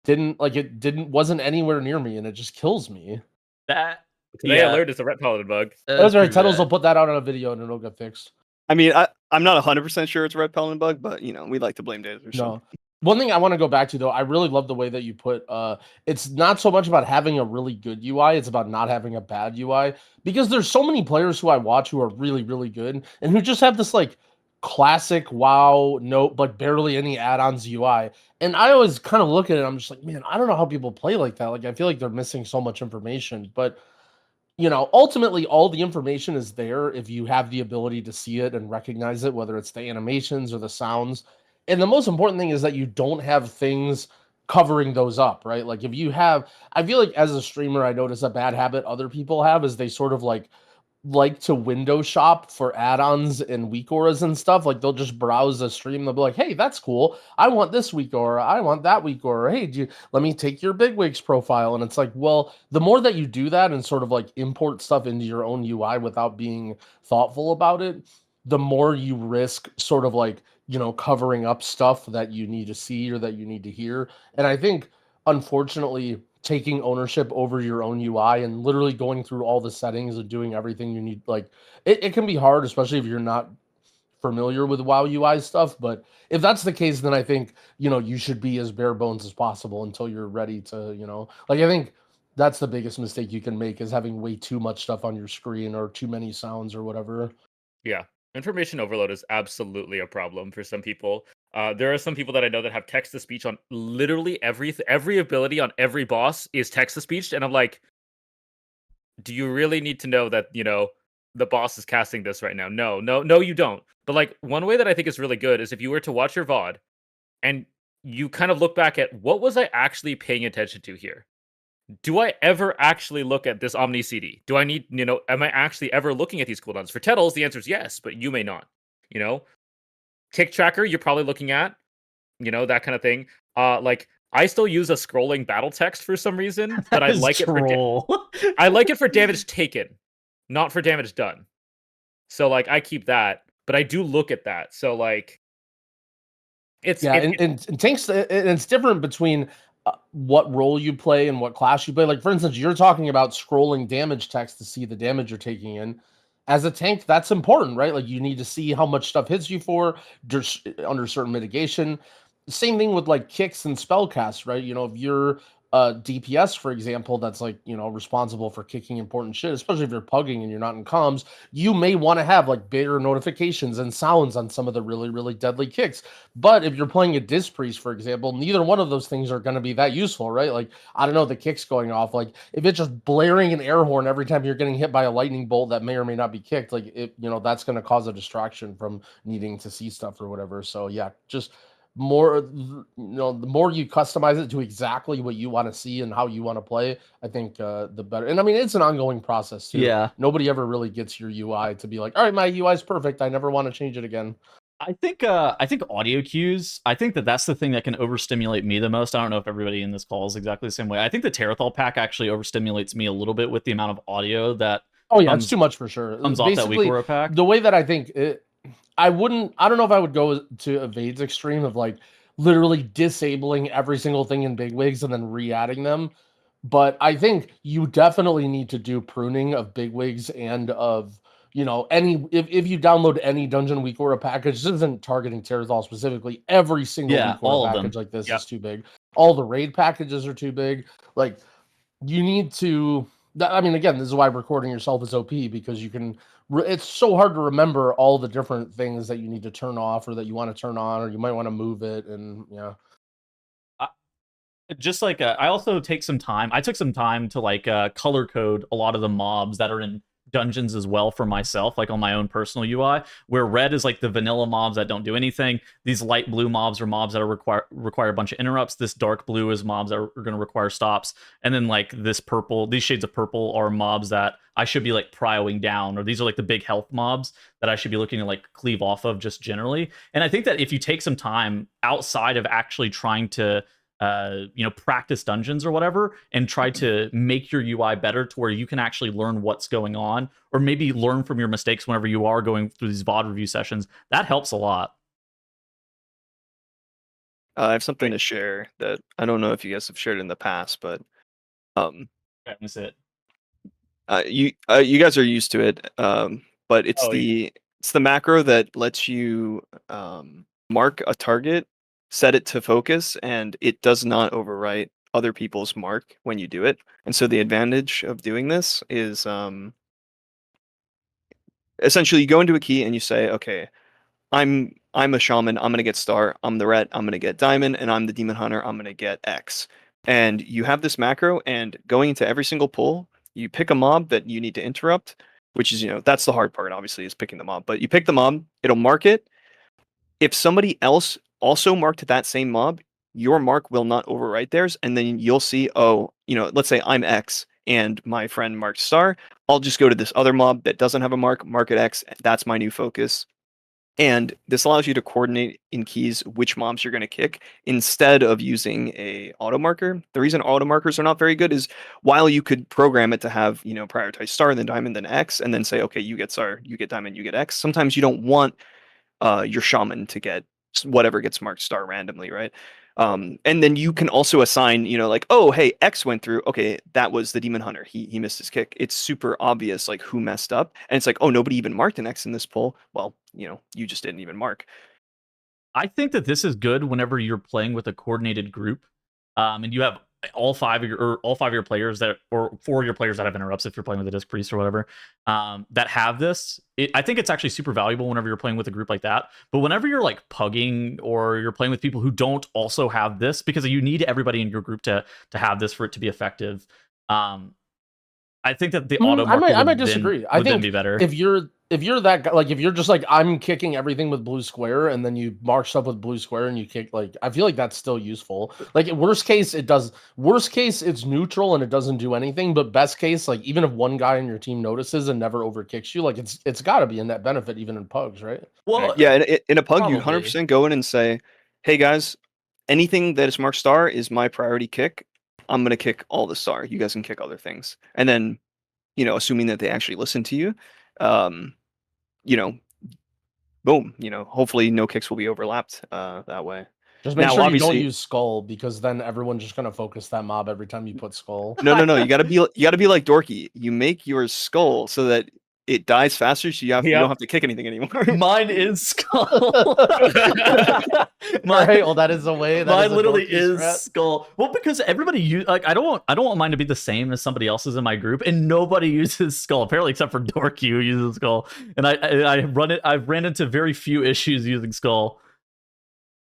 wasn't anywhere near me, and it just kills me. That Today yeah, alert is a ret paladin bug. That's right. Tunnels will put that out on a video, and it'll get fixed. I mean, I'm not 100% sure it's a red paladin bug, but you know, we like to blame Dazer. So. No. One thing I want to go back to though, I really love the way that you put it's not so much about having a really good UI, it's about not having a bad UI. Because there's so many players who I watch who are really, really good and who just have this like classic WoW but barely any add-ons UI. And I always kind of look at it, I'm just like, man, I don't know how people play like that. Like I feel like they're missing so much information. But you know, ultimately all the information is there if you have the ability to see it and recognize it, whether it's the animations or the sounds. And the most important thing is that you don't have things covering those up, right? Like if you have, I feel like as a streamer, I notice a bad habit other people have is they sort of like to window shop for add-ons and weak auras and stuff. Like they'll just browse the stream. They'll be like, hey, that's cool. I want this weak aura. I want that weak aura. Hey, let me take your bigwigs profile. And it's like, well, the more that you do that and sort of like import stuff into your own UI without being thoughtful about it, the more you risk sort of like, you know, covering up stuff that you need to see or that you need to hear. And I think, unfortunately, taking ownership over your own UI and literally going through all the settings and doing everything you need, like it can be hard, especially if you're not familiar with WoW UI stuff. But if that's the case, then I think, you know, you should be as bare bones as possible until you're ready to, you know, like I think that's the biggest mistake you can make is having way too much stuff on your screen or too many sounds or whatever. Yeah, information overload is absolutely a problem for some people. There are some people that I know that have text to speech on literally every ability on every boss is text to speech, and I'm like, do you really need to know that, you know, the boss is casting this right now? No, you don't. But like one way that I think is really good is if you were to watch your VOD and you kind of look back at what was I actually paying attention to here? Do I ever actually look at this Omni CD? Do I need, you know, am I actually ever looking at these cooldowns? For Tettles, the answer is yes, but you may not. You know, tick tracker, you're probably looking at, you know, that kind of thing. Like I still use a scrolling battle text for some reason, but I like it for I like it for damage taken, not for damage done. So like I keep that, but I do look at that. So like it's Yeah, and tanks, and it's different between what role you play and what class you play. Like, for instance, you're talking about scrolling damage text to see the damage you're taking in. As a tank, that's important, right? Like, you need to see how much stuff hits you for just under certain mitigation. Same thing with like kicks and spell casts, right? You know, if you're DPS, for example, that's like, you know, responsible for kicking important shit, especially if you're pugging and you're not in comms, you may want to have like bigger notifications and sounds on some of the really, really deadly kicks. But if you're playing a Dis Priest, for example, neither one of those things are going to be that useful, right? Like, I don't know, the kicks going off, like if it's just blaring an air horn every time you're getting hit by a lightning bolt that may or may not be kicked, like it, you know, that's going to cause a distraction from needing to see stuff or whatever. So yeah, just more, you know, the more you customize it to exactly what you want to see and how you want to play, I think the better. And I mean, it's an ongoing process too. Yeah. Nobody ever really gets your UI to be like, all right, my UI is perfect, I never want to change it again. I think audio cues, I think that's the thing that can overstimulate me the most. I don't know if everybody in this call is exactly the same way. I think the Terrathal pack actually overstimulates me a little bit with the amount of audio that Oh yeah, it's too much for sure. comes off that weak aura pack. The way that I think it, I don't know if I would go to Avade's extreme of like literally disabling every single thing in bigwigs and then re-adding them. But I think you definitely need to do pruning of bigwigs and of, you know, any, if you download any dungeon weak aura package, this isn't targeting Terrathal specifically, every single weak aura package like this is too big. All the raid packages are too big. Like you need to, I mean, again, this is why recording yourself is OP, because you can, it's so hard to remember all the different things that you need to turn off or that you want to turn on, or you might want to move it. And yeah. Just like I also take some time. I took some time to like color code a lot of the mobs that are in dungeons as well for myself, like on my own personal UI, where red is like the vanilla mobs that don't do anything. These light blue mobs are mobs that are require a bunch of interrupts. This dark blue is mobs that are going to require stops. And then like this purple, these shades of purple are mobs that I should be like prioing down, or these are like the big health mobs that I should be looking to like cleave off of just generally. And I think that if you take some time outside of actually trying to practice dungeons or whatever, and try to make your UI better to where you can actually learn what's going on, or maybe learn from your mistakes whenever you are going through these VOD review sessions, that helps a lot. I have something to share that I don't know if you guys have shared in the past, but That's it. you guys are used to it. But it's it's the macro that lets you mark a target, set it to focus, and it does not overwrite other people's mark when you do it. And so the advantage of doing this is essentially you go into a key and you say, okay, I'm a shaman, I'm gonna get star, I'm the ret, I'm gonna get diamond, and I'm the demon hunter, I'm gonna get X. And you have this macro, and going into every single pull, you pick a mob that you need to interrupt, which is, that's the hard part, obviously, is picking the mob. But you pick the mob, it'll mark it. If somebody else also marked that same mob, your mark will not overwrite theirs, and then you'll see, oh, let's say I'm X and my friend marked star. I'll just go to this other mob that doesn't have a mark it X. That's my new focus. And this allows you to coordinate in keys which mobs you're going to kick instead of using a auto marker. The reason auto markers are not very good is while you could program it to have, prioritize star, then diamond, then X, and then say, okay, you get star, you get diamond, you get X. Sometimes you don't want your shaman to get whatever gets marked star randomly, right? And then you can also assign, like, oh, hey, X went through. Okay, that was the demon hunter. He missed his kick. It's super obvious, like, who messed up. And it's like, oh, nobody even marked an X in this pull. Well, you just didn't even mark. I think that this is good whenever you're playing with a coordinated group, and you have all five of your players or 4 of your players that have interrupts, if you're playing with a disc priest or whatever, that have this. I think it's actually super valuable whenever you're playing with a group like that. But whenever you're like pugging or you're playing with people who don't also have this, because you need everybody in your group to have this for it to be effective. I think that the auto marker I might disagree. I think be better if you're that guy, like if you're just like, I'm kicking everything with blue square, and then you mark stuff with blue square and you kick, like, I feel like that's still useful. Like worst case it's neutral and it doesn't do anything, but best case, like even if one guy in your team notices and never overkicks you, like it's got to be a net benefit even in pugs, right? Well, yeah, in a pug, probably. you 100% go in and say, hey guys, anything that is marked star is my priority kick. I'm going to kick all the star. You guys can kick other things. And then, assuming that they actually listen to you, boom, hopefully no kicks will be overlapped that way. Just make sure you don't use skull, because then everyone's just going to focus that mob every time you put skull. No. You got to be like DORKI. You make your skull so that it dies faster, so you don't have to kick anything anymore. Mine is skull. Well, that is the way. Mine literally is skull. Well, because everybody I don't want mine to be the same as somebody else's in my group, and nobody uses skull apparently, except for DORKI, who uses skull. And I've ran into very few issues using skull.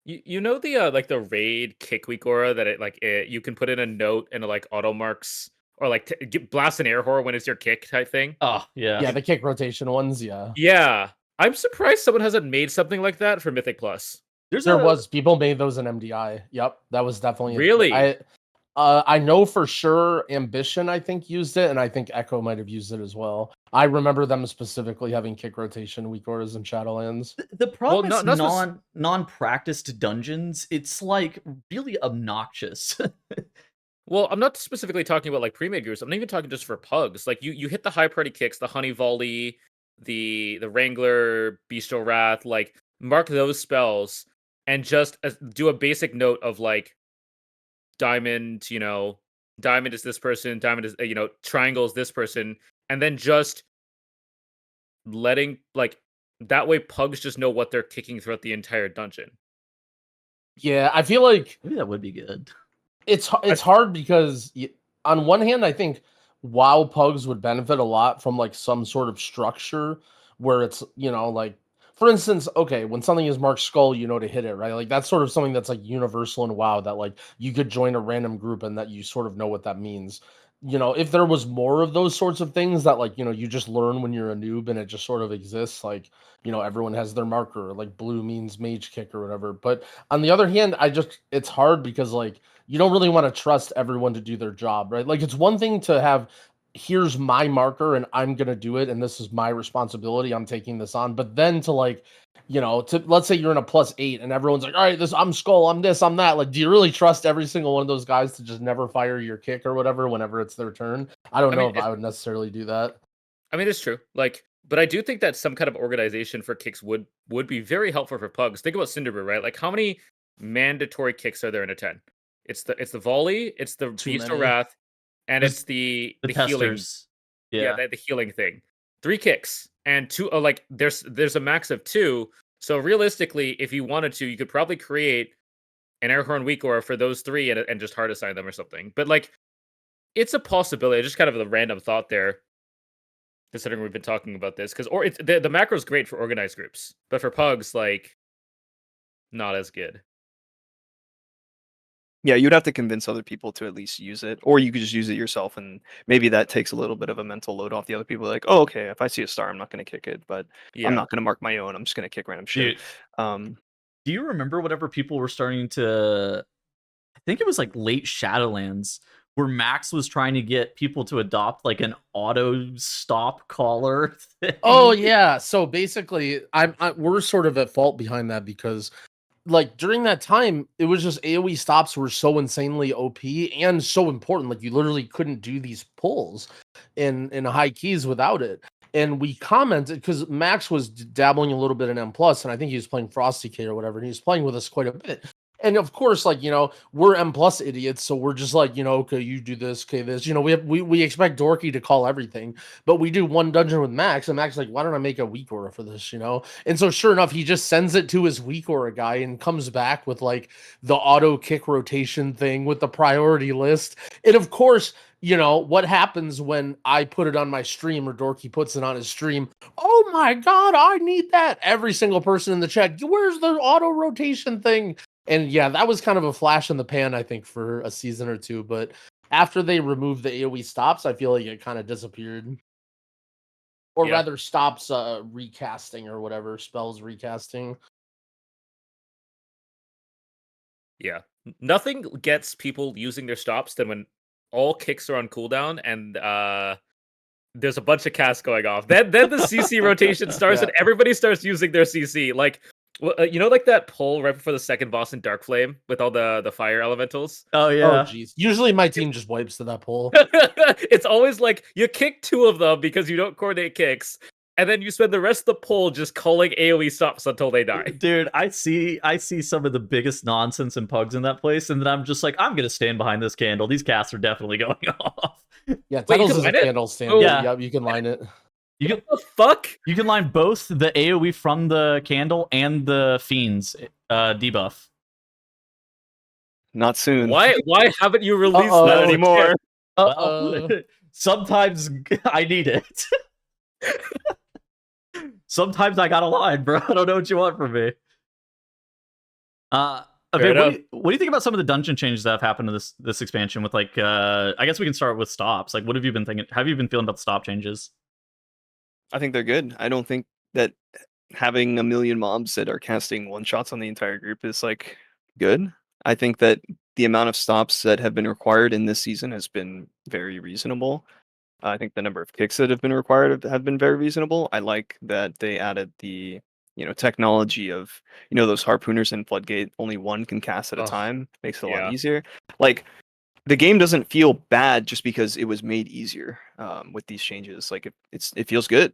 You know the like the raid kick week aura that you can put in a note and it like auto marks. Or like blast an air horror when it's your kick type thing. Oh, yeah. Yeah, the kick rotation ones, yeah. Yeah. I'm surprised someone hasn't made something like that for Mythic Plus. People made those in MDI. Yep, that was definitely really. I know for sure Ambition, I think, used it, and I think Echo might have used it as well. I remember them specifically having kick rotation weak orders in Shadowlands. The problem is non-practiced dungeons. It's like really obnoxious. Well, I'm not specifically talking about like pre-made groups. I'm not even talking just for pugs. Like you hit the high priority kicks, the honey volley, the Wrangler, Bestial Wrath, like mark those spells and just do a basic note of like diamond, diamond is this person, diamond is triangle is this person, and then just letting like that way pugs just know what they're kicking throughout the entire dungeon. Yeah, I feel like maybe that would be good. It's hard because on one hand, I think WoW pugs would benefit a lot from like some sort of structure where it's, like, for instance, okay, when something is marked skull, to hit it, right? Like that's sort of something that's like universal in WoW, that like you could join a random group and that you sort of know what that means. if there was more of those sorts of things that like, you just learn when you're a noob and it just sort of exists, like, everyone has their marker, like blue means mage kick or whatever. But on the other hand, it's hard because like you don't really want to trust everyone to do their job, right? Like it's one thing to have, here's my marker and I'm going to do it and this is my responsibility, I'm taking this on. But then to like, to let's say you're in a +8 and everyone's like, all right, I'm Skull, I'm this, I'm that. Like, do you really trust every single one of those guys to just never fire your kick or whatever whenever it's their turn? I don't know if I would necessarily do that. I mean, it's true. Like, but I do think that some kind of organization for kicks would be very helpful for Pugs. Think about Cinderbrew, right? Like, how many mandatory kicks are there in a 10? It's the volley, it's the Beast of Wrath, and it's the healing. testers. The healing thing. 3 kicks and 2. Oh, like there's a max of 2. So realistically, if you wanted to, you could probably create an Airhorn weak aura for those 3 and just hard assign them or something. But like, it's a possibility. Just kind of a random thought there, considering we've been talking about this. Because it's the macro is great for organized groups, but for Pugs, like, not as good. Yeah, you'd have to convince other people to at least use it, or you could just use it yourself, and maybe that takes a little bit of a mental load off the other people. Like, oh, okay, if I see a star, I'm not going to kick it, but I'm not going to mark my own. I'm just going to kick random shit. Dude, do you remember whatever people were starting to? I think it was like late Shadowlands, where Max was trying to get people to adopt like an auto stop caller thing. Oh yeah, so basically, we're sort of at fault behind that because, like, during that time, it was just AoE stops were so insanely OP and so important. Like, you literally couldn't do these pulls in high keys without it. And we commented because Max was dabbling a little bit in M+, and I think he was playing Frosty K or whatever, and he was playing with us quite a bit. And of course, like, we're M+ idiots, so we're just like, okay, you do this, okay, this. We expect DORKI to call everything, but we do one dungeon with Max, and Max is like, why don't I make a weak aura for this, And so sure enough, he just sends it to his weak aura guy and comes back with like the auto kick rotation thing with the priority list. And of course, what happens when I put it on my stream or DORKI puts it on his stream? Oh my God, I need that. Every single person in the chat, where's the auto rotation thing? And yeah, that was kind of a flash in the pan, I think, for a season or two. But after they removed the AoE stops, I feel like it kind of disappeared. Or rather, stops recasting or whatever, spells recasting. Yeah. Nothing gets people using their stops than when all kicks are on cooldown and there's a bunch of casts going off. Then the CC rotation starts and everybody starts using their CC. Like, like that pull right before the second boss in Dark Flame with all the fire elementals? Oh, yeah. Oh, jeez. Usually my team just wipes to that pull. It's always like, you kick 2 of them because you don't coordinate kicks, and then you spend the rest of the pull just calling AoE stops until they die. Dude, I see some of the biggest nonsense and Pugs in that place, and then I'm just like, I'm going to stand behind this candle. These casts are definitely going off. Yeah, Tunnels is a candle stand. Oh. Yeah, you can line it. What the fuck? You can line both the AoE from the candle and the Fiend's debuff. Not soon. Why haven't you released Not that anymore. Well, sometimes I need it. Sometimes I got a line, bro. I don't know what you want from me. Okay, what do you think about some of the dungeon changes that have happened to this expansion with like I guess we can start with stops. Like, what have you been thinking? Have you been feeling about the stop changes? I think they're good. I don't think that having a million mobs that are casting one-shots on the entire group is like good. I think that the amount of stops that have been required in this season has been very reasonable. I think the number of kicks that have been required have been very reasonable. I like that they added the technology of those harpooners in Floodgate. Only one can cast at a time. Makes it a lot easier. Like, the game doesn't feel bad just because it was made easier with these changes. Like, it feels good,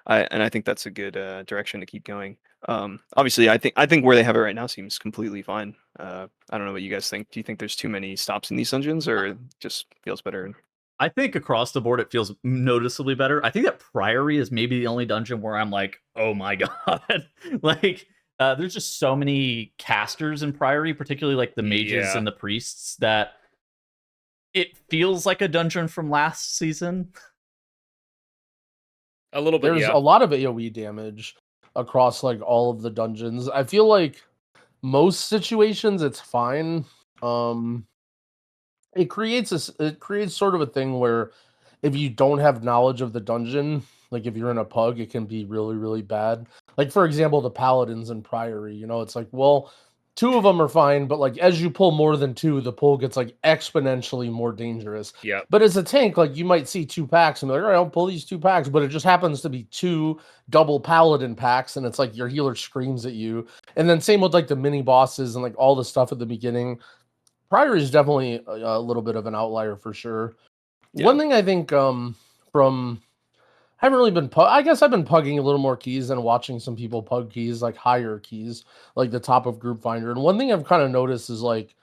I think that's a good direction to keep going. Obviously, I think where they have it right now seems completely fine. I don't know what you guys think. Do you think there's too many stops in these dungeons, or it just feels better? I think across the board it feels noticeably better. I think that Priory is maybe the only dungeon where I'm like, oh my god, like. There's just so many casters in Priory, particularly like the mages and the priests, that it feels like a dungeon from last season. A little bit. There's a lot of AoE damage across like all of the dungeons. I feel like most situations it's fine. it creates sort of a thing where if you don't have knowledge of the dungeon, like if you're in a pug, it can be really, really bad. Like for example, the paladins in Priory, it's like, well, two of them are fine, but like as you pull more than two, the pull gets like exponentially more dangerous. Yeah. But as a tank, like you might see 2 packs and be like, all right, I'll pull these 2 packs, but it just happens to be 2 double paladin packs, and it's like your healer screams at you. And then same with like the mini bosses and like all the stuff at the beginning. Priory is definitely a little bit of an outlier for sure. Yeah. One thing I think from I haven't really been I guess I've been pugging a little more keys than watching some people pug keys, like higher keys, like the top of Group Finder. And one thing I've kind of noticed is like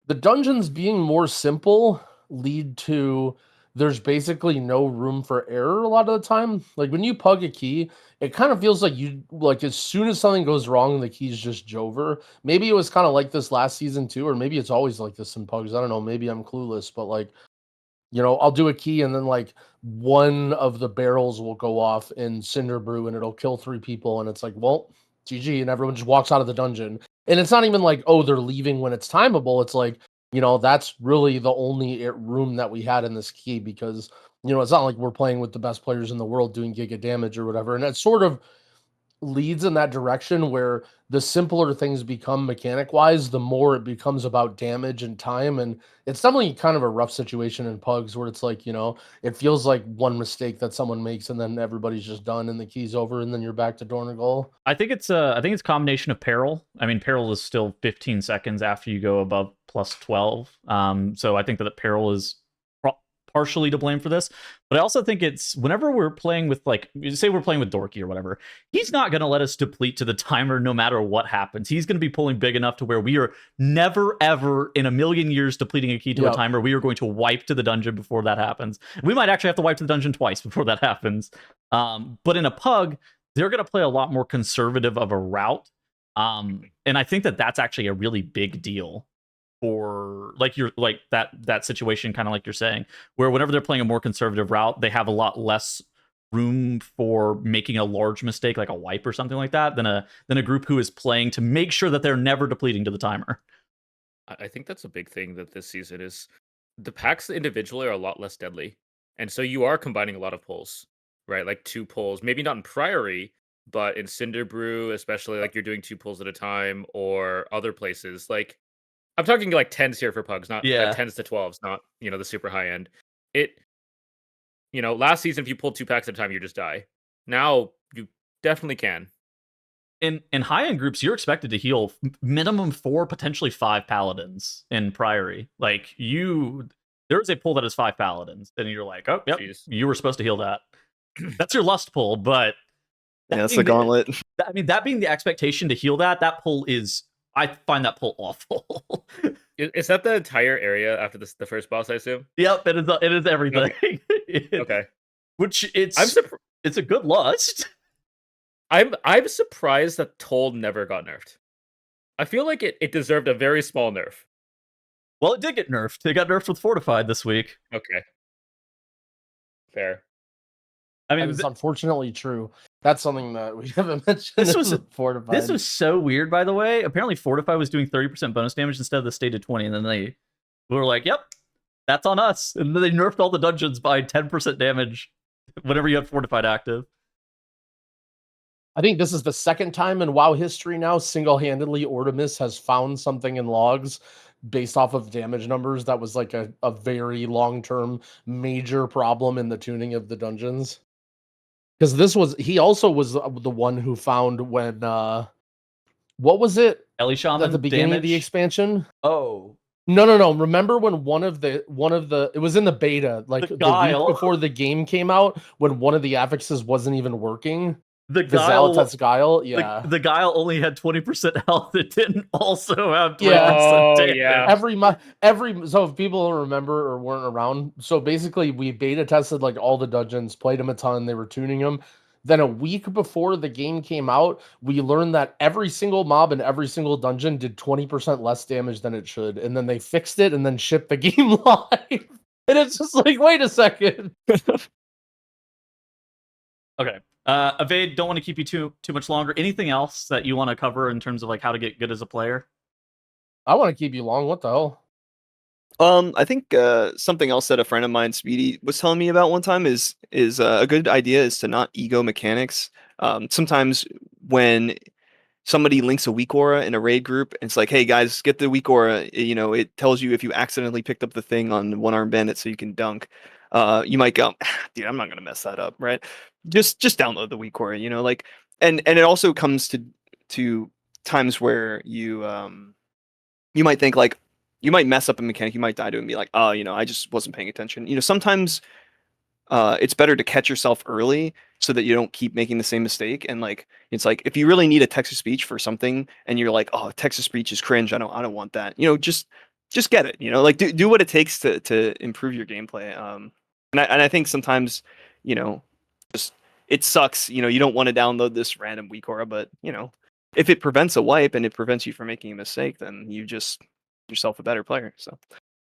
the dungeons being more simple lead to there's basically no room for error a lot of the time. Like when you pug a key, it kind of feels like you like as soon as something goes wrong, the key's just Jover. Maybe it was kind of like this last season too, or maybe it's always like this in pugs. I don't know. Maybe I'm clueless, but like I'll do a key and then like one of the barrels will go off in Cinder Brew and it'll kill 3 people. And it's like, well, GG. And everyone just walks out of the dungeon. And it's not even like, oh, they're leaving when it's timeable. It's like, that's really the only room that we had in this key because, it's not like we're playing with the best players in the world doing giga damage or whatever. And it sort of leads in that direction where the simpler things become mechanic wise, the more it becomes about damage and time. And it's definitely kind of a rough situation in pugs where it's like, it feels like one mistake that someone makes and then everybody's just done and the key's over and then you're back to Dornagal. I think it's a combination of peril. I mean, peril is still 15 seconds after you go above plus 12. So I think that peril is partially to blame for this, but I also think it's whenever we're playing with, like, say we're playing with DORKI or whatever, he's not going to let us deplete to the timer no matter what happens. He's going to be pulling big enough to where we are never, ever in a million years depleting a key to a timer. We are going to wipe to the dungeon before that happens. We might actually have to wipe to the dungeon twice before that happens. But in a pug, they're going to play a lot more conservative of a route. And I think that that's actually a really big deal. Or like that situation, kind of like you're saying, where whenever they're playing a more conservative route, they have a lot less room for making a large mistake, like a wipe or something like that, than a group who is playing to make sure that they're never depleting to the timer. I think that's a big thing that this season is the packs individually are a lot less deadly, and so you are combining a lot of pulls, right? Like 2 pulls, maybe not in Priory, but in Cinder Brew, especially like you're doing 2 pulls at a time, or other places like. I'm talking like 10s here for pugs, not 10s to 12s, not, the super high end. Last season, if you pulled 2 packs at a time, you just die. Now, you definitely can. In high end groups, you're expected to heal minimum 4, potentially 5 paladins in Priory. Like, there is a pull that is 5 paladins, and you're like, oh, yep, you were supposed to heal that. That's your lust pull, but. That's the gauntlet. That being the expectation to heal that pull is. I find that pull awful. Is that the entire area after the first boss, I assume? Yep, it is everything. Okay. Which it's a good lust. I'm surprised that Toll never got nerfed. I feel like it deserved a very small nerf. Well, it did get nerfed. It got nerfed with Fortified this week. Okay. Fair. I mean, it's unfortunately true. That's something that we haven't mentioned. This was Fortified. This was so weird, by the way. Apparently, Fortified was doing 30% bonus damage instead of the stated 20, and then they were like, "Yep, that's on us." And then they nerfed all the dungeons by 10% damage whenever you have Fortified active. I think this is the second time in WoW history now, single-handedly, Ortimus has found something in logs based off of damage numbers that was like a very long-term major problem in the tuning of the dungeons. Because he also was the one who found when what was it? Ellie Shaman at the beginning of the expansion? Oh. No. Remember when one of the it was in the beta, like the week before the game came out, when one of the affixes wasn't even working? The Zealot's Guile, yeah. The Guile only had 20% health. It didn't also have 20% damage. Yeah. So if people don't remember or weren't around, so basically we beta tested like all the dungeons, played them a ton, they were tuning them. Then a week before the game came out, we learned that every single mob in every single dungeon did 20% less damage than it should. And then they fixed it and then shipped the game live. And it's just like, wait a second. Okay. Avade, don't want to keep you too much longer. Anything else that you want to cover in terms of like how to get good as a player? I want to keep you long. What the hell? I think something else that a friend of mine, Speedy, was telling me about one time is a good idea is to not ego mechanics. Sometimes when somebody links a weak aura in a raid group, and it's like, hey guys, get the weak aura. You know, it tells you if you accidentally picked up the thing on one arm bandit so you can dunk. You might go, dude, I'm not gonna mess that up, right? Just download the weak aura. You know, like, and it also comes to times where you might think like you might mess up a mechanic, you might die to it and be like, oh, you know, I just wasn't paying attention. You know, sometimes it's better to catch yourself early so that you don't keep making the same mistake. And like, it's like if you really need a text to speech for something and you're like, oh, text to speech is cringe, I don't want that. You know, just get it. You know, like do what it takes to improve your gameplay. And I think sometimes, you know, just it sucks. You know, you don't want to download this random weak aura, but you know, if it prevents a wipe and it prevents you from making a mistake, then you just yourself a better player. So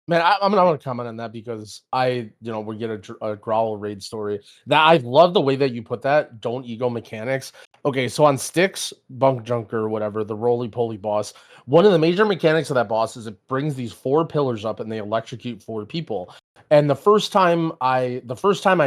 Man, I'm gonna comment on that because we get a GROWL raid story that I love the way that you put that. Don't ego mechanics. Okay, so on Styx, Bunk Junker, or whatever, the roly poly boss, one of the major mechanics of that boss is it brings these 4 pillars up and they electrocute 4 people. And the first time I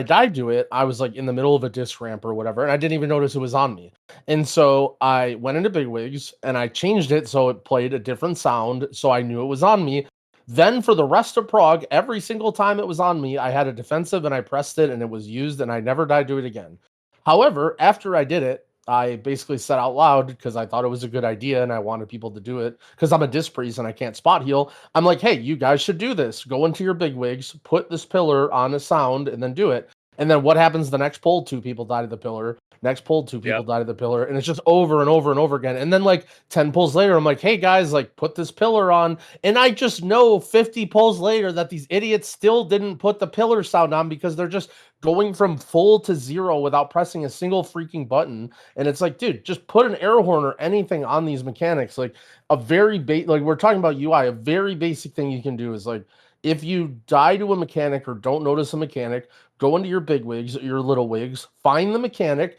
died to it, I was like in the middle of a disc ramp or whatever, and I didn't even notice it was on me. And so I went into Bigwigs and I changed it so it played a different sound, so I knew it was on me. Then for the rest of Prague, every single time it was on me, I had a defensive and I pressed it and it was used and I never died to it again. However, after I did it, I basically said out loud because I thought it was a good idea and I wanted people to do it because I'm a disc priest and I can't spot heal. I'm like, hey, you guys should do this. Go into your bigwigs, put this pillar on a sound and then do it. And then what happens the next pull? 2 people die to the pillar. Next pull, 2 people die to the pillar. And it's just over and over and over again. And then like 10 pulls later, I'm like, hey guys, like put this pillar on. And I just know 50 pulls later that these idiots still didn't put the pillar sound on because they're just going from full to 0 without pressing a single freaking button. And it's like, dude, just put an air horn or anything on these mechanics. Like a very like we're talking about UI, a very basic thing you can do is like, if you die to a mechanic or don't notice a mechanic, go into your big wigs, your little wigs, find the mechanic,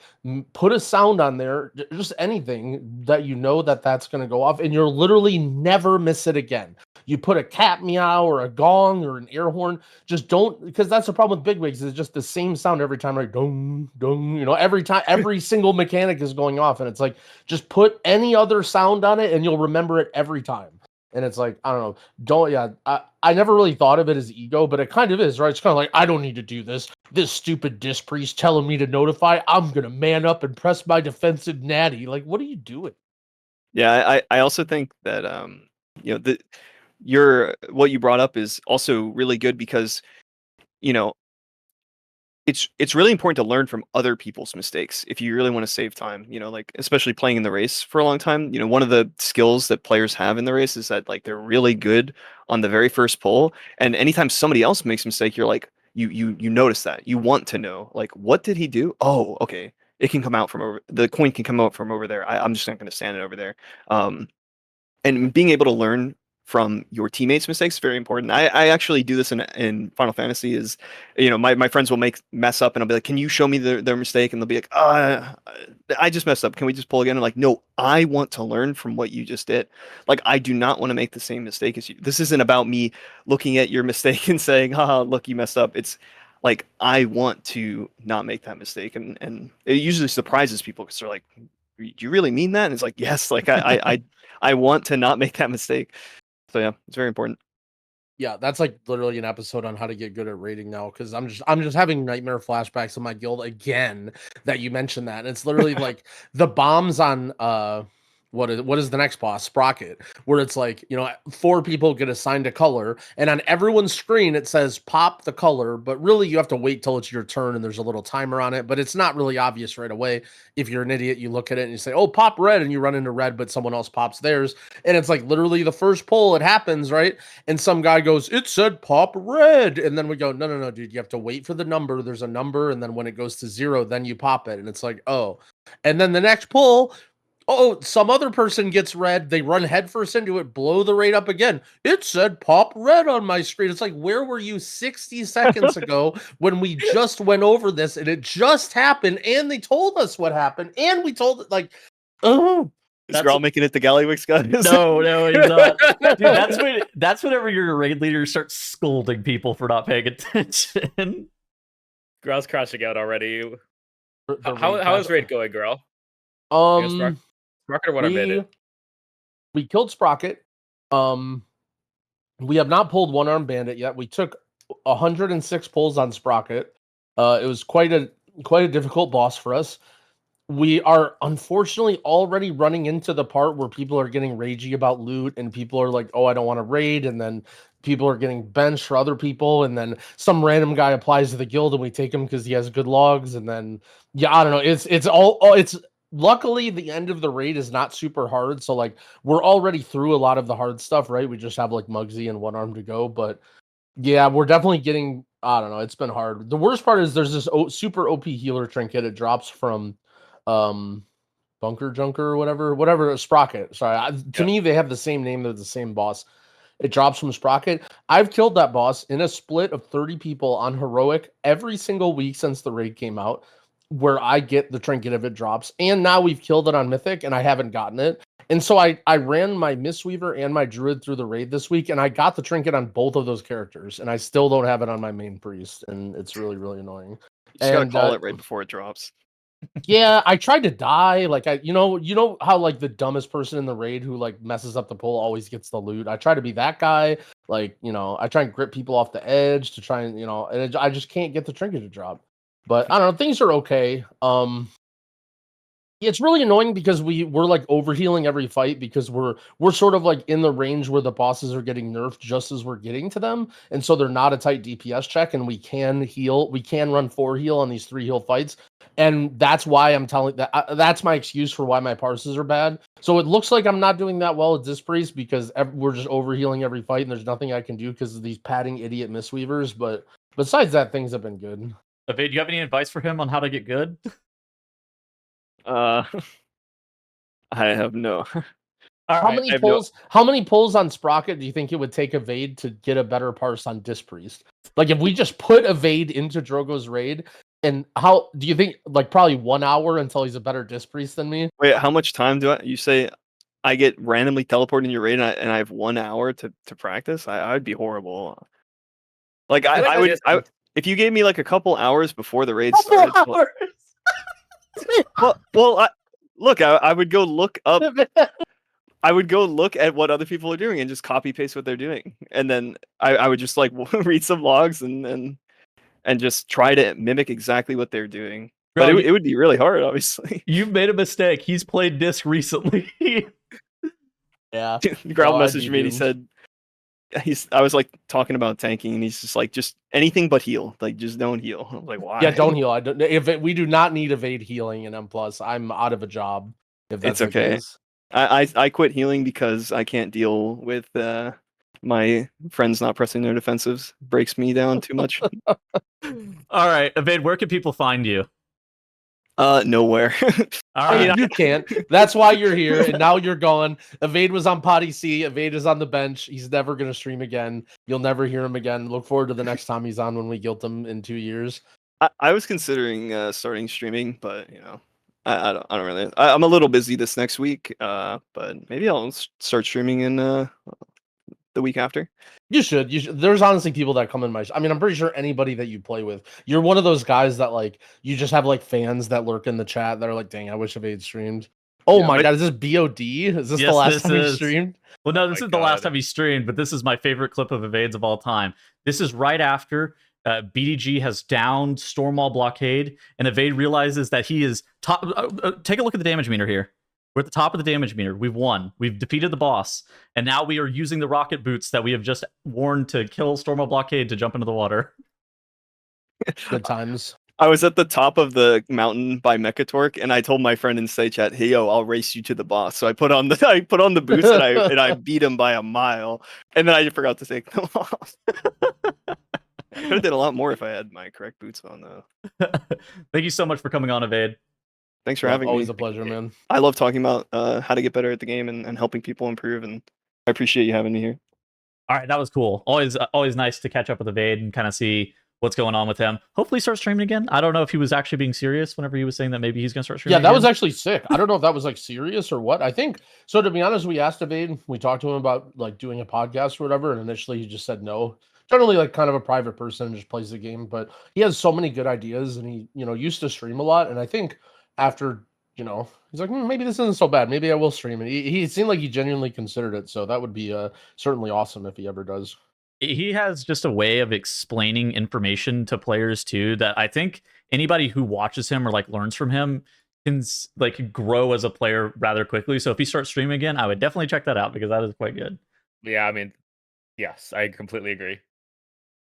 put a sound on there, just anything that you know that that's going to go off, and you'll literally never miss it again. You put a cat meow or a gong or an air horn, just don't, because that's the problem with big wigs, is just the same sound every time, like dong, dong, you know, every time, every single mechanic is going off, and it's like, just put any other sound on it and you'll remember it every time. And it's like, I don't know, I never really thought of it as ego, but it kind of is, right? It's kind of like, I don't need to do this. This stupid disc priest telling me to notify. I'm going to man up and press my defensive natty. Like, what are you doing? yeah, I also think that you know, what you brought up is also really good because, you know, it's really important to learn from other people's mistakes if you really want to save time. You know, like especially playing in the race for a long time. You know, one of the skills that players have in the race is that like they're really good on the very first pull, and anytime somebody else makes a mistake, you're like you notice that. You want to know like what did he do? Oh, okay. It can come out from over the coin can come out from over there. I'm just not going to stand it over there. And being able to learn from your teammates' mistakes is very important. I actually do this in Final Fantasy. Is, you know, my friends will mess up and I'll be like, can you show me their mistake? And they'll be like, I just messed up. Can we just pull again? I'm like, no, I want to learn from what you just did. Like, I do not want to make the same mistake as you. This isn't about me looking at your mistake and saying, haha, look, you messed up. It's like, I want to not make that mistake. And it usually surprises people because they're like, do you really mean that? And it's like, yes, like I want to not make that mistake. So yeah, it's very important. Yeah, that's like literally an episode on how to get good at raiding now, because I'm just having nightmare flashbacks of my guild again that you mentioned that. And it's literally like the bombs on what is the next boss? Sprocket, where it's like, you know, 4 people get assigned a color, and on everyone's screen it says pop the color, but really you have to wait till it's your turn and there's a little timer on it, but it's not really obvious right away. If you're an idiot, you look at it and you say, oh, pop red, and you run into red, but someone else pops theirs. And it's like literally the first pull, it happens, right? And some guy goes, it said pop red. And then we go, no, dude, you have to wait for the number. There's a number. And then when it goes to 0, then you pop it. And it's like, oh. And then the next pull, oh, some other person gets red. They run headfirst into it, blow the raid up again. It said pop red on my screen. It's like, where were you 60 seconds ago when we just went over this and it just happened and they told us what happened and we told it, like, oh. Is GROWL making it to Gallywix, guys? No, he's not. Dude, that's whenever your raid leader starts scolding people for not paying attention. GROWL's crashing out already. The How is raid going, GROWL? Sprocket or what I made it? We killed Sprocket. We have not pulled One Arm Bandit yet. We took 106 pulls on Sprocket. It was quite a difficult boss for us. We are unfortunately already running into the part where people are getting ragey about loot and people are like, oh, I don't want to raid. And then people are getting benched for other people. And then some random guy applies to the guild and we take him because he has good logs. And then, yeah, I don't know. It's luckily the end of the raid is not super hard. So like we're already through a lot of the hard stuff, right? We just have like Muggsy and One Arm to go. But yeah, we're definitely getting, I don't know. It's been hard. The worst part is there's this super OP healer trinket. It drops from Bunker Junker or whatever Sprocket. Sorry, to me they have the same name. They're the same boss. It drops from Sprocket. I've killed that boss in a split of 30 people on heroic every single week since the raid came out, where I get the trinket if it drops. And now we've killed it on Mythic and I haven't gotten it. And so I ran my Mistweaver and my Druid through the raid this week and I got the trinket on both of those characters and I still don't have it on my main priest and it's really, really annoying. You just gotta call it right before it drops. Yeah, I tried to die. Like you know how like the dumbest person in the raid who like messes up the pull always gets the loot. I try to be that guy. Like, I try and grip people off the edge to try and, and I just can't get the trinket to drop. But I don't know, things are okay. It's really annoying because we're like overhealing every fight because we're sort of like in the range where the bosses are getting nerfed just as we're getting to them, and so they're not a tight DPS check, and we can run 4 heal on these 3 heal fights, and that's why I'm telling that's my excuse for why my parses are bad. So it looks like I'm not doing that well at Dispriest because we're just overhealing every fight, and there's nothing I can do because of these padding idiot Mistweavers. But besides that, things have been good. Avade, do you have any advice for him on how to get good? I have no. How many pulls on Sprocket do you think it would take Avade to get a better parse on Dispriest? Like if we just put Avade into Drogo's raid, and how do you think like probably 1 hour until he's a better Dispriest than me? Wait, how much time you say I get randomly teleported in your raid and I have 1 hour to practice? I'd be horrible. Like I would if you gave me like a couple hours before the raid started. Look, I would go look up. I would go look at what other people are doing and just copy paste what they're doing, and then I would just like read some logs and just try to mimic exactly what they're doing. But it would be really hard, obviously. You've made a mistake. He's played Disc recently. Yeah, GROWL messaged me and he said, I was like talking about tanking, and he's just like, just anything but heal. Like, just don't heal. I'm like, why? Yeah, don't heal. We do not need Evade healing in M+. I'm out of a job. If that's it's okay. I quit healing because I can't deal with my friends not pressing their defensives. Breaks me down too much. All right, Avade, where can people find you? Nowhere. All right. You can't. That's why you're here, and now you're gone. Evade was on Potty C. Evade is on the bench. He's never gonna stream again. You'll never hear him again. Look forward to the next time he's on when we guilt him in 2 years. I was considering starting streaming, but I don't really. I'm a little busy this next week, but maybe I'll start streaming in the week after. You should. There's honestly people that come in my. I mean, I'm pretty sure anybody that you play with, you're one of those guys that like you just have like fans that lurk in the chat that are like, "Dang, I wish Evade streamed." Oh my god, is this BOD? Is this the last time he streamed? Well, no, this is the last time he streamed, but this is my favorite clip of Evades of all time. This is right after BDG has downed Stormwall Blockade, and Evade realizes that he is top. Take a look at the damage meter here. We're at the top of the damage meter. We've won. We've defeated the boss. And now we are using the rocket boots that we have just worn to kill Stormwall Blockade to jump into the water. Good times. I was at the top of the mountain by Mechatork, and I told my friend in Say Chat, "Hey yo, I'll race you to the boss." So I put on the boots and I beat him by a mile. And then I forgot to take them off. I could have did a lot more if I had my correct boots on though. Thank you so much for coming on, Evade. Thanks for having me. Always a pleasure, man. I love talking about how to get better at the game and helping people improve, and I appreciate you having me here. All right, that was cool. Always nice to catch up with Evade and kind of see what's going on with him. Hopefully, he starts streaming again. I don't know if he was actually being serious whenever he was saying that maybe he's gonna start streaming. Yeah, that again. was actually sick. I don't know if that was like serious or what. I think so. To be honest, we asked Avade. We talked to him about like doing a podcast or whatever, and initially he just said no. Generally, like kind of a private person, just plays the game, but he has so many good ideas, and he used to stream a lot. And I think after he's like, maybe this isn't so bad. Maybe I will stream it. He seemed like he genuinely considered it, so that would be certainly awesome if he ever does. He has just a way of explaining information to players too that I think anybody who watches him or like learns from him can like grow as a player rather quickly. So if he starts streaming again, I would definitely check that out because that is quite good. Yeah, I mean, yes, I completely agree.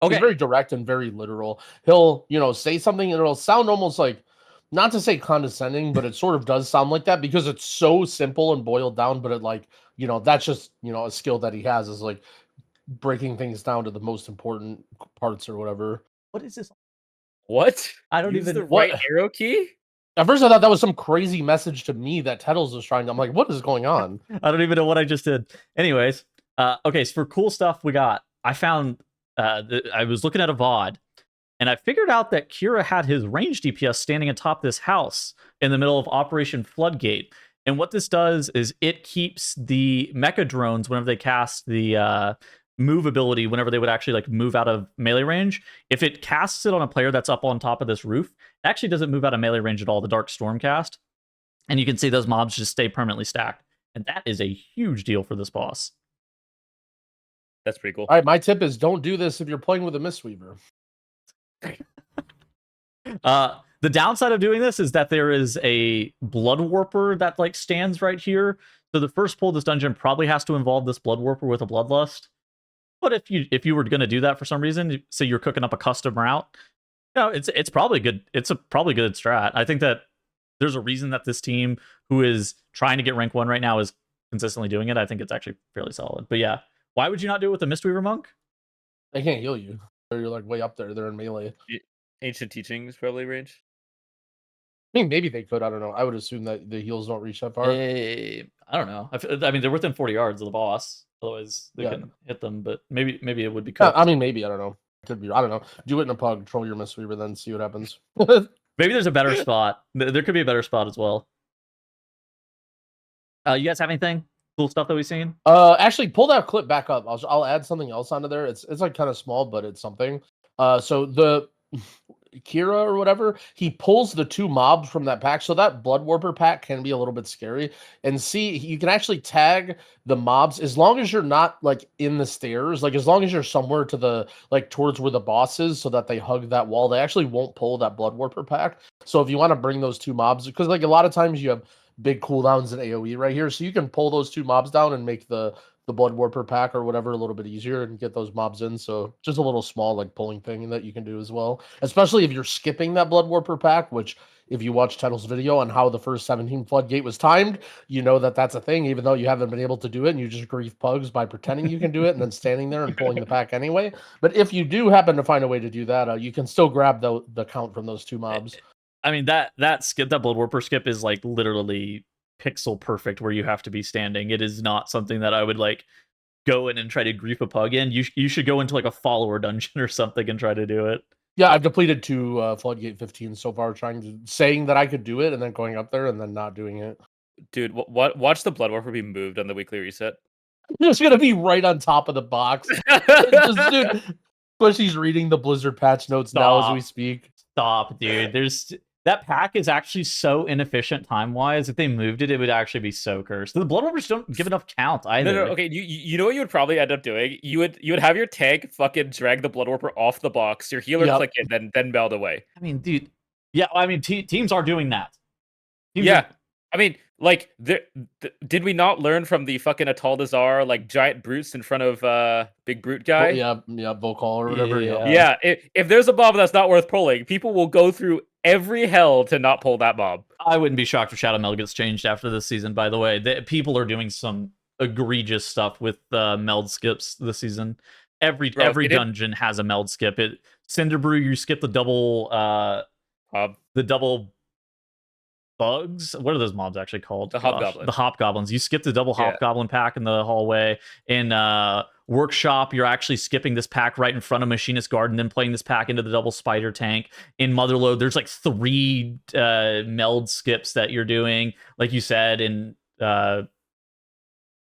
Okay. He's very direct and very literal. He'll, say something and it'll sound almost like, not to say condescending, but it sort of does sound like that because it's so simple and boiled down. But it like, that's just, a skill that he has is like breaking things down to the most important parts or whatever. What is this? What? I don't Use even the right arrow key. At first, I thought that was some crazy message to me that Tettles was trying to. I'm like, what is going on? I don't even know what I just did. Anyways, okay, so for cool stuff I found, I was looking at a VOD, and I figured out that Kira had his range DPS standing atop this house in the middle of Operation Floodgate. And what this does is it keeps the mecha drones, whenever they cast the move ability, whenever they would actually like move out of melee range, if it casts it on a player that's up on top of this roof, it actually doesn't move out of melee range at all, the Dark Storm cast. And you can see those mobs just stay permanently stacked. And that is a huge deal for this boss. That's pretty cool. All right, my tip is don't do this if you're playing with a Mistweaver. The downside of doing this is that there is a Blood Warper that like stands right here. So the first pull of this dungeon probably has to involve this Blood Warper with a Bloodlust. But if you were going to do that for some reason, say you're cooking up a custom route, it's probably good. It's a probably good strat. I think that there's a reason that this team who is trying to get rank 1 right now is consistently doing it. I think it's actually fairly solid. But yeah, why would you not do it with the Mistweaver Monk? They can't heal you. You're like way up there. They're in melee. Ancient Teachings probably range. I mean, maybe they could. I don't know. I would assume that the heals don't reach that far. I don't know. I mean, they're within 40 yards of the boss. Otherwise, they can hit them. But maybe it would be cooked. I mean, maybe. I don't know. Could be. I don't know. Do it in a pug. Troll your Mistweaver, then see what happens. Maybe there's a better spot. There could be a better spot as well. You guys have anything cool stuff that we've seen? Actually, pull that clip back up. I'll add something else onto there. It's like kind of small, but it's something. So the Kira or whatever, he pulls the 2 mobs from that pack. So that Blood Warper pack can be a little bit scary. And see, you can actually tag the mobs as long as you're not like in the stairs, like as long as you're somewhere to the like towards where the boss is, so that they hug that wall. They actually won't pull that Blood Warper pack. So if you want to bring those 2 mobs, because like a lot of times you have big cooldowns in AoE right here, so you can pull those 2 mobs down and make the Blood Warper pack or whatever a little bit easier and get those mobs in. So just a little small like pulling thing that you can do as well, especially if you're skipping that Blood Warper pack, which if you watch Title's video on how the first 17 Floodgate was timed, you know that that's a thing, even though you haven't been able to do it and you just grief Pugs by pretending you can do it and then standing there and pulling the pack anyway. But if you do happen to find a way to do that, you can still grab the count from those 2 mobs. I mean, that skip, that Blood Warper skip is like literally pixel perfect where you have to be standing. It is not something that I would like go in and try to grief a pug in. You should go into like a follower dungeon or something and try to do it. Yeah, I've depleted 2 Floodgate 15 so far, saying that I could do it and then going up there and then not doing it. Dude, watch the Blood Warper be moved on the weekly reset. Just gonna be right on top of the box. Dude, Squishei's reading the Blizzard patch notes now as we speak. Stop, dude. That pack is actually so inefficient time-wise. If they moved it, it would actually be so cursed. The Blood Warpers don't give enough count either. No, okay. You know what you would probably end up doing? You would have your tank fucking drag the Blood Warper off the box, your healer click it, then meld away. I mean, dude. Yeah, I mean, teams are doing that. I mean, like, did we not learn from the fucking Ataldazar, like, giant brutes in front of big brute guy? Yeah, Volcall or whatever. Yeah, if there's a mob that's not worth pulling, people will go through every hell to not pull that mob. I wouldn't be shocked if Shadow Meld gets changed after this season, by the way. People are doing some egregious stuff with Meld skips this season. Every dungeon has a Meld skip. Cinderbrew, you skip the double bugs. What are those mobs actually called? The hobgoblins. The hobgoblins. You skip the double hobgoblin pack in the hallway. In Workshop, you're actually skipping this pack right in front of Machinist Guard and then playing this pack into the double spider tank. In Motherload, there's like 3 meld skips that you're doing. Like you said, in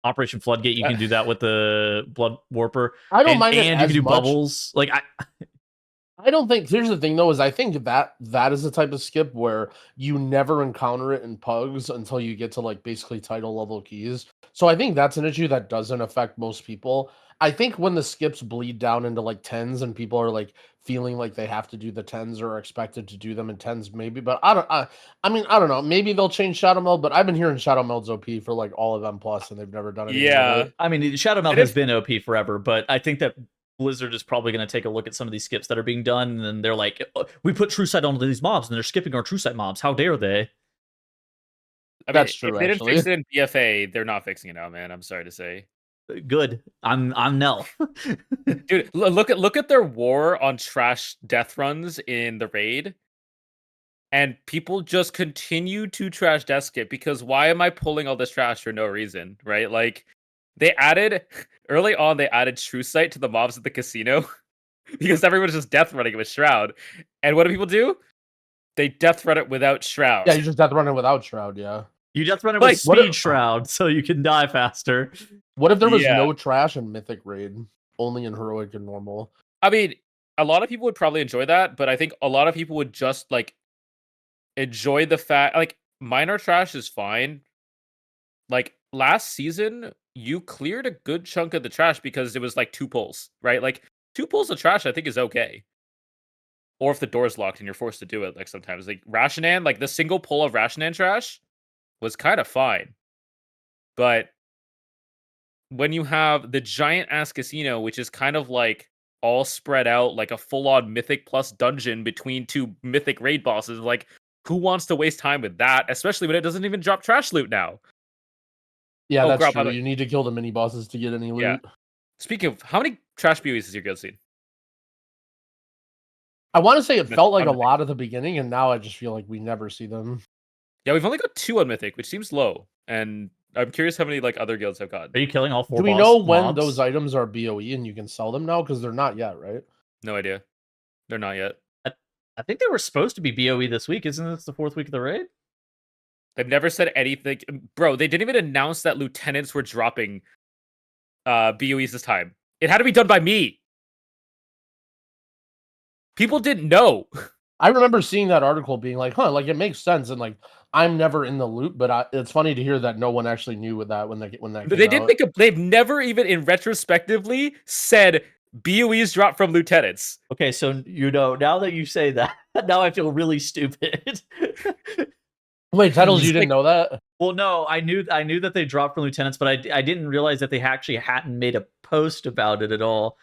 Operation Floodgate, you can do that with the Blood Warper. I don't mind it and you as can do much. bubbles. Like I don't think. Here's the thing, though, is I think that is the type of skip where you never encounter it in Pugs until you get to like basically title level keys. So I think that's an issue that doesn't affect most people. I think when the skips bleed down into like 10s and people are like feeling like they have to do the 10s or are expected to do them in 10s, maybe. But I don't know. Maybe they'll change Shadow Meld, but I've been hearing Shadow Meld's OP for like all of M plus, and they've never done anything with it. I mean, Shadow Meld has been OP forever, but I think that Blizzard is probably going to take a look at some of these skips that are being done, and then they're like, we put True Sight onto these mobs, and they're skipping our True Sight mobs. How dare they? I mean, That's true, if they didn't actually. fix it in BFA, they're not fixing it now, man. I'm sorry to say. Good. I'm Nell. Dude, look at their war on trash death runs in the raid. And people just continue to trash death skip because why am I pulling all this trash for no reason, right? Like they added early on, they added True Sight to the mobs at the casino because everyone's just death running it with Shroud. And what do people do? They death run it without Shroud. Yeah, you just death run it without Shroud. Yeah. You death run it Like, with what Speed if- Shroud, so you can die faster. What if there was Yeah. no trash in Mythic Raid, only in Heroic and Normal? I mean, a lot of people would probably enjoy that, but I think a lot of people would just like enjoy the fact like minor trash is fine. Like last season, you cleared a good chunk of the trash because it was like 2 pulls, right? Like 2 pulls of trash, I think is okay. Or if the door's locked and you're forced to do it, like sometimes like Rashinan, like the single pull of Rashinan trash was kind of fine. But when you have the giant ass casino, which is kind of like all spread out like a full-on mythic plus dungeon between 2 mythic raid bosses, like who wants to waste time with that, especially when it doesn't even drop trash loot now? Yeah, Oh, that's Grub, by true. the way- You need to kill the mini bosses to get any loot. Yeah. Speaking of, how many trash BOEs has your guild seen? I want to say it Myth- felt like a on Mythic. lot at the beginning, and now I just feel like we never see them. Yeah, we've only got 2 on Mythic, which seems low. And I'm curious how many like other guilds have got. Are you killing all 4 Do we boss know when mobs? those items are BOE and you can sell them now? Because they're not yet, right? No idea. They're not yet. I think they were supposed to be BOE this week. Isn't this the 4th week of the raid? They've never said anything. Bro, they didn't even announce that lieutenants were dropping BOEs this time. It had to be done by me. People didn't know. I remember seeing that article being like, huh, like it makes sense. And like, I'm never in the loop, but it's funny to hear that no one actually knew with that when that They came didn't out. make a. They've never even, in retrospectively, said BOEs drop from lieutenants. Okay, so now that you say that, now I feel really stupid. Wait, Titles, It's you didn't like- know that? Well, no, I knew that they dropped from lieutenants, but I didn't realize that they actually hadn't made a post about it at all.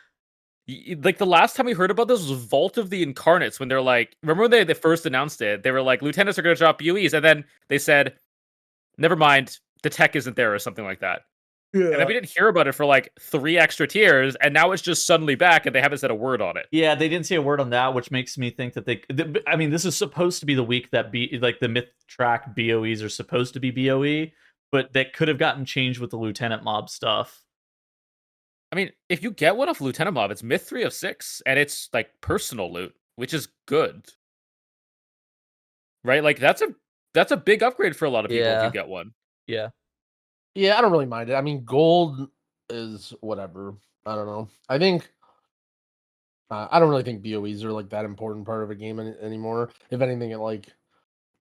Like the last time we heard about this was Vault of the Incarnates when they're like, remember when they first announced it? They were like, lieutenants are going to drop BOEs, and then they said, never mind, the tech isn't there or something like that. And then we didn't hear about it for like 3 extra tiers, and now it's just suddenly back, and they haven't said a word on it. Yeah, they didn't say a word on that, which makes me think that I mean, this is supposed to be the week that like the myth track BOEs are supposed to be BOE, but that could have gotten changed with the lieutenant mob stuff. I mean, if you get one off Lieutenant Mob, it's myth 3 of 6, and it's like personal loot, which is good. Right? Like that's a big upgrade for a lot of people if Yeah. you get one. Yeah. Yeah, I don't really mind it. I mean, gold is whatever. I don't know. I think I don't really think BOEs are like that important part of a game anymore. If anything, it like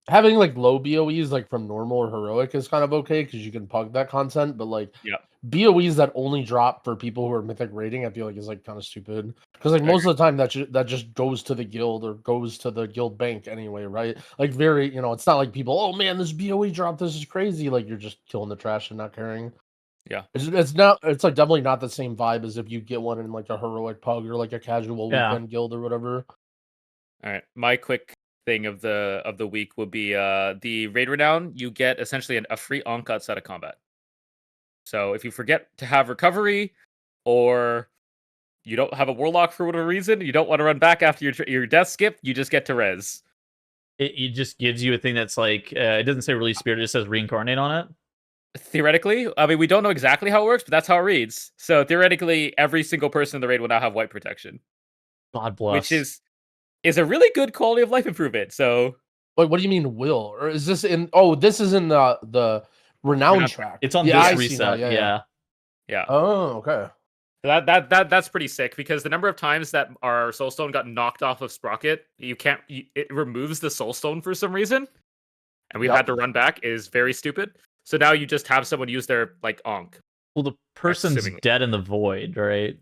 having like low BOEs like from normal or heroic is kind of okay because you can pug that content. But like Yeah. BOEs that only drop for people who are mythic rating, I feel like is like kind of stupid because like most of the time that just goes to the guild or goes to the guild bank anyway, right? Like very, it's not like people, oh man, this BOE drop, this is crazy. Like you're just killing the trash and not caring. Yeah. It's like definitely not the same vibe as if you get one in like a heroic pug or like a casual Yeah. weekend guild or whatever. All right. My quick thing of the week would be the Raid Renown, you get essentially a free on-cut set of combat. So if you forget to have recovery, or you don't have a warlock for whatever reason, you don't want to run back after your death skip, you just get to res. It just gives you a thing that's like it doesn't say release spirit, it just says reincarnate on it. Theoretically, I mean, we don't know exactly how it works, but that's how it reads. So theoretically, every single person in the raid will now have white protection, God bless. which is a really good quality of life improvement. So Wait, what do you mean will? Or is this in? Oh, this is in the Renown Renown track. it's on Yeah, this I see now. reset. Yeah. yeah, Oh, okay. that's pretty sick because the number of times that our soulstone got knocked off of Sprocket, it removes the soulstone for some reason, and we've Yep. had to run back is very stupid. So now you just have someone use their like onk. Well, the person's Assuming. dead in the void, right?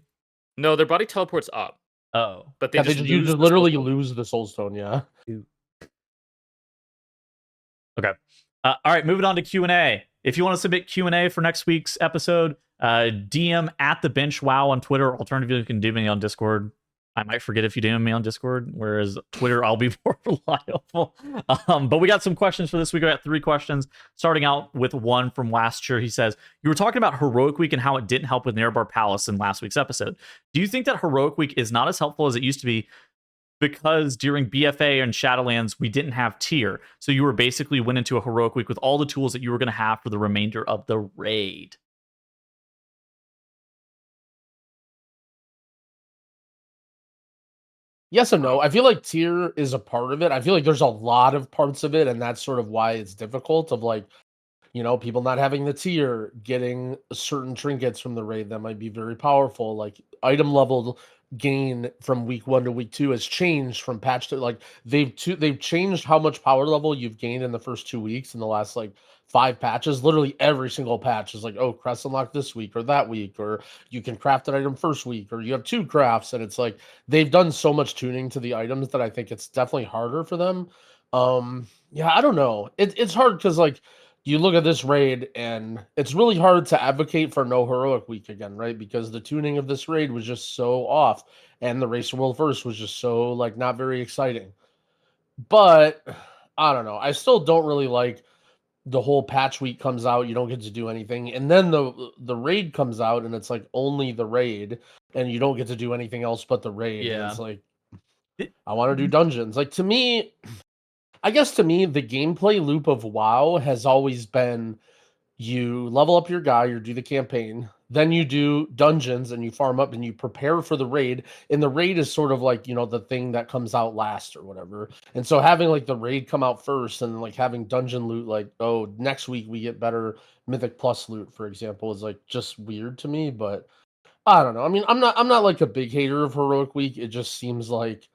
No, their body teleports up, Oh, but they Yeah, just you lose just the literally soulstone. lose the soulstone. Yeah. okay. All right, moving on to Q&A. If you want to submit Q&A for next week's episode, DM at the bench wow on Twitter. Alternatively, you can DM me on Discord. I might forget if you DM me on Discord, whereas Twitter, I'll be more reliable. But we got some questions for this week. I got 3 questions, starting out with one from last year. He says, you were talking about Heroic Week and how it didn't help with Nearbar Palace in last week's episode. Do you think that Heroic Week is not as helpful as it used to be because during BFA and Shadowlands, we didn't have tier? So you were basically went into a Heroic Week with all the tools that you were going to have for the remainder of the raid. Yes and no. I feel like tier is a part of it. I feel like there's a lot of parts of it, and that's sort of why it's difficult. Of like, people not having the tier, getting certain trinkets from the raid that might be very powerful. Like item level gain from week 1 to week 2 has changed from patch to like they've changed how much power level you've gained in the first 2 weeks in the last like 5 patches. Literally every single patch is like, oh, crest unlock this week or that week, or you can craft an item first week, or you have 2 crafts, and it's like they've done so much tuning to the items that I think it's definitely harder for them. Yeah, I don't know. It's hard because like you look at this raid and it's really hard to advocate for no heroic week again, right? Because the tuning of this raid was just so off, and the race to world first was just so like not very exciting. But I don't know. I still don't really like the whole patch week comes out, you don't get to do anything, and then the raid comes out and it's like only the raid, and you don't get to do anything else but the raid. And Yeah. it's like I want to do dungeons. Like to me, I guess to me, the gameplay loop of WoW has always been you level up your guy, you do the campaign, then you do dungeons and you farm up and you prepare for the raid. And the raid is sort of like, the thing that comes out last or whatever. And so having like the raid come out first and like having dungeon loot, like, oh, next week we get better Mythic Plus loot, for example, is like just weird to me. But I don't know. I mean, I'm not like a big hater of Heroic Week. It just seems like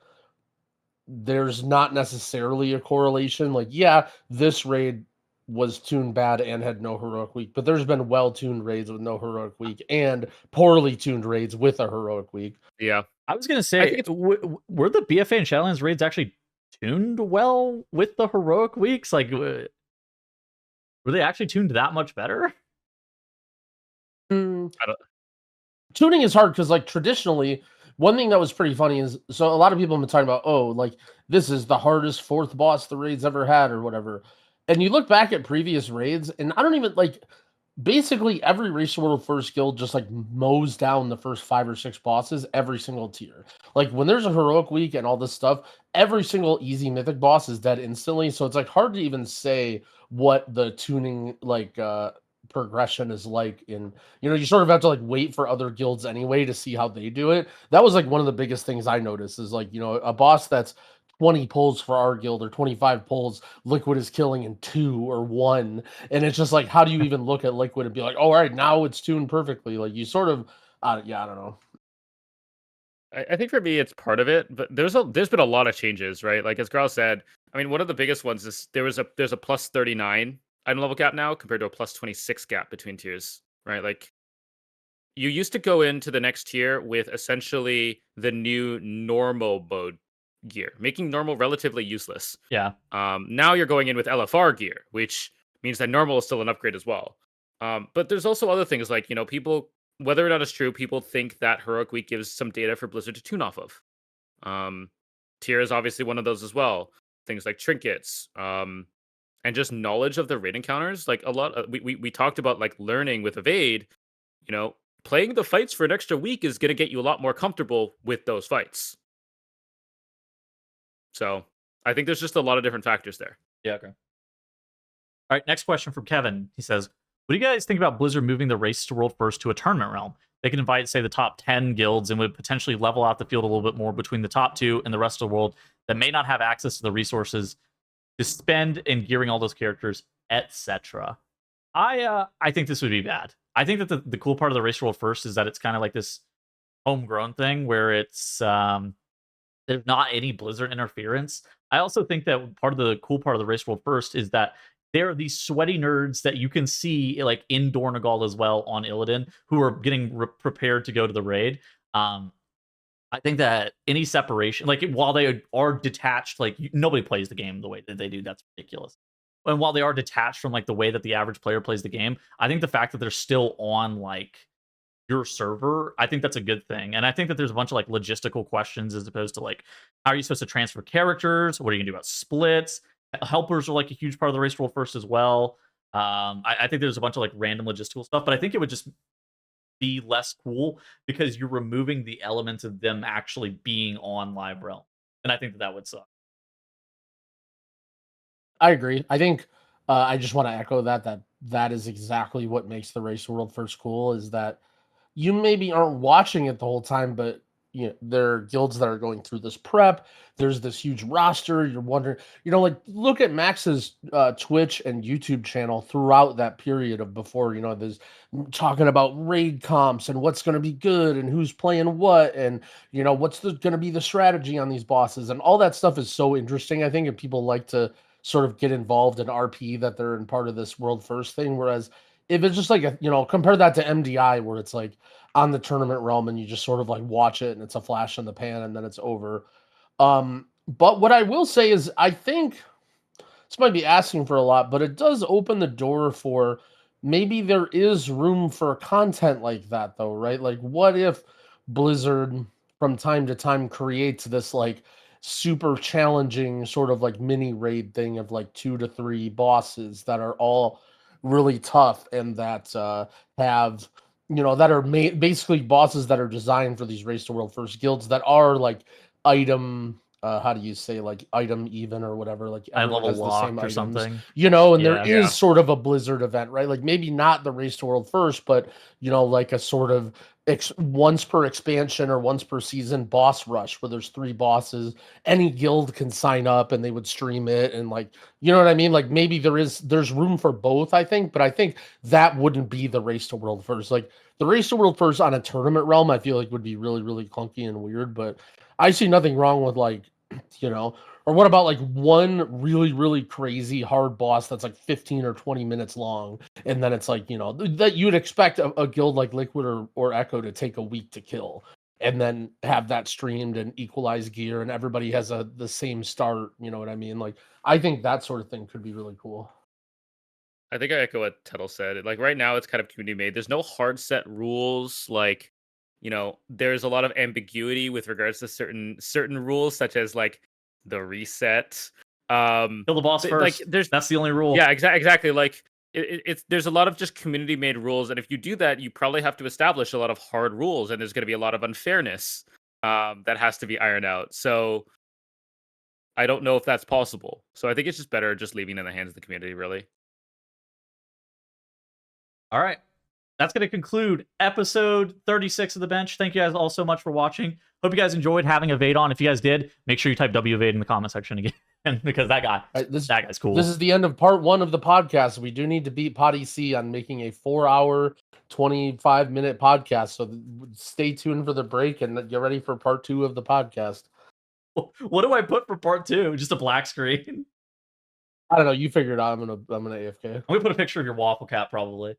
there's not necessarily a correlation. Like, yeah, this raid was tuned bad and had no heroic week, but there's been well-tuned raids with no heroic week and poorly tuned raids with a heroic week. Yeah. I was going to I say, think were the BFA and Shadowlands raids actually tuned well with the heroic weeks? Like, were they actually tuned that much better? Tuning is hard because, like, traditionally, one thing that was pretty funny is, so a lot of people have been talking about, oh, like, this is the hardest 4th boss the raid's ever had or whatever. And you look back at previous raids, and I don't even, like, basically every Race World First guild just, like, mows down the first 5 or 6 bosses every single tier. Like, when there's a heroic week and all this stuff, every single easy mythic boss is dead instantly, so it's, like, hard to even say what the tuning, like, progression is like in, you sort of have to like wait for other guilds anyway to see how they do it. That was like one of the biggest things I noticed is like, a boss that's 20 pulls for our guild or 25 pulls, Liquid is killing in 2 or 1. And it's just like, how do you even look at Liquid and be like, oh, all right, now it's tuned perfectly? Like you sort of, yeah, I don't know. I think for me it's part of it, but there's been a lot of changes, right? Like as GROWL said, I mean, one of the biggest ones is there's a plus 39 item level gap now compared to a plus 26 gap between tiers, right? Like you used to go into the next tier with essentially the new normal mode gear, making normal relatively useless. Yeah. Now you're going in with LFR gear, which means that normal is still an upgrade as well. But there's also other things like, people, whether or not it's true, people think that Heroic Week gives some data for Blizzard to tune off of. Tier is obviously one of those as well. Things like trinkets, and just knowledge of the raid encounters. Like a lot, we talked about like learning with Avade. Playing the fights for an extra week is going to get you a lot more comfortable with those fights. So I think there's just a lot of different factors there. Yeah, okay. All right, next question from Kevin. He says, What do you guys think about Blizzard moving the Race to World First to a tournament realm? They can invite, say, the top 10 guilds and would potentially level out the field a little bit more between the top 2 and the rest of the world that may not have access to the resources to spend in gearing all those characters, etc. I think this would be bad. I think that the cool part of the Race to World First is that it's kind of like this homegrown thing where it's there's not any Blizzard interference. I also think that part of the cool part of the Race to World First is that there are these sweaty nerds that you can see like in Dornagal as well on Illidan who are getting prepared to go to the raid. I think that any separation, like while they are detached, like nobody plays the game the way that they do. That's ridiculous. And while they are detached from like the way that the average player plays the game, I think the fact that they're still on like your server, I think that's a good thing. And I think that there's a bunch of like logistical questions as opposed to like, how are you supposed to transfer characters? What are you gonna do about splits? Helpers are like a huge part of the Race to World First as well. I think there's a bunch of like random logistical stuff, but I think it would just be less cool because you're removing the elements of them actually being on Live Realm. And I think that would suck. I agree. I think I just want to echo that is exactly what makes the Race to World First cool, is that you maybe aren't watching it the whole time, but there are guilds that are going through this prep. There's this huge roster. You're wondering, like look at Max's Twitch and YouTube channel throughout that period of before, there's talking about raid comps and what's going to be good and who's playing what and, what's going to be the strategy on these bosses, and all that stuff is so interesting. I think if people like to sort of get involved in RP, that they're in part of this world first thing. Whereas if it's just like compare that to MDI, where it's like on the tournament realm and you just sort of like watch it and it's a flash in the pan and then it's over. But what I will say is I think this might be asking for a lot, but it does open the door for maybe there is room for content like that though, right? Like what if Blizzard from time to time creates this like super challenging sort of like mini raid thing of like 2 to 3 bosses that are all really tough and that have that are basically bosses that are designed for these Race to World First guilds that are like item how do you say, like item even or whatever, like everyone has the same or items, something. and there Yeah. is sort of a Blizzard event, right? Like maybe not the Race to World First, but like a sort of once per expansion or once per season boss rush where there's 3 bosses, any guild can sign up and they would stream it, and like what I mean, like maybe there's room for both, I think, but I think that wouldn't be the Race to World First. Like the Race to World First on a tournament realm, I feel like would be really, really clunky and weird, but I see nothing wrong with like or what about like one really, really crazy hard boss that's like 15 or 20 minutes long, and then it's like that you'd expect a guild like Liquid or Echo to take a week to kill, and then have that streamed and equalize gear and everybody has the same start. You know what I mean? Like I think that sort of thing could be really cool. I think I echo what Tuttle said. Like right now, it's kind of community made. There's no hard set rules. Like, there's a lot of ambiguity with regards to certain rules, such as like the reset. Kill the boss first. Like, that's the only rule. Yeah, exactly. Like, it's there's a lot of just community made rules, and if you do that, you probably have to establish a lot of hard rules, and there's going to be a lot of unfairness that has to be ironed out. So, I don't know if that's possible. So, I think it's just better just leaving it in the hands of the community, really. All right. That's going to conclude episode 36 of The Bench. Thank you guys all so much for watching. Hope you guys enjoyed having Avade on. If you guys did, make sure you type WAvade in the comment section again, because that guy's cool. This is the end of part 1 of the podcast. We do need to beat Potty C on making a 4-hour, 25-minute podcast. So stay tuned for the break and get ready for part 2 of the podcast. What do I put for part 2? Just a black screen? I don't know. You figure it out. I'm gonna AFK. I'm gonna put a picture of your waffle cap, probably.